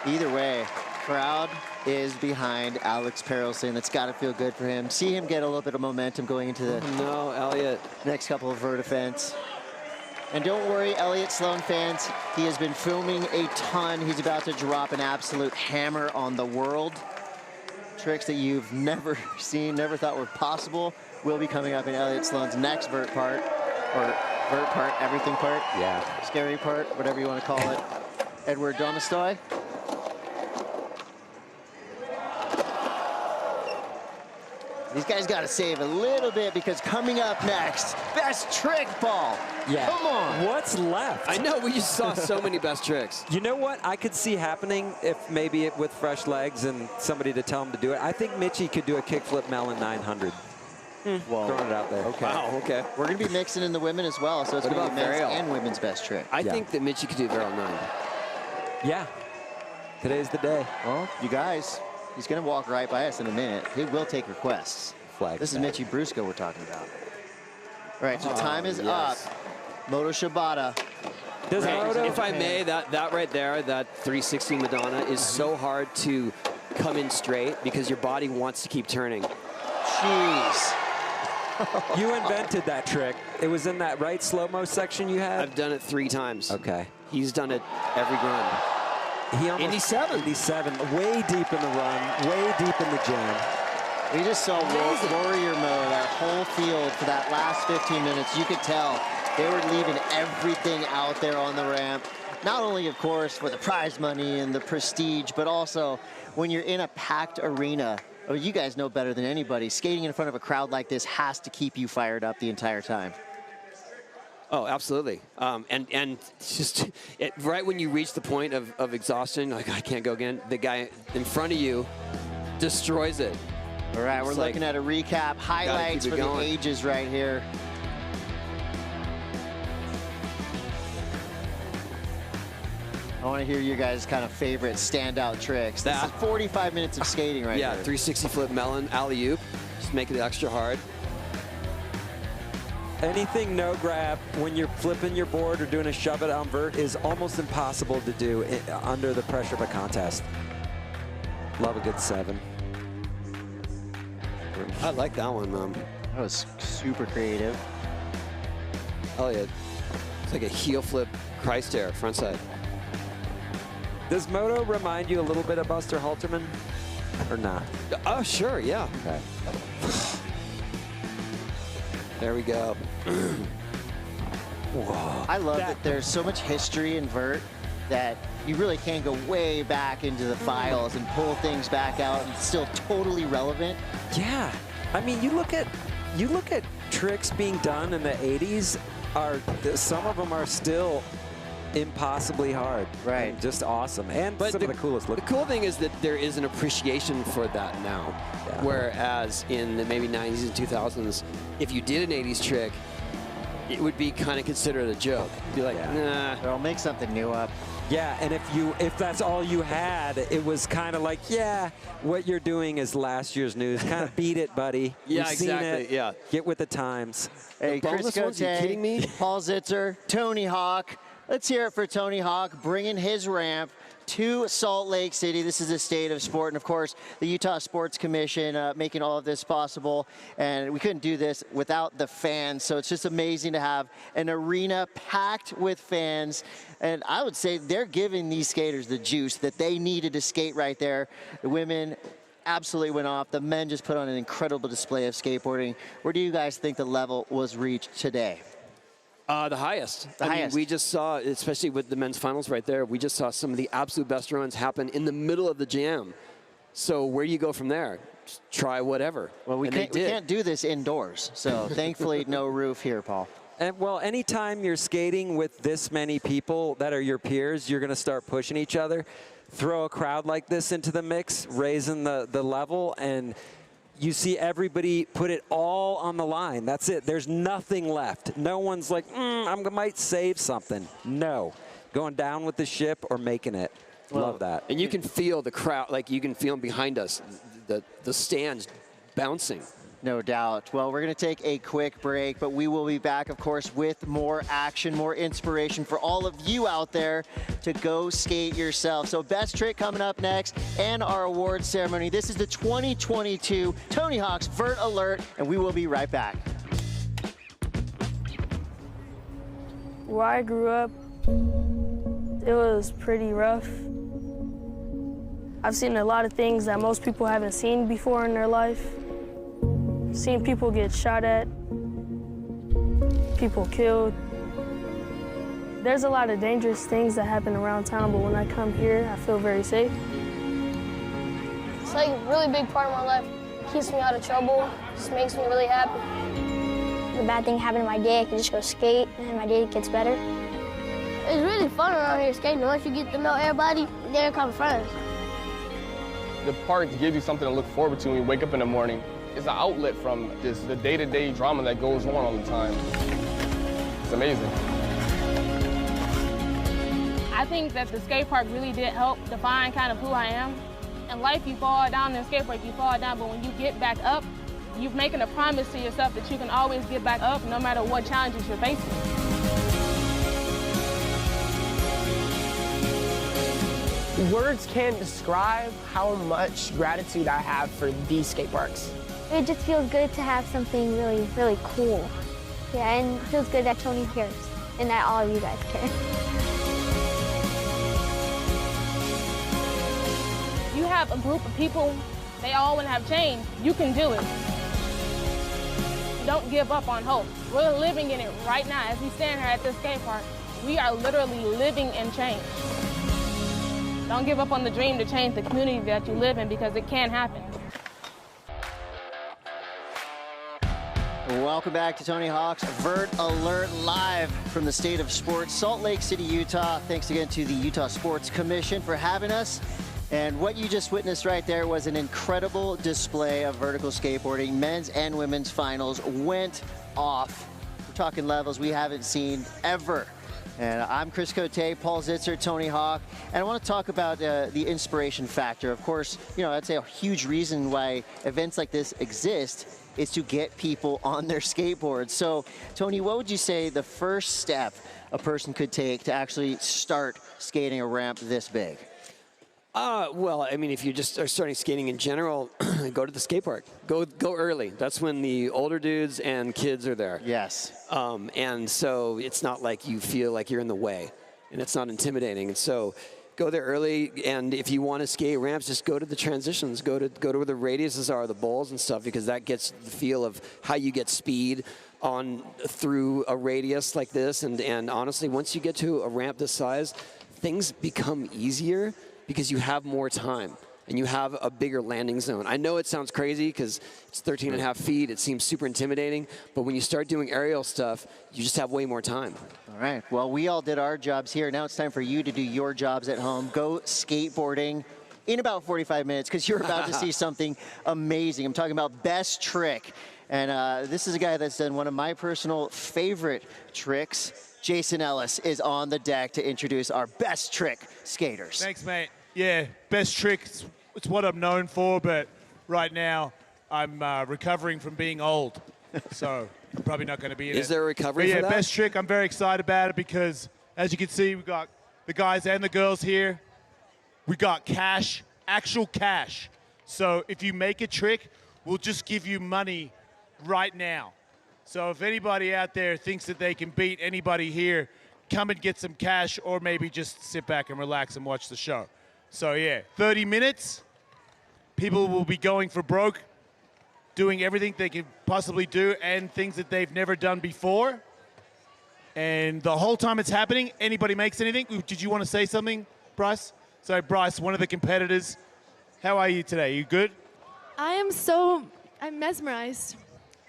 Either way, crowd is behind Alex Perelson. That's got to feel good for him. See him get a little bit of momentum going into the No, Elliot. next couple of vert events. And don't worry, Elliott Sloan fans, he has been filming a ton. He's about to drop an absolute hammer on the world. Tricks that you've never seen, never thought were possible, will be coming up in Elliott Sloan's next vert part, or vert part, everything part. Yeah. Scary part, whatever you want to call it. Edward Domastoy. These guys got to save a little bit because coming up next, best trick ball. Yeah. Come on. What's left? I know, we just saw so many best tricks. You know what I could see happening if maybe it with fresh legs and somebody to tell him to do it? I think Mitchie could do a kickflip melon 900. Whoa. Throwing it out there. Okay. Wow, okay. We're going to be mixing in the women as well, so it's What going to be about men's Varial? and women's best trick. I think that Mitchie could do Varial 9. Yeah. Today's the day. Well, you guys, he's going to walk right by us in a minute. He will take requests. Flag This is back. Mitchie Brusco we're talking about. All right, so time is yes. up. Moto Shibata. Does Moto, If I may, that right there, that 360 Madonna is so hard to come in straight because your body wants to keep turning. Jeez. you invented that trick. It was in that right slow-mo section you had? I've done it 3 times. Okay. He's done it every run. He almost 87. 87. Way deep in the run. Way deep in the jam. We just saw warrior mode, that whole field for that last 15 minutes. You could tell they were leaving everything out there on the ramp. Not only, of course, for the prize money and the prestige, but also when you're in a packed arena. Oh, you guys know better than anybody. Skating in front of a crowd like this has to keep you fired up the entire time. Oh, absolutely. And just right when you reach the point of exhaustion, like I can't go again, the guy in front of you destroys it. All right, we're It's like, looking at a recap, highlights keep for it the going. ages right here. I want to hear you guys' kind of favorite standout tricks. This is 45 minutes of skating right Yeah, here. 360 flip melon, alley-oop, just make it extra hard. Anything no grab when you're flipping your board or doing a shove it on vert is almost impossible to do under the pressure of a contest. Love a good 7. I like that one, That was super creative. Elliot. It's like a heel flip Christ air, front side. Does Moto remind you a little bit of Buster Halterman or not? Oh, sure, yeah. Okay. There we go. I love that there's so much history in vert that you really can go way back into the files and pull things back out and it's still totally relevant. Yeah. I mean, you look at tricks being done in the 80s, some of them are still impossibly hard. Right. And just awesome. And some of the coolest The looking. cool thing is that there is an appreciation for that now. Yeah. Whereas in the maybe 90s and 2000s, if you did an 80s trick, it would be kind of considered a joke. Be like, nah. Or I'll make something new up. Yeah, and if that's all you had, it was kind of like, yeah, what you're doing is last year's news. Kind of beat it, buddy. Yeah, We've seen exactly, it. yeah. Get with the times. Hey, The Chris boneless ones, you Cote, kidding me? Paul Zitzer, Tony Hawk, Let's hear it for Tony Hawk bringing his ramp to Salt Lake City. This is the state of sport, and of course, the Utah Sports Commission making all of this possible. And we couldn't do this without the fans, so it's just amazing to have an arena packed with fans. And I would say they're giving these skaters the juice that they needed to skate right there. The women absolutely went off. The men just put on an incredible display of skateboarding. Where do you guys think the level was reached today? The highest. I mean, we just saw, especially with the men's finals right there, we just saw some of the absolute best runs happen in the middle of the jam. So where do you go from there? Just try whatever. Well, we can't do this indoors, so thankfully no roof here, Paul. And well, anytime you're skating with this many people that are your peers, you're going to start pushing each other. Throw a crowd like this into the mix, raising the level, and you see everybody put it all on the line. That's it. There's nothing left. No one's like, I might save something. No. Going down with the ship or making it. Love that. And you can feel the crowd, like you can feel them behind us, the stands bouncing. No doubt. Well, we're going to take a quick break, but we will be back, of course, with more action, more inspiration for all of you out there to go skate yourself. So best trick coming up next and our awards ceremony. This is the 2022 Tony Hawk's Vert Alert, and we will be right back. Where I grew up, it was pretty rough. I've seen a lot of things that most people haven't seen before in their life. Seen people get shot at, people killed. There's a lot of dangerous things that happen around town, but when I come here, I feel very safe. It's like a really big part of my life. It keeps me out of trouble, just makes me really happy. If a bad thing happened to my day, I can just go skate and my day gets better. It's really fun around here skating. Once you get to know everybody, they're kind of friends. The park gives you something to look forward to when you wake up in the morning. It's an outlet from just the day-to-day drama that goes on all the time. It's amazing. I think that the skate park really did help define kind of who I am. In life, you fall down in skate park, you fall down, but when you get back up, you're making a promise to yourself that you can always get back up no matter what challenges you're facing. Words can't describe how much gratitude I have for these skate parks. It just feels good to have something really, really cool. Yeah, and it feels good that Tony cares and that all of you guys care. You have a group of people, they all want to have change. You can do it. Don't give up on hope. We're living in it right now. As we stand here at this skate park, we are literally living in change. Don't give up on the dream to change the community that you live in, because it can happen. Welcome back to Tony Hawk's Vert Alert, live from the state of sports, Salt Lake City, Utah. Thanks again to the Utah Sports Commission for having us. And what you just witnessed right there was an incredible display of vertical skateboarding. Men's and women's finals went off. We're talking levels we haven't seen ever. And I'm Chris Cote, Paul Zitzer, Tony Hawk, and I want to talk about the inspiration factor. Of course, you know, that's a huge reason why events like this exist, is to get people on their skateboards. So, Tony, what would you say the first step a person could take to actually start skating a ramp this big? Well, I mean, if you just are starting skating in general, go to the skate park. Go early. That's when the older dudes and kids are there. Yes. And so it's not like you feel like you're in the way, and it's not intimidating. And so go there early, and if you want to skate ramps, just go to the transitions. Go to where the radiuses are, the bowls and stuff, because that gets the feel of how you get speed on through a radius like this. And honestly, once you get to a ramp this size, things become easier because you have more time and you have a bigger landing zone. I know it sounds crazy because it's 13 and a half feet. It seems super intimidating, but when you start doing aerial stuff, you just have way more time. All right, well, we all did our jobs here. Now it's time for you to do your jobs at home. Go skateboarding in about 45 minutes because you're about to see something amazing. I'm talking about best trick. And this is a guy that's done one of my personal favorite tricks. Jason Ellis is on the deck to introduce our best trick skaters. Thanks, mate. Yeah, best trick, it's what I'm known for, but right now I'm recovering from being old, so I'm probably not going to be in it. Is there a recovery for that? that? Best trick, I'm very excited about it because As you can see, we got the guys and the girls here. We got cash, actual cash. So if you make a trick, we'll just give you money right now. So if anybody out there thinks that they can beat anybody here, come and get some cash, or maybe just sit back and relax and watch the show. So yeah, 30 minutes. People will be going for broke, doing everything they can possibly do and things that they've never done before. And the whole time it's happening, anybody makes anything. Did you want to say something, Bryce? So Bryce, one of the competitors, how are you today? You good? I'm mesmerized.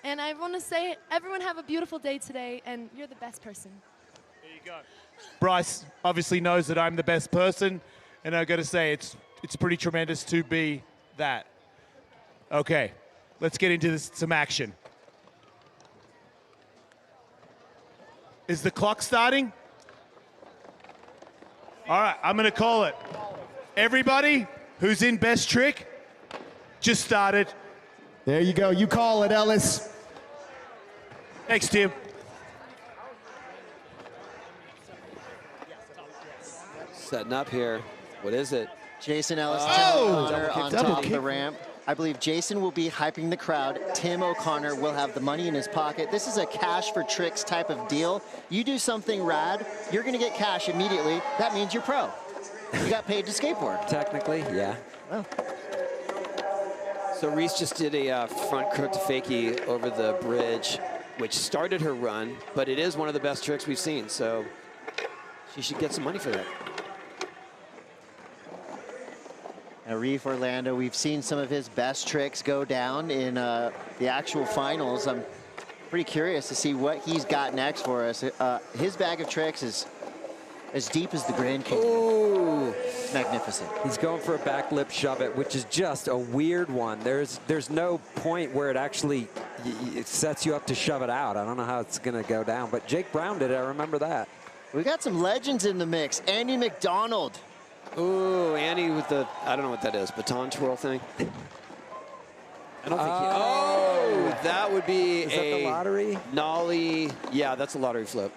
And I want to say, everyone have a beautiful day today, and you're the best person. There you go. Bryce obviously knows that I'm the best person, and I got to say, it's pretty tremendous to be that. Okay, let's get into some action. Is the clock starting? All right, I'm going to call it. Everybody who's in best trick, just started. There you go. You call it, Ellis. Thanks, Tim. Setting up here. What is it? Jason Ellis, Tim O'Connor on top of the ramp. I believe Jason will be hyping the crowd. Tim O'Connor will have the money in his pocket. This is a cash for tricks type of deal. You do something rad, you're going to get cash immediately. That means you're pro. You got paid to skateboard. Technically, yeah. Well. So Reese just did a front crook to fakie over the bridge, which started her run, but it is one of the best tricks we've seen, so she should get some money for that. Now, Reef Orlando, we've seen some of his best tricks go down in the actual finals. I'm pretty curious to see what he's got next for us. His bag of tricks is as deep as the Grand Canyon. Ooh. Magnificent. He's going for a back lip shove it, which is just a weird one. There's no point where it actually it sets you up to shove it out. I don't know how it's going to go down, but Jake Brown did it. I remember that. We got some legends in the mix. Andy McDonald. Ooh, Andy with the, I don't know what that is, baton twirl thing. I don't think oh, that would be is that the lottery? Nollie. Yeah, that's a lottery flip.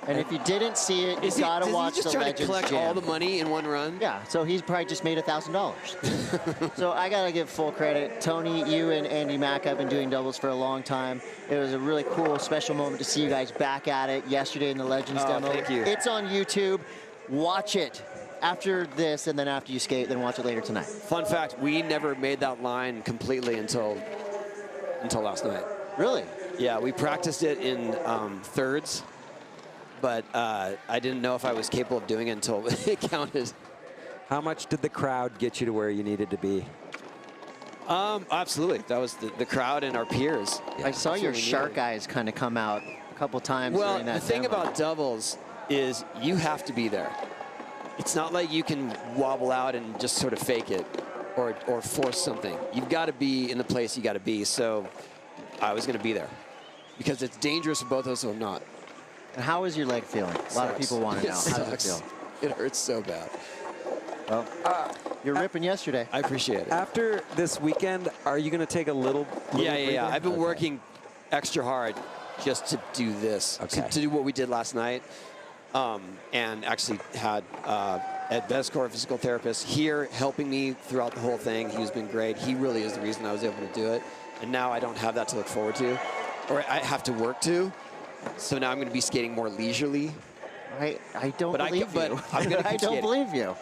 And if you didn't see it, you gotta watch the Legends Jam. Is he just trying to collect all the money in one run? Yeah, so he's probably just made $1,000. So I gotta give full credit. Tony, you and Andy Mack have been doing doubles for a long time. It was a really cool, special moment to see you guys back at it yesterday in the Legends demo. Thank you. It's on YouTube. Watch it after this, and then after you skate, then watch it later tonight. Fun fact, we never made that line completely until last night. Really? Yeah, we practiced it in thirds. But I didn't know if I was capable of doing it until it counted. How much did the crowd get you to where you needed to be? Absolutely. That was the crowd and our peers. I saw your shark eyes kind of come out a couple times during that the thing demo. about doubles is you have to be there. It's not like you can wobble out and just sort of fake it or force something. You've got to be in the place you got to be. So I was going to be there because it's dangerous for both of us if I'm not. And how is your leg feeling? A lot of people want to know. How does it feel? It hurts so bad. Well, you're ripping yesterday. I appreciate it. After this weekend, are you going to take a little Yeah. I've been working extra hard just to do this, to do what we did last night. And actually had Ed Bescore, a physical therapist, here helping me throughout the whole thing. He's been great. He really is the reason I was able to do it. And now I don't have that to look forward to, or I have to work to. So now I'm going to be skating more leisurely. I don't believe you. But I'm going to I don't believe you.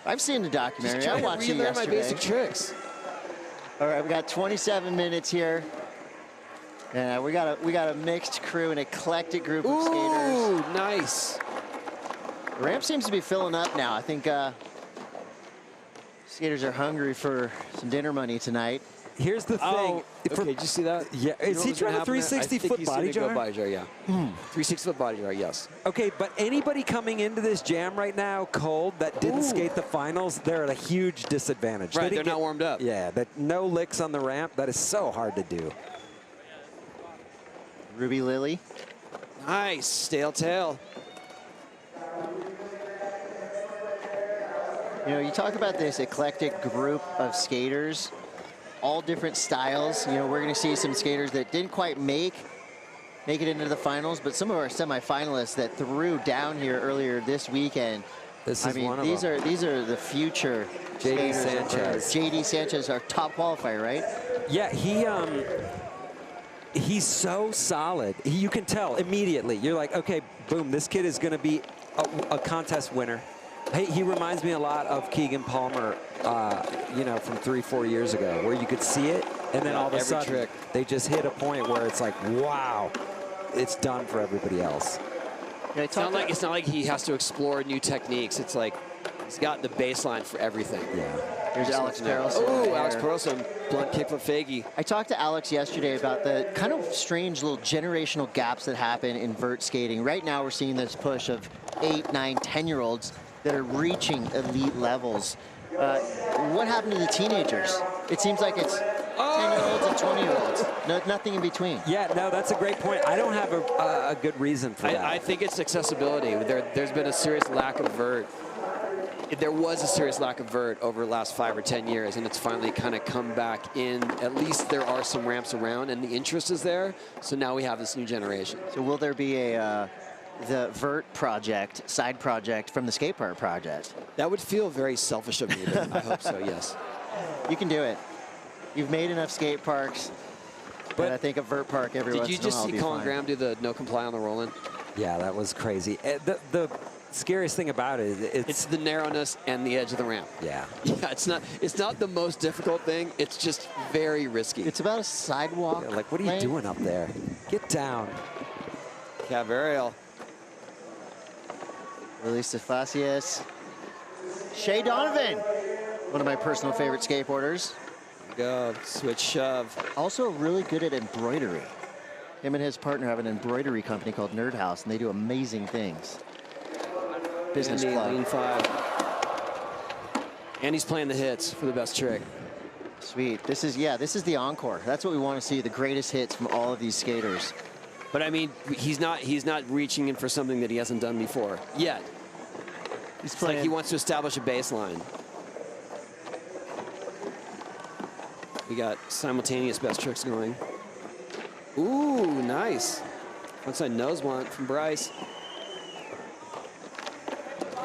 I've seen the documentary. I watched it yesterday. My basic tricks. All right, we got 27 minutes here. And we got a mixed crew, an eclectic group of skaters. Ooh, nice. The ramp seems to be filling up now. I think skaters are hungry for some dinner money tonight. Here's the thing. Okay, did you see that? Yeah, is he trying a 360-foot body jar? Body jar, yeah. 360-foot body jar, yes. Okay, but anybody coming into this jam right now cold that didn't skate the finals, they're at a huge disadvantage. Right, they're not warmed up. Yeah, no licks on the ramp. That is so hard to do. Ruby Lily. Nice, stale tail. You know, you talk about this eclectic group of skaters, all different styles. You know, we're going to see some skaters that didn't quite make make it into the finals, but some of our semifinalists that threw down here earlier this weekend. This is one of these them. These are the future JD skaters. Sanchez. JD Sanchez, our top qualifier, right? Yeah, he's so solid. You can tell immediately. You're like, okay, boom, this kid is going to be a contest winner. Hey, he reminds me a lot of Keegan Palmer, you know, from 3-4 years ago, where you could see it, and then all of a sudden they just hit a point where it's like, wow, it's done for everybody else. Yeah, It's not like he has to explore new techniques. It's like he's got the baseline for everything. Yeah. Here's Alex Perelson. Oh, Alex Perelson, blunt kickflip fakie. I talked to Alex yesterday about the kind of strange little generational gaps that happen in vert skating. Right now we're seeing this push of 8, 9, 10-year-olds that are reaching elite levels. What happened to the teenagers? It seems like it's 10-year-olds and 20-year-olds. Nothing in between. Yeah, no, that's a great point. I don't have a good reason for that. I think it's accessibility. There's been a serious lack of vert. There was a serious lack of vert over the last 5 or 10 years, and it's finally kind of come back in. At least there are some ramps around, and the interest is there. So now we have this new generation. So will there be the vert project, side project from the skate park project? That would feel very selfish of me, but I hope so, yes. You can do it. You've made enough skate parks, but I think a vert park every once in a while. Did you just see Colin Graham do the no comply on the roll-in? Yeah, that was crazy. The scariest thing about it is it's the narrowness and the edge of the ramp. Yeah. Yeah, it's not the most difficult thing. It's just very risky. It's about a sidewalk. Yeah, like, what are you doing up there? Get down. Cab aerial. Release Facias. Shea Donovan, one of my personal favorite skateboarders. Go, switch shove. Also really good at embroidery. Him and his partner have an embroidery company called Nerd House, and they do amazing things. Business Andy, plug. lean 5. And he's playing the hits for the best trick. Sweet. This is the encore. That's what we want to see, the greatest hits from all of these skaters. But I mean, he's not reaching in for something that he hasn't done before yet. It's like he wants to establish a baseline. We got simultaneous best tricks going. Ooh, nice. Frontside nose blunt from Bryce.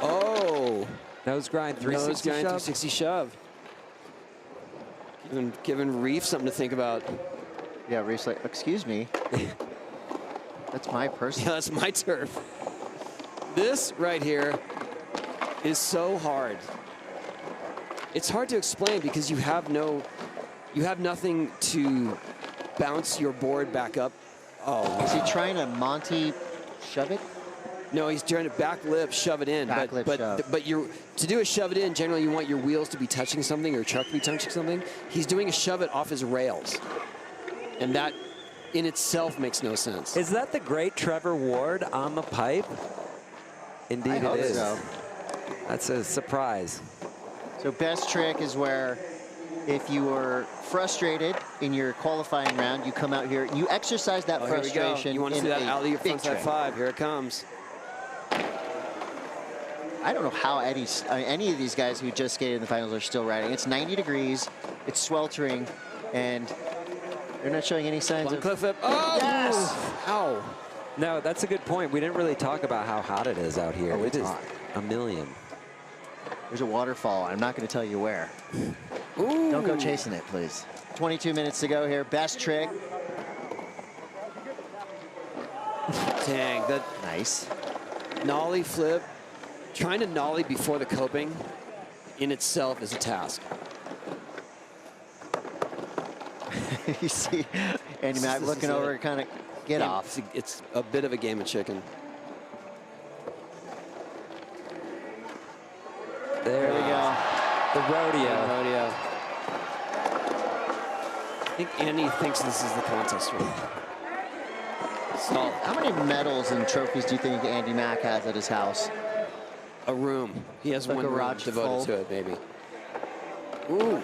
Oh. Nose grind 360 Nose grind shove. 360 shove. Giving Reef something to think about. Yeah, Reef's like, excuse me. That's my person. Yeah, that's my turf. This right here is so hard. It's hard to explain because you have nothing to bounce your board back up. Oh. Is he trying to Monty shove it? No, he's trying to back lip, shove it in. Back lip shove. But to do a shove it in, generally you want your wheels to be touching something or your truck to be touching something. He's doing a shove it off his rails. And that in itself makes no sense. Is that the great Trevor Ward on the pipe? Indeed it is. So. That's a surprise. So best trick is where if you were frustrated in your qualifying round, you come out here, you exercise that frustration. Here we go. You want to see that alley frontside 5? Here it comes. I don't know how any of these guys who just skated in the finals are still riding. It's 90 degrees, it's sweltering, and they're not showing any signs of... Cliff flip. Oh! Yes! Ow. No, that's a good point. We didn't really talk about how hot it is out here. Oh, It is hot. a million. There's a waterfall. I'm not going to tell you where. Ooh. Don't go chasing it, please. 22 minutes to go here. Best trick. Dang, that Nice. nollie flip. Trying to nollie before the coping in itself is a task. You see Andy Mack looking over, kind of get off. It's a bit of a game of chicken. There we go. The rodeo. Rodeo. I think Andy thinks this is the contest room. So, How many medals and trophies do you think Andy Mack has at his house? a room. He has A one room garage devoted full. to it, maybe. Ooh.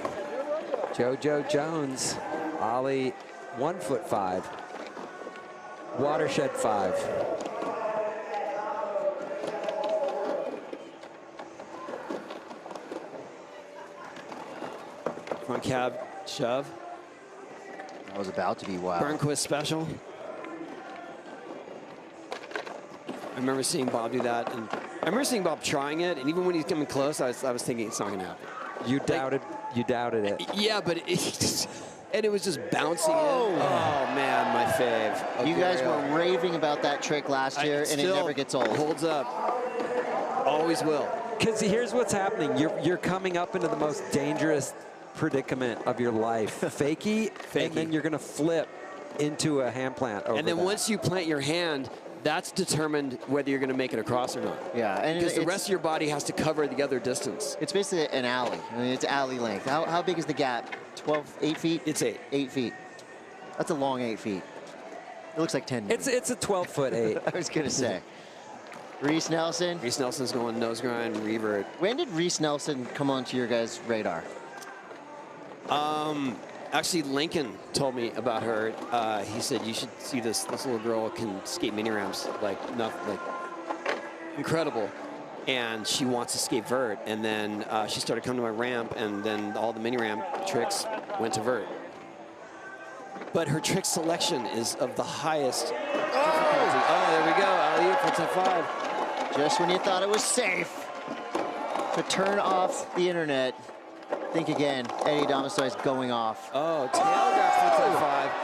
JoJo Jones. Ollie 1'5". Watershed 5. Front cab shove. That was about to be wild. Burnquist special. I remember seeing Bob do that, and I remember seeing Bob trying it, and even when he's coming close, I was thinking it's not gonna happen. You doubted it. Yeah, but and it was just bouncing in. Oh man, my fave. You guys were raving about that trick last year, and it never gets old. Holds up. Always will. Because here's what's happening. You're coming up into the most dangerous predicament of your life. Fakie, and then you're going to flip into a hand plant over And then that. once you plant your hand, that's determined whether you're going to make it across or not. Yeah, and because the rest of your body has to cover the other distance. It's basically an alley. I mean, it's alley length. How big is the gap? 8 feet? It's 8. 8 feet. That's a long 8 feet. It looks like 10. It's a 12-foot 8. I was going to say. Reese Nelson. Reese Nelson's going nose grind, revert. When did Reese Nelson come onto your guys' radar? Actually, Lincoln told me about her. He said you should see this little girl can skate mini ramps like incredible, and she wants to skate vert. And then she started coming to my ramp, and then all the mini ramp tricks went to vert. But her trick selection is of the highest difficulty. Oh, there we go. Alley-oop, 4-5. Just when you thought it was safe to turn off the internet, think again. Eddie Domasoy's going off. Oh, tail grab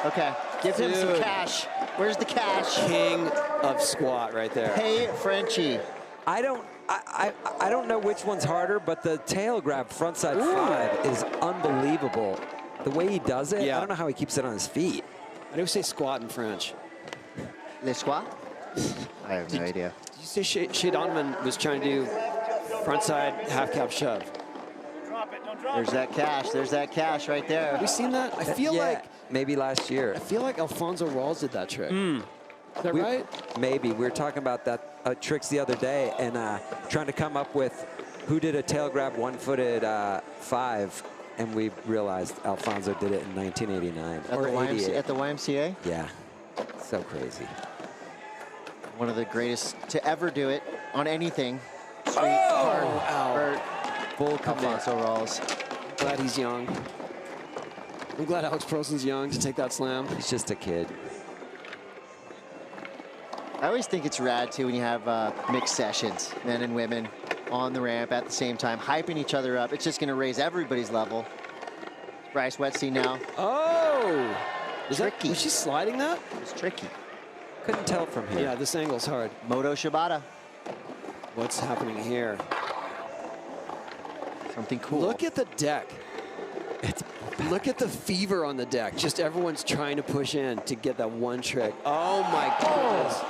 4-5. Okay, give him some cash. Where's the cash? King of squat right there. Hey, Frenchie. I don't know which one's harder, but the tail grab frontside 5 is unbelievable. The way he does it, I don't know how he keeps it on his feet. I do say squat in French. Le squat? I have no idea. Did you say Shea Donovan was trying to do frontside half cab shove? There's that cash. There's that cash right there. Have we seen that? I feel like maybe last year. I feel like Alfonso Rawls did that trick. Is that right? Maybe. We were talking about that tricks the other day and trying to come up with who did a tail grab one-footed 5, and we realized Alfonso did it in 1989 At the YMCA? Yeah. So crazy. One of the greatest to ever do it on anything. Street, Ow. Full Alfonso Rawls. Glad he's young. I'm glad Alex Proson's young to take that slam. He's just a kid. I always think it's rad, too, when you have mixed sessions, men and women on the ramp at the same time, hyping each other up. It's just going to raise everybody's level. Bryce Wetstein now. Oh! Tricky. Was she sliding that? It's tricky. Couldn't tell from here. Yeah, this angle's hard. Moto Shibata. What's happening here? Something cool. Look at the deck. Look at the fever on the deck. Just everyone's trying to push in to get that one trick. Oh my goodness.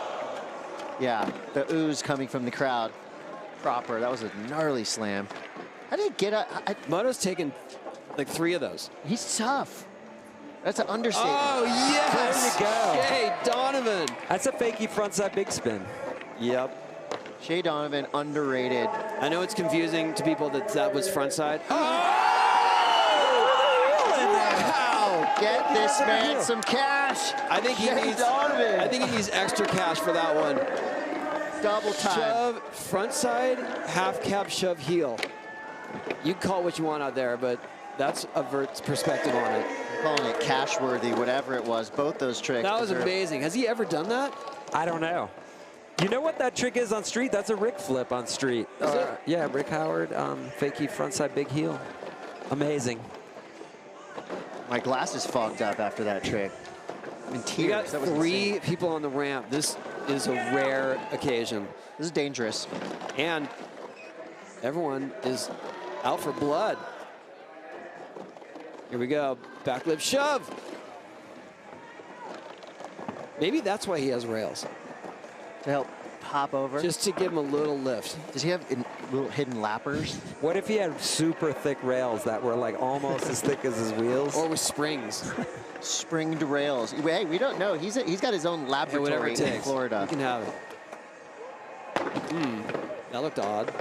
Yeah, the ooze coming from the crowd. Proper. That was a gnarly slam. How did he get up? Moto's taken like 3 of those. He's tough. That's an understatement. Oh, yes! There you go. Shea Donovan. That's a fakie frontside big spin. Yep. Shea Donovan, underrated. I know it's confusing to people that was frontside. Wow! Get this man some cash. I think Donovan. I think he needs extra cash for that one. Double time. Shove, frontside, half cab shove heel. You can call it what you want out there, but that's a Vert's perspective on it. I'm calling it cash worthy, whatever it was. Both those tricks. That was amazing. Has he ever done that? I don't know. You know what that trick is on street? That's a Rick flip on street. Is it? Yeah, Rick Howard, fakie frontside big heel. Amazing. My glasses fogged up after that trick. In tears. We got That was 3 insane. people on the ramp. This is a rare occasion. This is dangerous. And everyone is out for blood. Here we go. Back lip shove. Maybe that's why he has rails. To help pop over. Just to give him a little lift. Does he have little hidden lappers? What if he had super thick rails that were like almost as thick as his wheels? Or with springs. Springed rails. Hey, we don't know. He's got his own laboratory whatever it in takes. Florida. You can have it. That looked odd.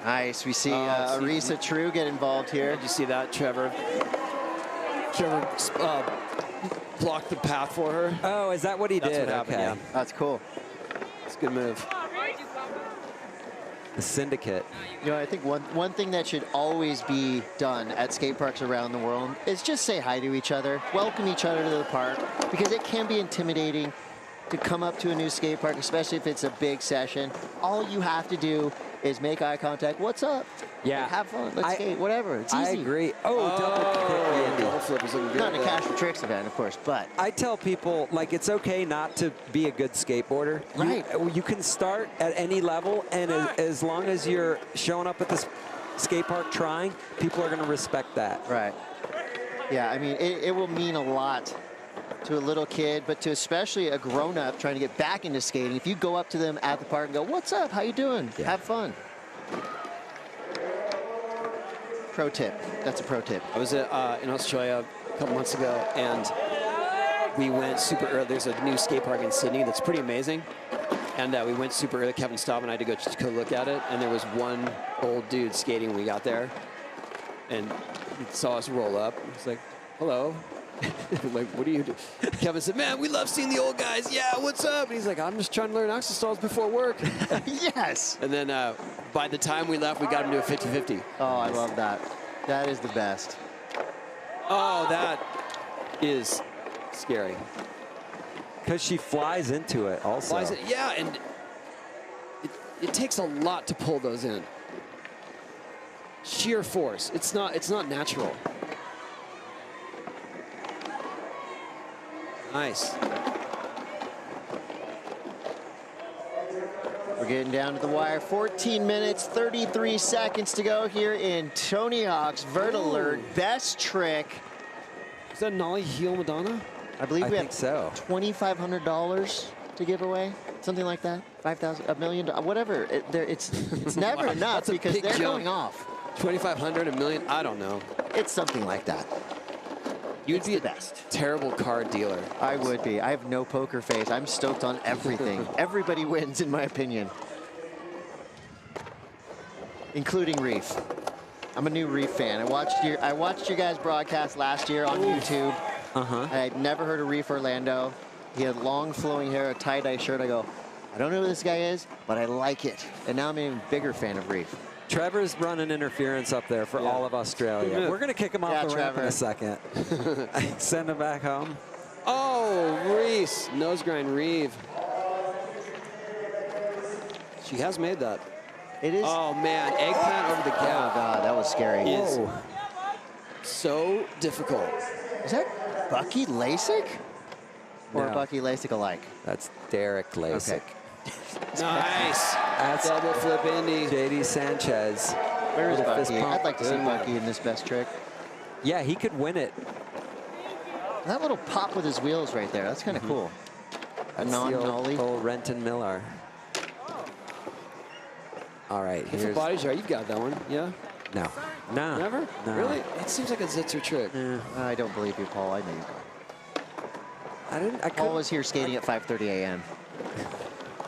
Nice. We see Arisa True get involved here. Did you see that, Trevor? Trevor blocked the path for her. Oh, is that what he That's did? what happened, Okay. yeah. That's cool. It's a good move. The syndicate. You know, I think one thing that should always be done at skate parks around the world is just say hi to each other, welcome each other to the park, because it can be intimidating to come up to a new skate park, especially if it's a big session. All you have to do is make eye contact. What's up? Yeah. Have fun. Let's skate. Whatever. It's easy. I agree. Double flip is looking good. Not in a Cash for Tricks event, of course, but I tell people, like, it's okay not to be a good skateboarder. Right. You can start at any level, and as long as you're showing up at this skate park trying, people are going to respect that. Right. Yeah, I mean, it will mean a lot to a little kid, but to especially a grown-up trying to get back into skating. If you go up to them at the park and go, "What's up? How you doing? Yeah. Have fun." Pro tip. That's a pro tip. I was in Australia a couple months ago, and we went super early. There's a new skate park in Sydney that's pretty amazing. And we went super early. Kevin stopped, and I had to go look at it. And there was one old dude skating when we got there. And he saw us roll up. He's like, "Hello." I'm like, "What do you do?" Kevin said, "Man, we love seeing the old guys. Yeah, what's up?" And he's like, "I'm just trying to learn axle stalls before work." Yes. And then by the time we left, we got him to a 50-50. Oh, I love that. That is the best. Oh, that is scary. Because she flies into it also. Yeah, and it takes a lot to pull those in. Sheer force. It's not natural. Nice. We're getting down to the wire. 14 minutes, 33 seconds to go here in Tony Hawk's Vert Alert. Best trick. Is that Nollie Heel Madonna? I believe we think have so. $2,500 to give away. Something like that. 5,000, $1 million, whatever. It's never Wow, enough that's a because big they're jump. going off. 2,500, $1 million? I don't know. It's something like that. You'd be the best. Terrible card dealer. I would be. I have no poker face. I'm stoked on everything. Everybody wins, in my opinion. Including Reef. I'm a new Reef fan. I watched your guys' broadcast last year on YouTube. I'd never heard of Reef Orlando. He had long flowing hair, a tie-dye shirt. I go, I don't know who this guy is, but I like it. And now I'm an even bigger fan of Reef. Trevor's running interference up there for all of Australia. We're going to kick him off the ramp in a second. Send him back home. Oh, Reese. Nose grind Reeve. She has made that. It is. Oh, man. Eggplant over the gap. Oh, God, that was scary. Is so difficult. Is that Bucky Lasik? Or No. Bucky Lasik alike? That's Derek Lasik. Okay. Nice. That's double flip Indy. JD Sanchez. Where is With a fist Bucky? pump. I'd like to see Bucky in this best trick. Yeah, he could win it. That little pop with his wheels right there, that's kind of cool. A That's the non-nollie. old Renton Miller. All right, If the here's... body's right, you've got that one. Yeah? No. No. Never? No. Really? It seems like a Zitzer trick. I don't believe you, Paul. I know you. I Paul was here skating at 5:30 a.m.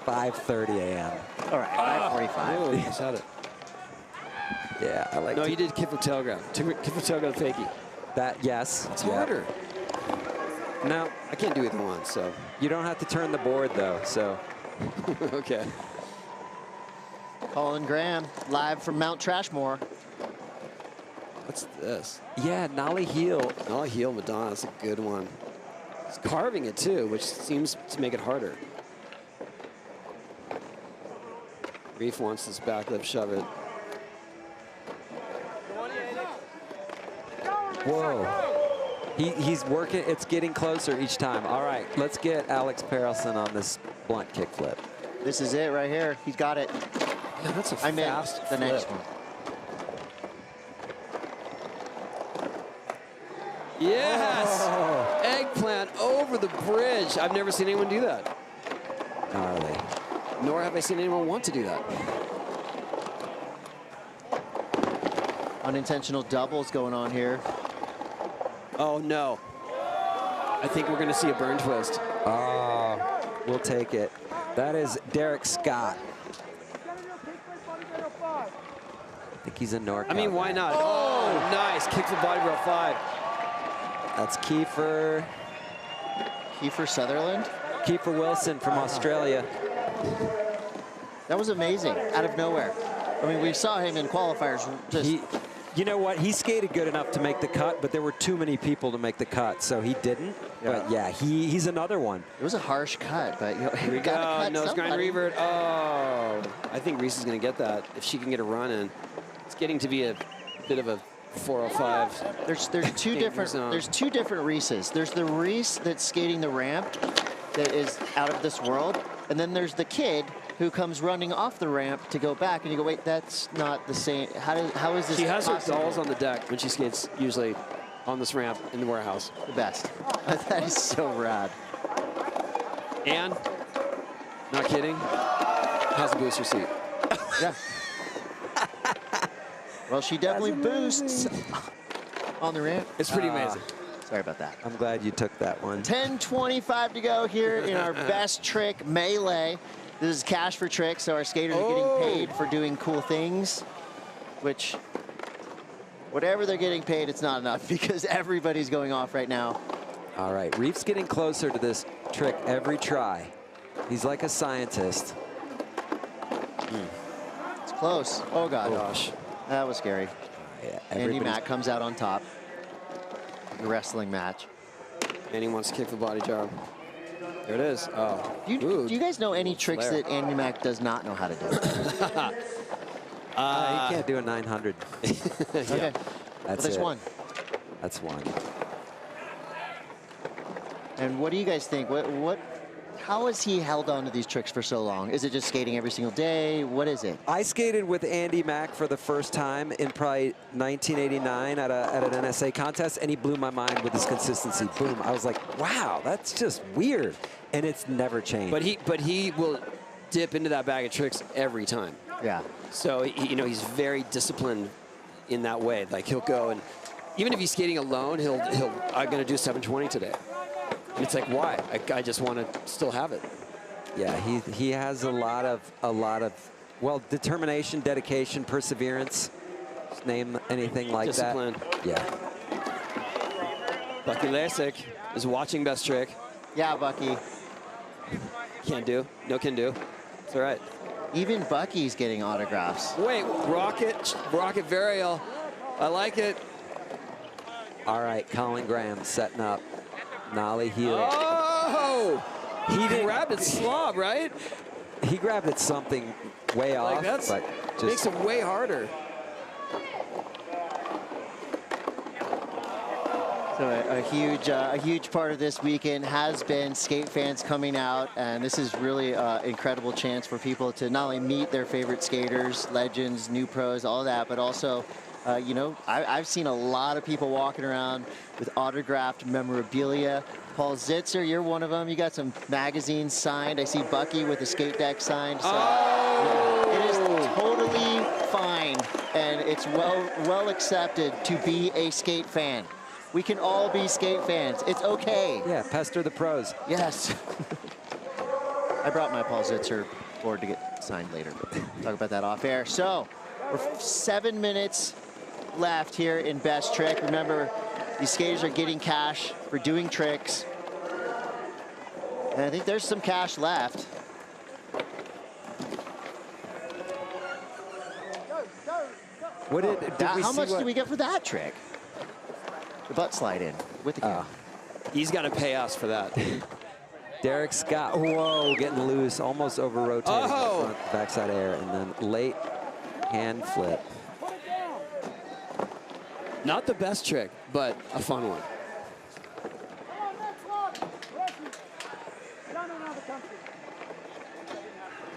5:30 a.m. All right, 5:45. Oh, you just had it. Yeah, I like No, you did kick the tail grab. Kick the tail grab fakie. that. Yes. It's Yeah. harder. No, I can't do either one, so. you don't have to turn the board though. So Okay. Colin Graham, live from Mount Trashmore. What's this? yeah, Nollie Heel. Nollie Heel Madonna, that's a good one. He's carving it too, which seems to make it harder. Reef wants this back lip shove it. Whoa. He's working. It's getting closer each time. All right, let's get Alex Perelson on this blunt kickflip. This is it right here. He's got it. Yeah, that's a I meant fast the flip. next one. Yes! Eggplant over the bridge. I've never seen anyone do that. Gnarly. Nor have I seen anyone want to do that. Unintentional doubles going on here. Oh, no. I think we're going to see a burn twist. Oh, we'll take it. That is Derek Scott. I think he's a NorCal. I mean, why not? Oh, nice. Kick for body roll 5. That's Kiefer Sutherland? Kiefer Wilson from Australia. That was amazing, out of nowhere. I mean, we saw him in qualifiers. You know what? He skated good enough to make the cut, but there were too many people to make the cut, so he didn't. Yeah. But yeah, he's another one. It was a harsh cut, but you know, Here we go. Nose grind revert. Oh, I think Reese is going to get that if she can get a run in. It's getting to be a bit of a 405. There's two different Reeses. There's the Reese that's skating the ramp that is out of this world, and then there's the kid who comes running off the ramp to go back, and you go, wait, that's not the same. How is this She has possible? her dolls on the deck when she skates, usually on this ramp in the warehouse. The best. That is so rad. And, not kidding, has a booster seat. Yeah. Well, she definitely boosts on the ramp. It's pretty amazing. Sorry about that. I'm glad you took that one. 10:25 to go here in our best trick melee. This is cash for tricks, so our skaters are getting paid for doing cool things, which, whatever they're getting paid, it's not enough because everybody's going off right now. All right, Reef's getting closer to this trick every try. He's like a scientist. It's close. Oh, God. Oh, gosh. That was scary. Yeah, Andy Mack comes out on top. The wrestling match. And he wants to kick the body job. There it is. Oh. Do you guys know any tricks that Andy Mack does not know how to do? He can't do a 900. Okay. That's there's it. one. That's one. And what do you guys think? How has he held on to these tricks for so long? Is it just skating every single day? What is it? I skated with Andy Mack for the first time in probably 1989 at an NSA contest, and he blew my mind with his consistency. Boom. I was like, wow, that's just weird. And it's never changed. But he will dip into that bag of tricks every time. Yeah. So, he's very disciplined in that way. Like, he'll go and, even if he's skating alone, I'm going to do 720 today. And it's like, why? I just want to still have it. Yeah, he has a lot of, well, determination, dedication, perseverance. Just name anything like Discipline. that. Yeah. Bucky Lasik is watching best trick. Yeah, Bucky. Can't do. No can do. It's all right. Even Bucky's getting autographs. Wait, Rocket Varial. I like it. All right, Colin Graham setting up. Nollie heel. Oh! He grabbed it slob, right? He grabbed it something way off. That makes it way harder. So a huge part of this weekend has been skate fans coming out, and this is really an incredible chance for people to not only meet their favorite skaters, legends, new pros, all that, but also, I've seen a lot of people walking around with autographed memorabilia. Paul Zitzer, you're one of them. You got some magazines signed. I see Bucky with the skate deck signed. So it is totally fine, and it's well accepted to be a skate fan. We can all be skate fans. It's okay. Yeah, pester the pros. Yes. I brought my Paul Zitzer board to get signed later. Talk about that off air. So we're 7 minutes left here in best trick. Remember, these skaters are getting cash for doing tricks. And I think there's some cash left. How much do we get for that trick? The butt slide in with the camera. He's got to pay us for that. Derek Scott, whoa, getting loose, almost over rotating front, backside air, and then late hand flip. Not the best trick, but a fun one.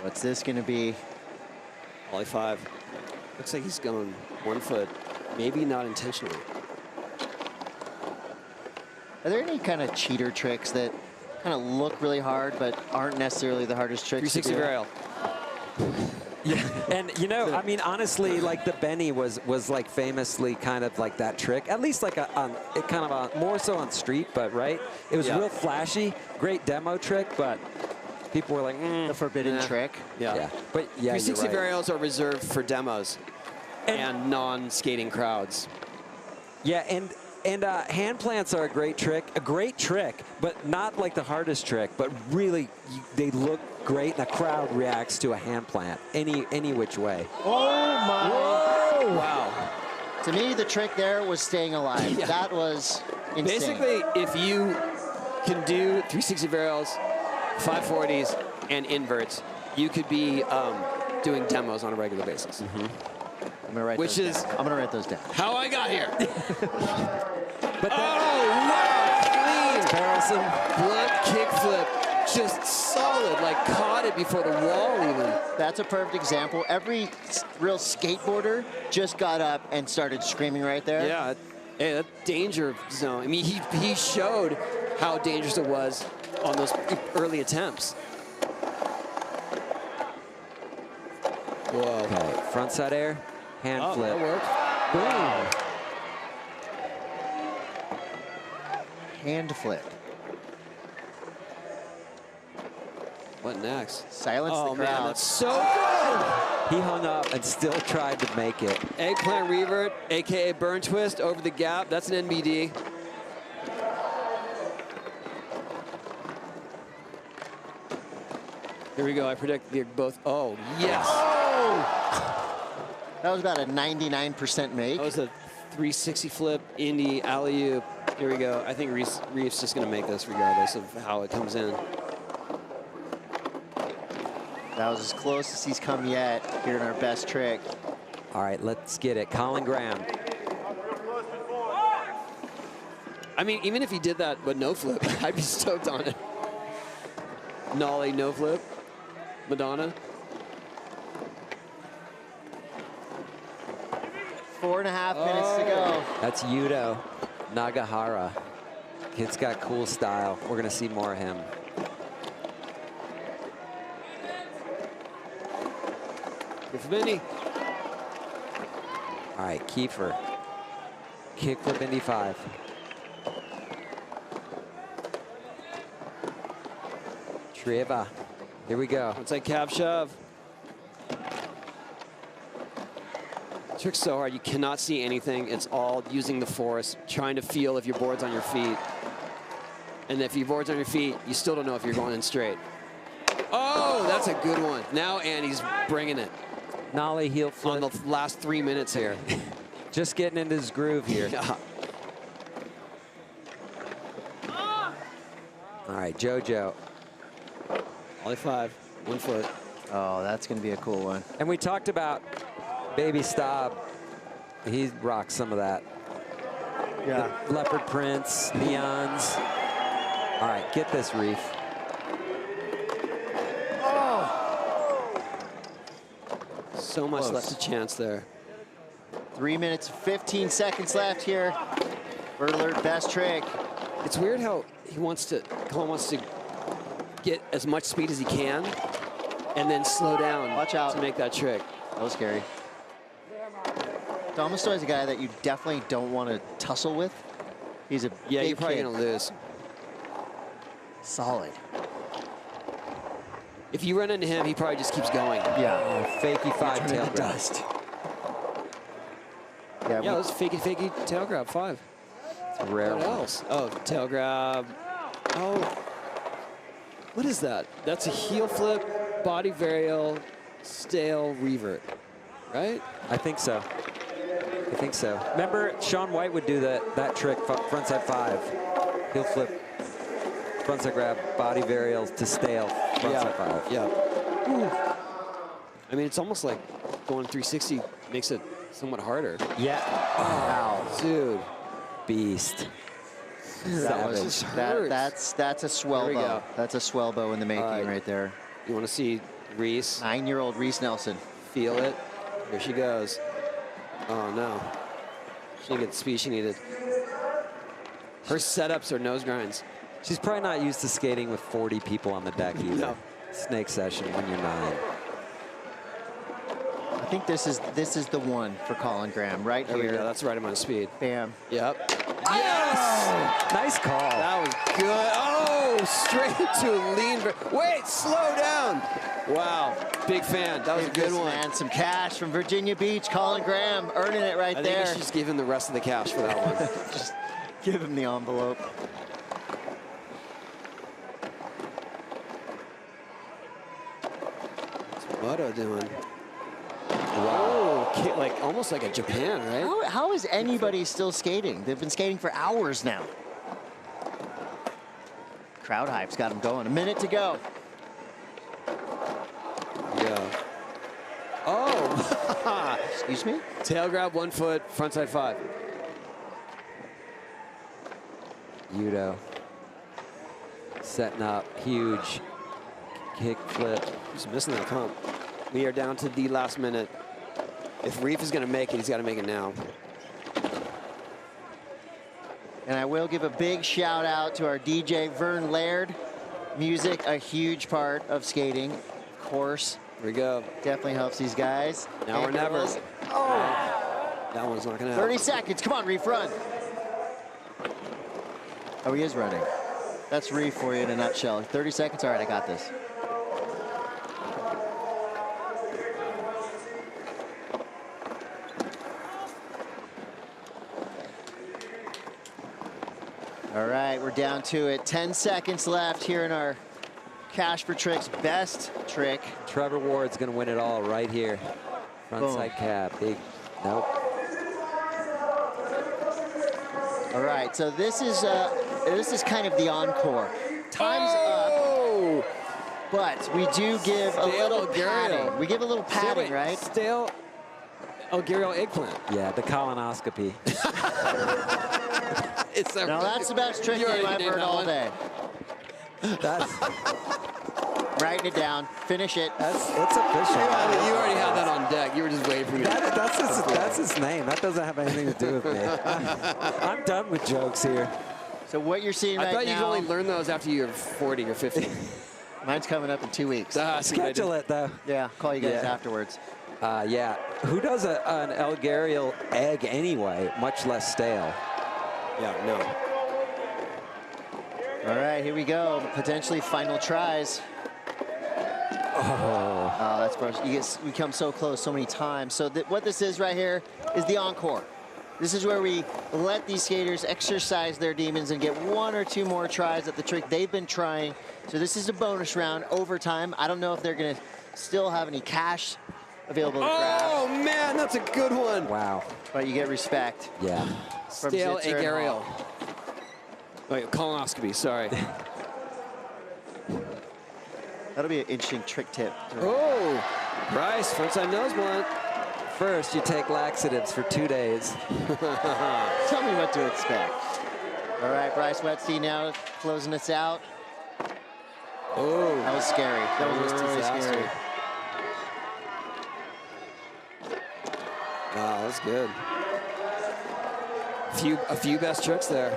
What's this going to be? Ollie 5. Looks like he's going 1 foot, maybe not intentionally. Are there any kind of cheater tricks that kind of look really hard but aren't necessarily the hardest tricks 360 varial. Yeah, and I mean, honestly, like the Benny was like famously kind of like that trick, at least like more so on street, but right? It was real flashy, great demo trick, but people were like, the forbidden trick. Yeah. But yeah, 360 you're right. varials are reserved for demos and non-skating crowds. Yeah, and hand plants are a great trick, but not like the hardest trick, but really they look great, and the crowd reacts to a hand plant any which way. Oh my! Whoa. Wow. To me, the trick there was staying alive. Yeah. That was insane. Basically, if you can do 360 varials, 540s, and inverts, you could be doing demos on a regular basis. I'm gonna write Which those is down. I'm gonna write those down. how I got here. But wow, clean. Carlson. Blunt kickflip, just solid, like caught it before the wall even. That's a perfect example. Every real skateboarder just got up and started screaming right there. Yeah, hey, that danger zone. I mean, he showed how dangerous it was on those early attempts. Whoa. Okay, frontside air, hand flip. That worked. Boom. Hand flip. What next? Silence the crowd. Man, that's so good. He hung up and still tried to make it. Eggplant revert, AKA burn twist over the gap. That's an NBD. Here we go. I predict they're both. Oh, yes. That was about a 99% make. That was a 360 flip, Indy, alley-oop. Here we go. I think Reef's just going to make this regardless of how it comes in. That was as close as he's come yet here in our best trick. All right, let's get it. Colin Graham. I mean, even if he did that with no flip, I'd be stoked on it. Nollie, no flip. Madonna. 4.5 minutes to go. That's Yuto Nagahara. Kid's got cool style. We're going to see more of him. Good for Vinny. All right, Kiefer. Kickflip Indy 5. Trieva. Here we go. It's like cab shove. Trick's so hard, you cannot see anything. It's all using the force, trying to feel if your board's on your feet. And if your board's on your feet, you still don't know if you're going in straight. Oh, that's a good one. Now Andy's bringing it. Nollie heel flip. On the last 3 minutes here. Just getting into his groove here. Yeah. All right, JoJo. Ollie 5, 1 foot. Oh, that's going to be a cool one. And we talked about Baby Staub. He rocks some of that. Yeah. The leopard prints, neons. All right, get this, Reef. So much Close. left to chance there. 3 minutes, 15 seconds left here. Vert Alert, best trick. It's weird how Colin wants to get as much speed as he can and then slow down. Watch out. To make that trick. That was scary. Tomasto is a guy that you definitely don't want to tussle with. He's a Yeah, big you're probably kid. going to lose. Solid. If you run into him, he probably just keeps going. Yeah. Fakey 5 Turn tail into grab. dust. Yeah, it was fakey tail grab 5. It's a rare What one. else? Oh, tail grab. Oh, what is that? That's a heel flip, body varial, stale revert, right? I think so. I think so. Remember, Shaun White would do that trick, frontside 5. Heel flip, frontside grab, body varial to stale, frontside 5. Yeah. Ooh. I mean, it's almost like going 360 makes it somewhat harder. Yeah. Wow. Dude. Beast. That was, that's a swell There we bow. go. That's a swell bow in the making right there. You want to see Reese? 9-year-old Reese Nelson. Feel it. Here she goes. Oh, no. She didn't get the speed she needed. Her setups are nose grinds. She's probably not used to skating with 40 people on the deck either. No. Snake session when you're 9. I think this is the one for Colin Graham right There here. we go. That's right amount of speed. Bam. Yep. Yes! Nice call. That was good. Oh, straight to a lean. Wait, slow down. Wow, big fan. That was a Give good this one. man some cash from Virginia Beach. Colin Graham earning it right I think there. I should just give him the rest of the cash for that one. Just give him the envelope. Moto doing? Wow, like almost like a Japan, right? How is anybody still skating? They've been skating for hours now. Crowd hype's got them going. A minute to go. Yeah. Oh! Excuse me? Tail grab, 1 foot, frontside 5. Yudo. Setting up, huge kick flip. He's missing that pump. We are down to the last minute. If Reef is going to make it, he's got to make it now. And I will give a big shout out to our DJ, Vern Laird. Music, a huge part of skating, of course. Here we go. Definitely helps these guys. Now or never. girls. Oh! That one's not going to happen. 30 seconds. Come on, Reef, run. Oh, he is running. That's Reef for you in a nutshell. 30 seconds. All right, I got this. All right, we're down to it. 10 seconds left here in our Cash for Tricks best trick. Trevor Ward's going to win it all right here. Frontside cab. Big. Nope. All right, so this is kind of the encore. Time's up, but we do give a little padding. We give a little padding, right? Stale Algerio eggplant. Yeah, the colonoscopy. It's no, that's the best trick game I've heard all day. That's writing it down. Finish it. It's official. You already had that on deck. You were just waiting for me. That's his name. That doesn't have anything to do with me. I'm done with jokes here. So what you're seeing right now. I thought you could only learn those after you're 40 or 50. Mine's coming up in 2 weeks. Schedule it though. Yeah, call you guys afterwards. Yeah. Who does an Algerio egg anyway, much less stale? Yeah, no. All right, here we go. Potentially final tries. Oh, that's gross. We come so close so many times. So what this is right here is the encore. This is where we let these skaters exercise their demons and get 1 or 2 more tries at the trick they've been trying. So this is a bonus round, overtime. I don't know if they're going to still have any cash available to grab. Oh, man, that's a good one. Wow. But you get respect. Yeah. Stale Algerio. Wait, colonoscopy, sorry. That'll be an interesting trick tip. Oh, Bryce, frontside nose blunt. First, you take laxatives for 2 days. Tell me what to expect. All right, Bryce Wetstein now closing us out. Oh, that was scary. That was really scary. Wow, that's good. A few best tricks there.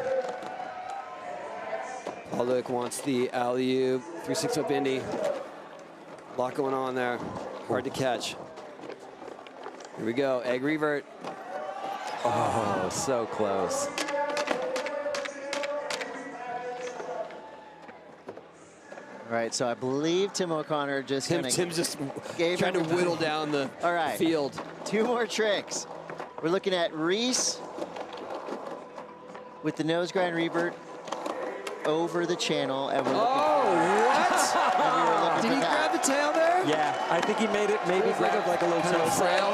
Luke wants the alley-oop, 360 up Indy. A lot going on there. Hard to catch. Here we go, egg revert. Oh, so close. All right, so I believe Tim O'Connor just Tim's just trying to whittle down the field. 2 more tricks. We're looking at Reese with the nose grind revert over the channel, and we're looking what? Did he grab the tail there? Yeah, I think he made it maybe grab like a little tail.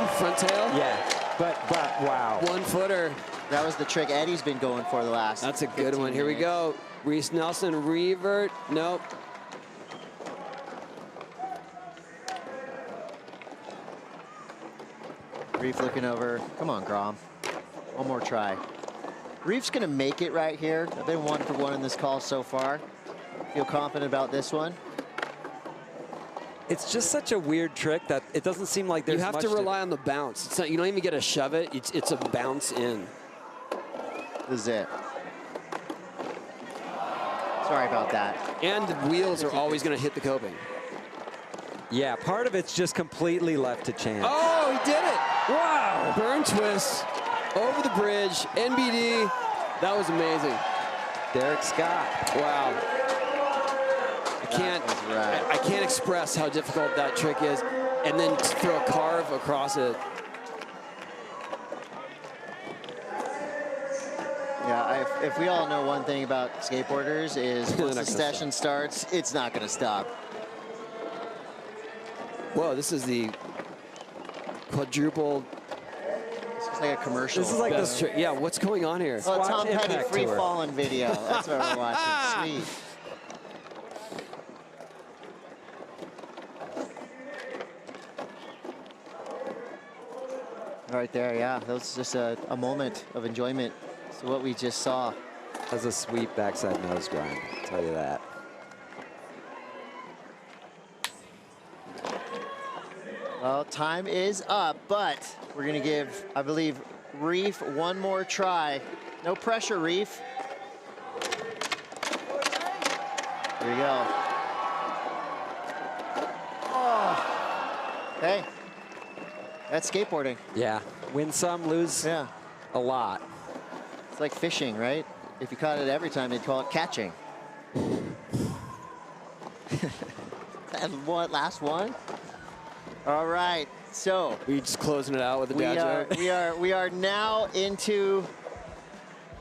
Front tail? Yeah, but wow. 1 footer. That was the trick Eddie's been going for the last. That's a good one. Here we go. Reese Nelson revert. Nope. Reef looking over. Come on, Grom. 1 more try. Reef's gonna make it right here. I've been 1 for 1 in this call so far. Feel confident about this one. It's just such a weird trick that it doesn't seem like there's You have much to rely on the bounce. It's not, you don't even get to shove it. It's a bounce in. This is it. Sorry about that. And the wheels are always going to hit the coping. Yeah, part of it's just completely left to chance. Oh, he did it. Wow. Burn twist over the bridge. NBD. That was amazing. Derek Scott. Wow. I can't express how difficult that trick is. And then throw a carve across it. Yeah, if we all know one thing about skateboarders is once the session starts, it's not going to stop. Whoa, this is the quadruple. This is like a commercial. This is like this. Yeah, what's going on here? Oh, Tom Petty Impact free Tour. falling video. That's what we're watching. Sweet. Right there, yeah. That was just a moment of enjoyment. So what we just saw. That's a sweet backside nose grind, I'll tell you that. Well, time is up, but we're gonna give, I believe, Reef one more try. No pressure, Reef. Here we go. Oh. Hey, that's skateboarding. Yeah, win some, lose a lot. It's like fishing, right? If you caught it every time, they'd call it catching. And what, last one? All right, so we just closing it out with a dad joke. We are now into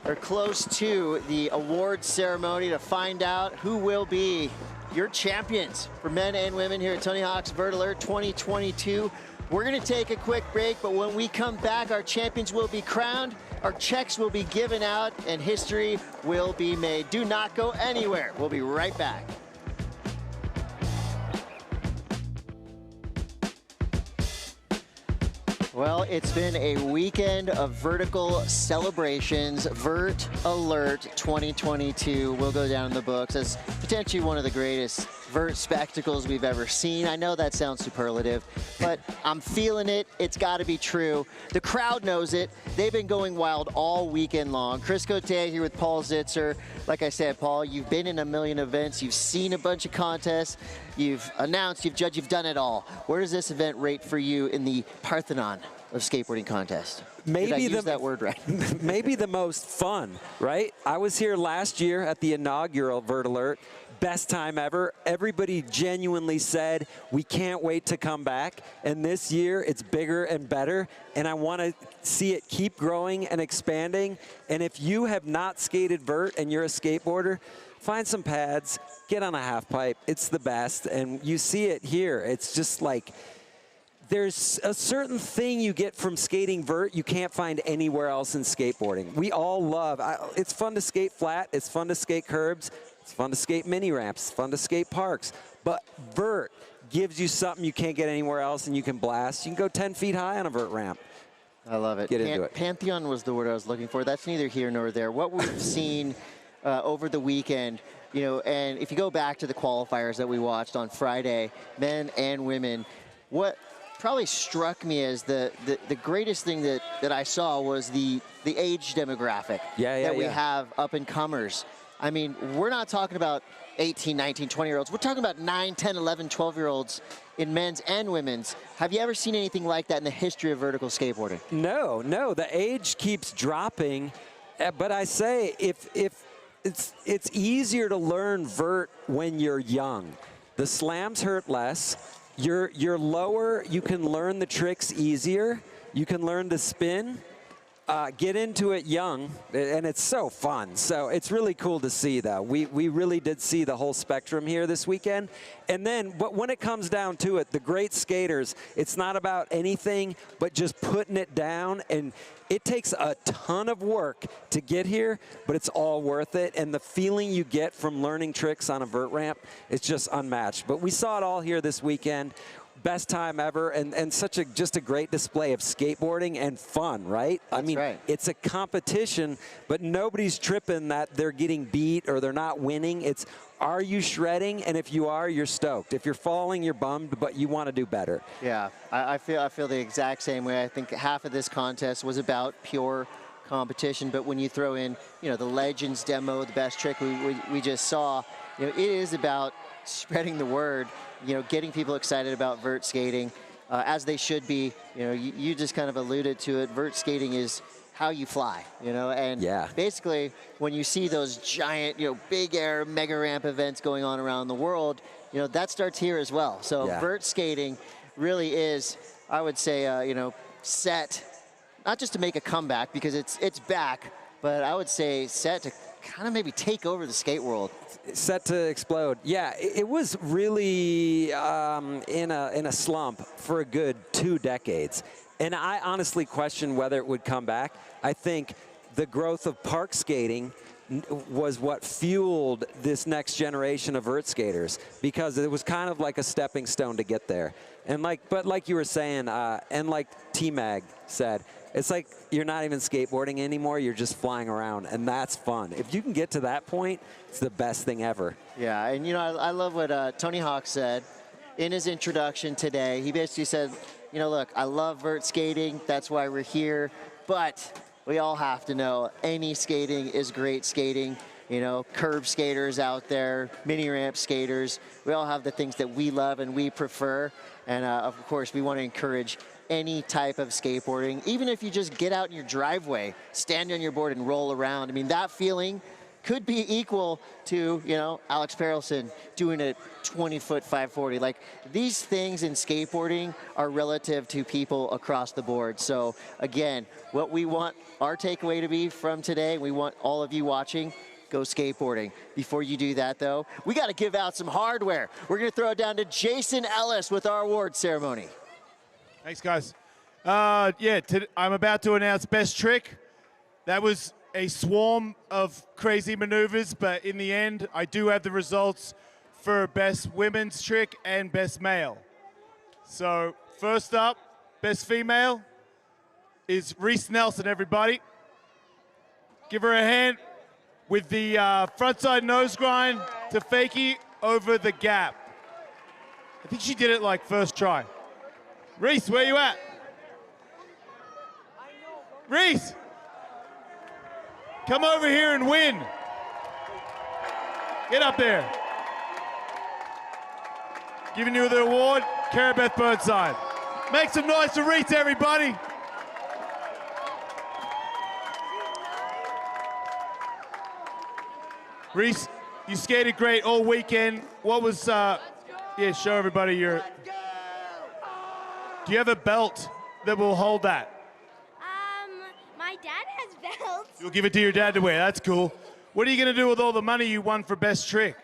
or close to the awards ceremony to find out who will be your champions for men and women here at Tony Hawk's Vert Alert 2022. We're going to take a quick break, but when we come back, our champions will be crowned, our checks will be given out, and history will be made. Do not go anywhere. We'll be right back. Well, it's been a weekend of vertical celebrations. Vert Alert 2022 will go down in the books as potentially one of the greatest vert spectacles we've ever seen. I know that sounds superlative, but I'm feeling it. It's got to be true. The crowd knows it. They've been going wild all weekend long. Chris Cote here with Paul Zitzer. Like I said, Paul, you've been in a million events. You've seen a bunch of contests. You've announced, you've judged, you've done it all. Where does this event rate for you in the Parthenon of skateboarding contest? Maybe Did I use that word right? Maybe the most fun, right? I was here last year at the inaugural Vert Alert. Best time ever. Everybody genuinely said, we can't wait to come back. And this year, it's bigger and better. And I want to see it keep growing and expanding. And if you have not skated vert and you're a skateboarder, find some pads, get on a half pipe. It's the best. And you see it here. It's just like, there's a certain thing you get from skating vert you can't find anywhere else in skateboarding. We all love, it's fun to skate flat, it's fun to skate curbs, it's fun to skate mini ramps, it's fun to skate parks, but vert gives you something you can't get anywhere else and you can blast. You can go 10 feet high on a vert ramp. I love it. Get into it. Pantheon was the word I was looking for. That's neither here nor there. What we've seen over the weekend, you know, and if you go back to the qualifiers that we watched on Friday, men and women, what probably struck me as the greatest thing that I saw was the age demographic that we have up and comers. I mean, we're not talking about 18, 19, 20-year-olds. We're talking about 9, 10, 11, 12-year-olds in men's and women's. Have you ever seen anything like that in the history of vertical skateboarding? No, the age keeps dropping, but I say if it's easier to learn vert when you're young. The slams hurt less. You're lower, you can learn the tricks easier. You can learn to spin. Get into it young, and it's so fun. So it's really cool to see, though. We really did see the whole spectrum here this weekend. And then, but when it comes down to it, the great skaters, it's not about anything but just putting it down. And it takes a ton of work to get here, but it's all worth it. And the feeling you get from learning tricks on a vert ramp is just unmatched. But we saw it all here this weekend. Best time ever, and just a great display of skateboarding and fun, right? That's right. It's a competition, but nobody's tripping that they're getting beat or they're not winning. It's, are you shredding? And if you are, you're stoked. If you're falling, you're bummed, but you want to do better. Yeah, I feel the exact same way. I think half of this contest was about pure competition, but when you throw in, you know, the Legends demo, the best trick we just saw, you know, it is about spreading the word, you know, getting people excited about vert skating, as they should be. You know, you just kind of alluded to it. Vert skating is how you fly, you know, and basically when you see those giant, you know, big air mega ramp events going on around the world, you know, that starts here as well. So vert skating really is, I would say, you know, set, not just to make a comeback because it's back, but I would say set to kind of maybe take over the skate world. Set to explode. Yeah, it was really in a slump for a good 2 decades. And I honestly question whether it would come back. I think the growth of park skating was what fueled this next generation of vert skaters, because it was kind of like a stepping stone to get there. And but like you were saying, and like T-Mag said, it's like you're not even skateboarding anymore, you're just flying around, and that's fun. If you can get to that point, it's the best thing ever. Yeah, and you know, I love what Tony Hawk said in his introduction today. He basically said, you know, look, I love vert skating, that's why we're here, but we all have to know any skating is great skating. You know, curb skaters out there, mini ramp skaters, we all have the things that we love and we prefer. And of course, we want to encourage any type of skateboarding, even if you just get out in your driveway, stand on your board and roll around. I mean, that feeling could be equal to, you know, Alex Perelson doing a 20-foot 540. Like, these things in skateboarding are relative to people across the board. So again, what we want our takeaway to be from today, we want all of you watching, go skateboarding. Before you do that, though, we got to give out some hardware. We're going to throw it down to Jason Ellis with our award ceremony. Thanks, guys. I'm about to announce best trick. That was a swarm of crazy maneuvers, but in the end, I do have the results for best women's trick and best male. So first up, best female is Reese Nelson, everybody. Give her a hand with the frontside nose grind to fakie over the gap. I think she did it like first try. Reese, where you at? Reese! Come over here and win. Get up there. Giving you the award, Carabeth Burnside. Make some noise for Reese, everybody. Reese, you skated great all weekend. What was, yeah, show everybody your, do you have a belt that will hold that? My dad has belts. You'll give it to your dad to wear, that's cool. What are you gonna do with all the money you won for best trick?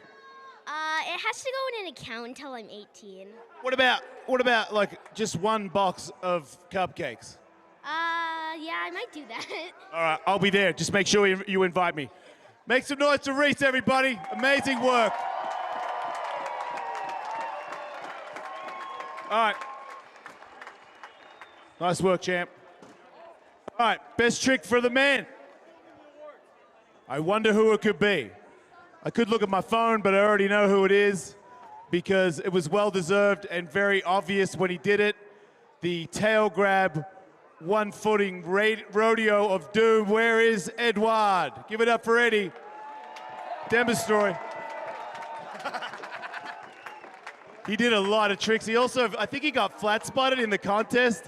It has to go in an account until I'm 18. What about like just one box of cupcakes? Yeah, I might do that. All right, I'll be there. Just make sure you invite me. Make some noise for Reese, everybody. Amazing work. All right. Nice work, champ. All right, best trick for the man. I wonder who it could be. I could look at my phone, but I already know who it is because it was well-deserved and very obvious when he did it. The tail grab, one-footing rodeo of doom. Where is Edouard? Give it up for Eddie. Demonstrate. He did a lot of tricks. He also, I think he got flat-spotted in the contest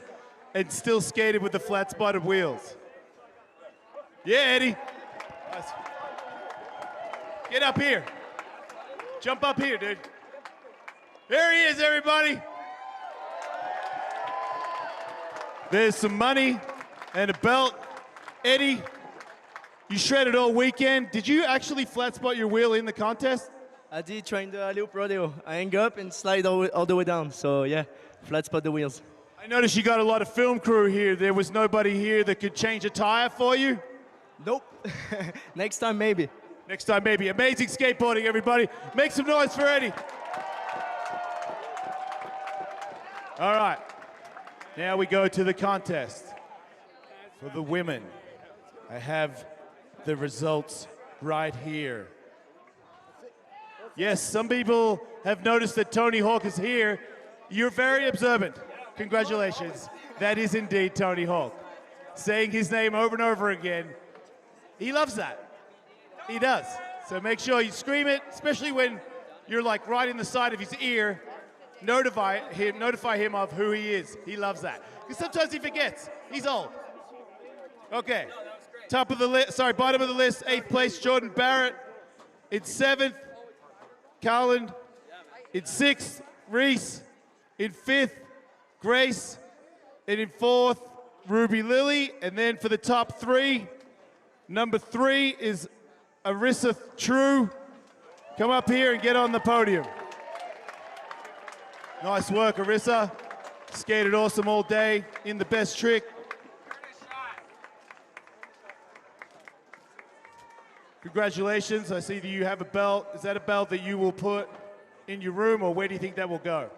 and still skated with the flat-spotted wheels. Yeah, Eddie. Nice. Get up here. Jump up here, dude. There he is, everybody. There's some money and a belt. Eddie, you shredded all weekend. Did you actually flat spot your wheel in the contest? I did trying the loop rodeo. I hang up and slide all the way down. So yeah, flat spot the wheels. I noticed you got a lot of film crew here. There was nobody here that could change a tire for you? Nope. Next time, maybe. Next time, maybe. Amazing skateboarding, everybody. Make some noise for Eddie. All right. Now we go to the contest. For the women, I have the results right here. Yes, some people have noticed that Tony Hawk is here. You're very observant. Congratulations. That is indeed Tony Hawk. Saying his name over and over again. He loves that. He does. So make sure you scream it, especially when you're like right in the side of his ear. Notify him of who he is. He loves that. Because sometimes he forgets. He's old. Okay. Top of the list, sorry, bottom of the list, 8th place, Jordan Barrett. In 7th, Carlin. In 6th, Reese. In 5th, Grace. And in 4th, Ruby Lily. And then for the top 3, number 3 is Arissa True, come up here and get on the podium. Nice work, Arissa. Skated awesome all day in the best trick. Congratulations, I see that you have a belt. Is that a belt that you will put in your room, or where do you think that will go?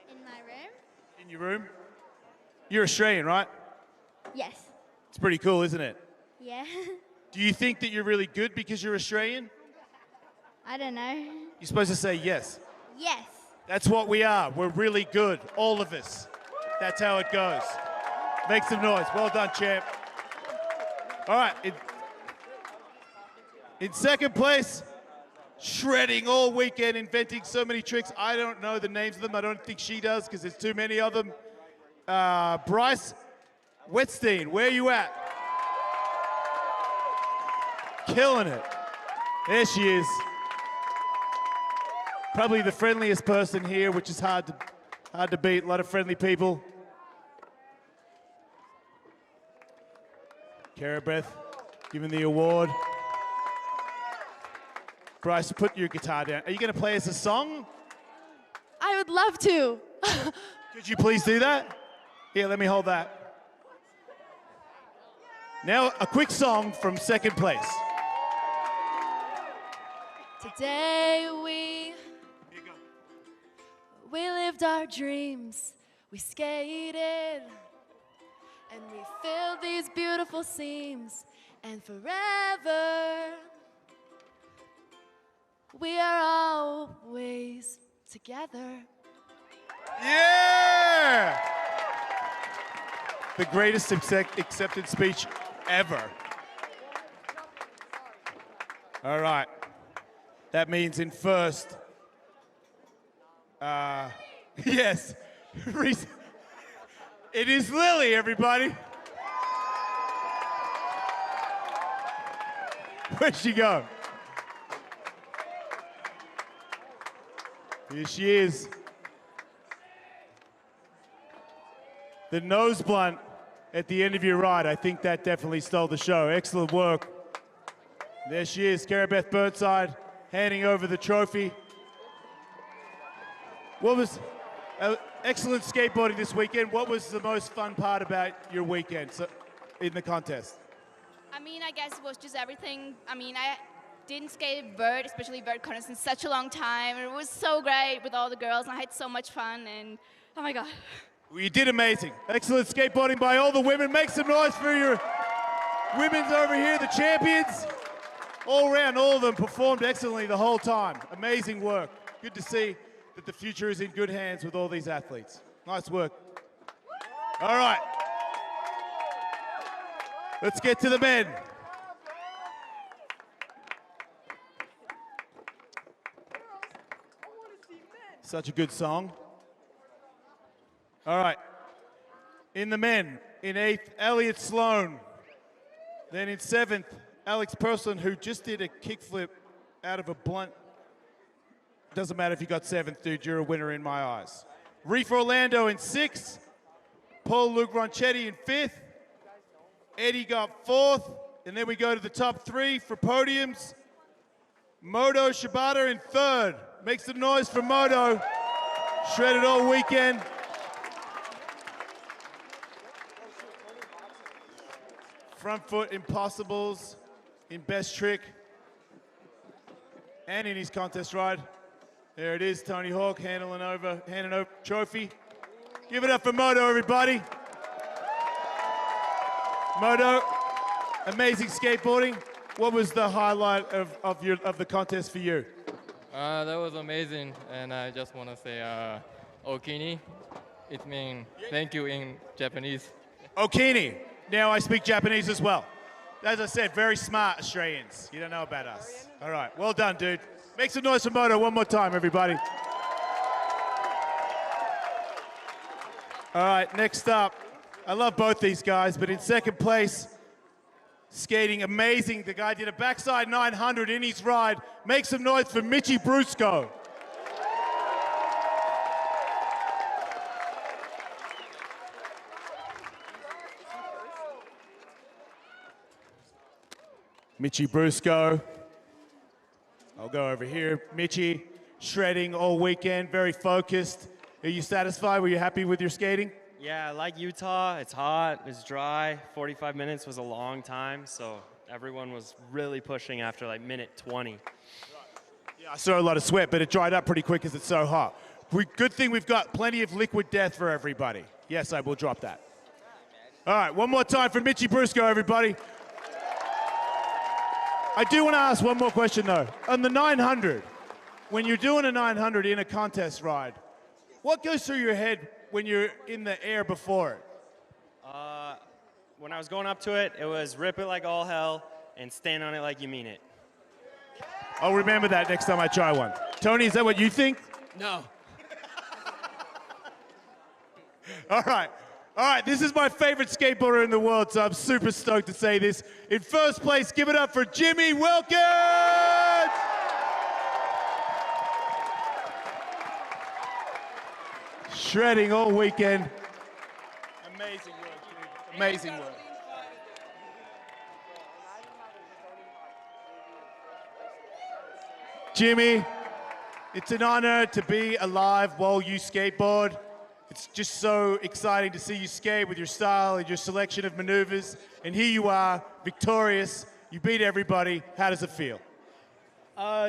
In my room? In your room? You're Australian, right? Yes. It's pretty cool, isn't it? Yeah. Do you think that you're really good because you're Australian? I don't know. You're supposed to say yes. Yes. That's what we are. We're really good, all of us. That's how it goes. Make some noise. Well done, champ. All right. In second place, shredding all weekend, inventing so many tricks. I don't know the names of them. I don't think she does because there's too many of them. Bryce Wetstein, where you at? Killing it. There she is. Probably the friendliest person here, which is hard to beat. A lot of friendly people. Karabeth, given the award. Bryce, put your guitar down. Are you going to play us a song? I would love to. Could you please do that? Here, let me hold that. Now, a quick song from second place. Today we lived our dreams, we skated, and we filled these beautiful seams, and forever we are always together. Yeah! The greatest accepted speech ever. All right. That means in first, yes, it is Lily, everybody. Where'd she go? Here she is. The nose blunt at the end of your ride, I think that definitely stole the show. Excellent work. There she is, Karabeth Burnside, handing over the trophy. What was excellent skateboarding this weekend? What was the most fun part about your weekend in the contest? I mean, I guess it was just everything. I mean, I didn't skate vert, especially vert corners, in such a long time. It was so great with all the girls, and I had so much fun, and oh my God. Well, you did amazing. Excellent skateboarding by all the women. Make some noise for your women's over here, the champions. All around, all of them performed excellently the whole time. Amazing work. Good to see that the future is in good hands with all these athletes. Nice work. All right. Let's get to the men. Such a good song. All right. In the men, in 8th, Elliot Sloan. Then in 7th, Alex Person, who just did a kickflip out of a blunt. Doesn't matter if you got 7th, dude, you're a winner in my eyes. Reef Orlando in 6th. Paul Luke Ronchetti in 5th. Eddie got 4th. And then we go to the top 3 for podiums. Moto Shibata in 3rd. Make some noise for Moto. Shredded all weekend. Front foot impossibles in best trick and in his contest ride. There it is, Tony Hawk handing over trophy. Give it up for Moto, everybody. Moto, amazing skateboarding. What was the highlight of the contest for you? That was amazing, and I just want to say okini. It means thank you in Japanese. Okini. Now I speak Japanese as well. As I said, very smart Australians. You don't know about us. All right, well done, dude. Make some noise for Moto one more time, everybody. All right, next up, I love both these guys, but in second place, skating amazing. The guy did a backside 900 in his ride. Make some noise for Mitchy Brusco. Mitchy Brusco, I'll go over here. Mitchie, shredding all weekend, very focused. Are you satisfied? Were you happy with your skating? Yeah, I like Utah. It's hot, it's dry. 45 minutes was a long time, so everyone was really pushing after like minute 20. Yeah, I saw a lot of sweat, but it dried up pretty quick because it's so hot. Good thing we've got plenty of liquid death for everybody. Yes, I will drop that. All right, one more time for Mitchie Brusco, everybody. I do want to ask one more question, though. On the 900, when you're doing a 900 in a contest ride, what goes through your head when you're in the air before it? When I was going up to it, it was rip it like all hell and stand on it like you mean it. I'll remember that next time I try one. Tony, is that what you think? No. All right, this is my favorite skateboarder in the world, so I'm super stoked to say this. In first place, give it up for Jimmy Wilkins! Shredding all weekend. Amazing work, dude. Amazing work. Jimmy, it's an honor to be alive while you skateboard. It's just so exciting to see you skate with your style and your selection of maneuvers. And here you are, victorious. You beat everybody. How does it feel?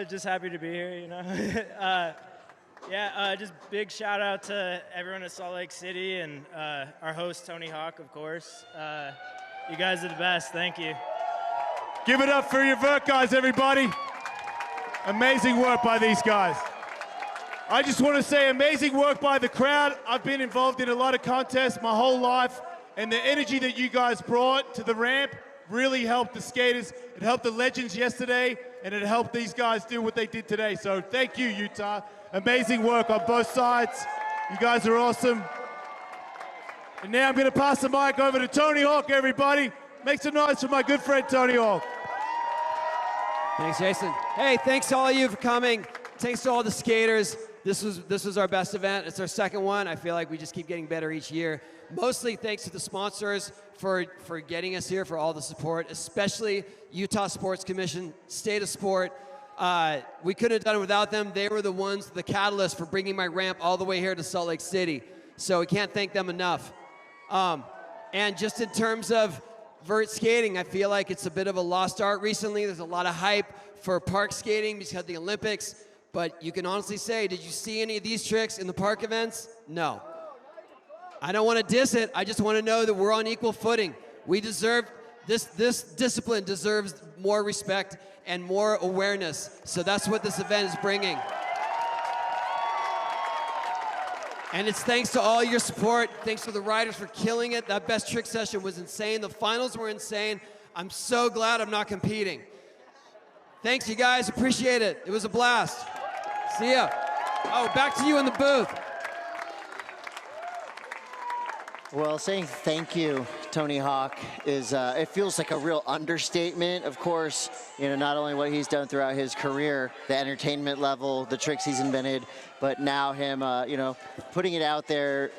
Just happy to be here, you know. Just big shout out to everyone at Salt Lake City and our host, Tony Hawk, of course. You guys are the best. Thank you. Give it up for your vert guys, everybody. Amazing work by these guys. I just want to say amazing work by the crowd. I've been involved in a lot of contests my whole life, and the energy that you guys brought to the ramp really helped the skaters. It helped the legends yesterday, and it helped these guys do what they did today. So thank you, Utah. Amazing work on both sides. You guys are awesome. And now I'm going to pass the mic over to Tony Hawk, everybody. Make some noise for my good friend, Tony Hawk. Thanks, Jason. Hey, thanks to all of you for coming. Thanks to all the skaters. This was our best event. It's our second one. I feel like we just keep getting better each year. Mostly thanks to the sponsors for getting us here, for all the support, especially Utah Sports Commission, State of Sport. We couldn't have done it without them. They were the ones, the catalyst for bringing my ramp all the way here to Salt Lake City. So we can't thank them enough. And just in terms of vert skating, I feel like it's a bit of a lost art recently. There's a lot of hype for park skating because of the Olympics. But you can honestly say, did you see any of these tricks in the park events? No. I don't want to diss it. I just want to know that we're on equal footing. We deserve, this discipline deserves more respect and more awareness. So that's what this event is bringing. And it's thanks to all your support. Thanks to the riders for killing it. That best trick session was insane. The finals were insane. I'm so glad I'm not competing. Thanks, you guys. Appreciate it. It was a blast. See ya. Oh, back to you in the booth. Well, saying thank you, Tony Hawk, is it feels like a real understatement. Of course, you know, not only what he's done throughout his career, the entertainment level, the tricks he's invented, but now him, you know, putting it out there,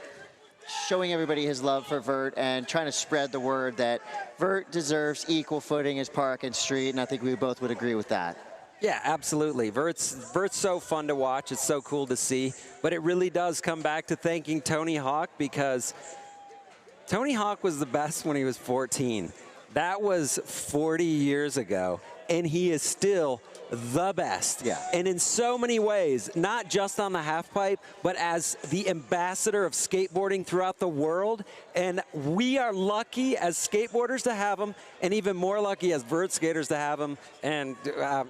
showing everybody his love for vert and trying to spread the word that vert deserves equal footing as park and street, and I think we both would agree with that. Yeah, absolutely. Vert's so fun to watch. It's so cool to see. But it really does come back to thanking Tony Hawk, because Tony Hawk was the best when he was 14. That was 40 years ago, and he is still the best. Yeah. And in so many ways, not just on the half pipe, but as the ambassador of skateboarding throughout the world. And we are lucky as skateboarders to have him, and even more lucky as vert skaters to have him. And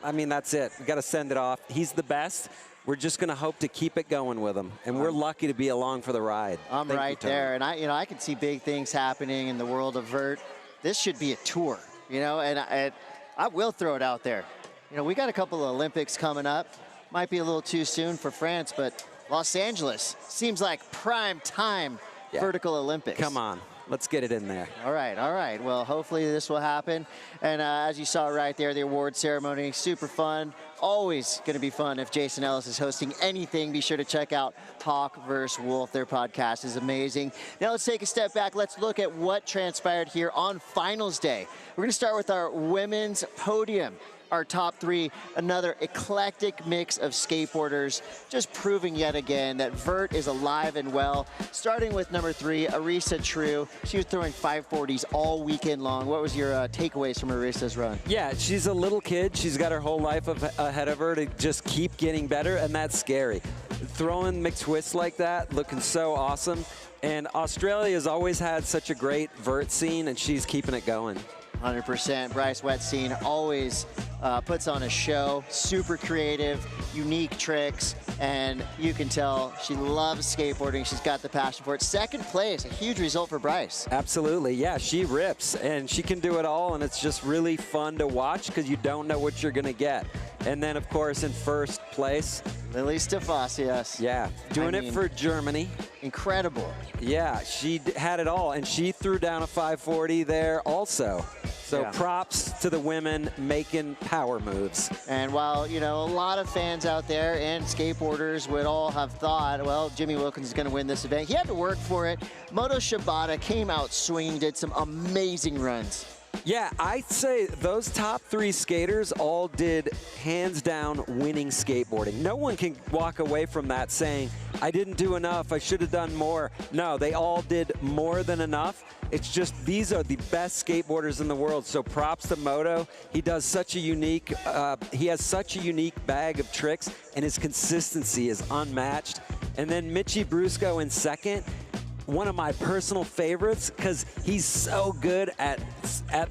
I mean, that's it. We got to send it off. He's the best. We're just going to hope to keep it going with him, and we're lucky to be along for the ride. I'm right there, and I can see big things happening in the world of vert. This should be a tour, you know, and I will throw it out there. You know, we got a couple of Olympics coming up. Might be a little too soon for France, but Los Angeles seems like prime time vertical Olympics. Come on. Let's get it in there. All right, all right. Well, hopefully this will happen. And as you saw right there, the award ceremony, super fun. Always going to be fun if Jason Ellis is hosting anything. Be sure to check out Hawk vs. Wolf. Their podcast is amazing. Now let's take a step back. Let's look at what transpired here on finals day. We're going to start with our women's podium. our top 3, another eclectic mix of skateboarders, just proving yet again that vert is alive and well. Starting with number 3, Arisa True. She was throwing 540s all weekend long. What was your takeaways from Arisa's run? Yeah, she's a little kid. She's got her whole life ahead of her to just keep getting better, and that's scary. Throwing McTwists like that, looking so awesome. And Australia has always had such a great vert scene, and she's keeping it going. 100%. Bryce Wetsteen always puts on a show. Super creative, unique tricks, and you can tell she loves skateboarding. She's got the passion for it. Second place, a huge result for Bryce. Absolutely, yeah, she rips, and she can do it all, and it's just really fun to watch because you don't know what you're going to get. And then, of course, in first place, Lily Stefasios. Yeah, doing it for Germany. Incredible. Yeah, she had it all, and she threw down a 540 there also. So Yeah. props to the women making power moves. And while, you know, a lot of fans out there and skateboarders would all have thought, well, Jimmy Wilkins is going to win this event, he had to work for it. Moto Shibata came out swinging, did some amazing runs. Yeah, I'd say those top 3 skaters all did hands down winning skateboarding. No one can walk away from that saying, I didn't do enough, I should have done more. No, they all did more than enough. It's just these are the best skateboarders in the world. So props to Moto. He does such a unique, he has such a unique bag of tricks, and his consistency is unmatched. And then Mitchie Brusco in second. One of my personal favorites because he's so good at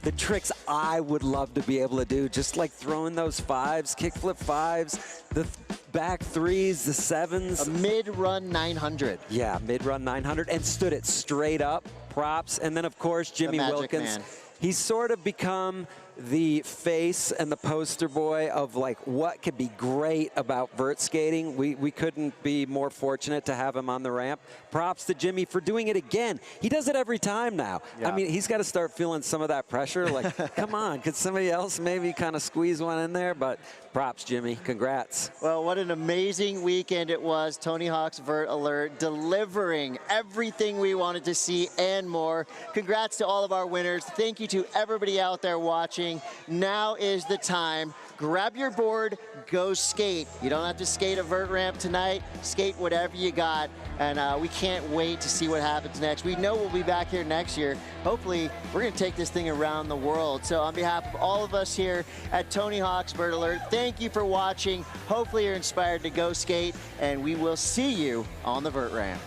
the tricks I would love to be able to do, just like throwing those 5s, kickflip 5s, the back 3s, the 7s. A mid-run 900. Yeah, mid-run 900, and stood it straight up. Props. And then, of course, Jimmy Wilkins. Man. He's sort of become the face and the poster boy of like what could be great about vert skating. We couldn't be more fortunate to have him on the ramp. Props to Jimmy for doing it again. He does it every time now. Yeah. I mean, he's got to start feeling some of that pressure. Like, come on, could somebody else maybe kind of squeeze one in there? But props, Jimmy. Congrats. Well, what an amazing weekend it was. Tony Hawk's Vert Alert delivering everything we wanted to see and more. Congrats to all of our winners. Thank you to everybody out there watching. Now is the time. Grab your board, go skate. You don't have to skate a vert ramp tonight. Skate whatever you got. And we can't wait to see what happens next. We know we'll be back here next year. Hopefully, we're going to take this thing around the world. So on behalf of all of us here at Tony Hawk's Vert Alert, thank you for watching. Hopefully, you're inspired to go skate. And we will see you on the vert ramp.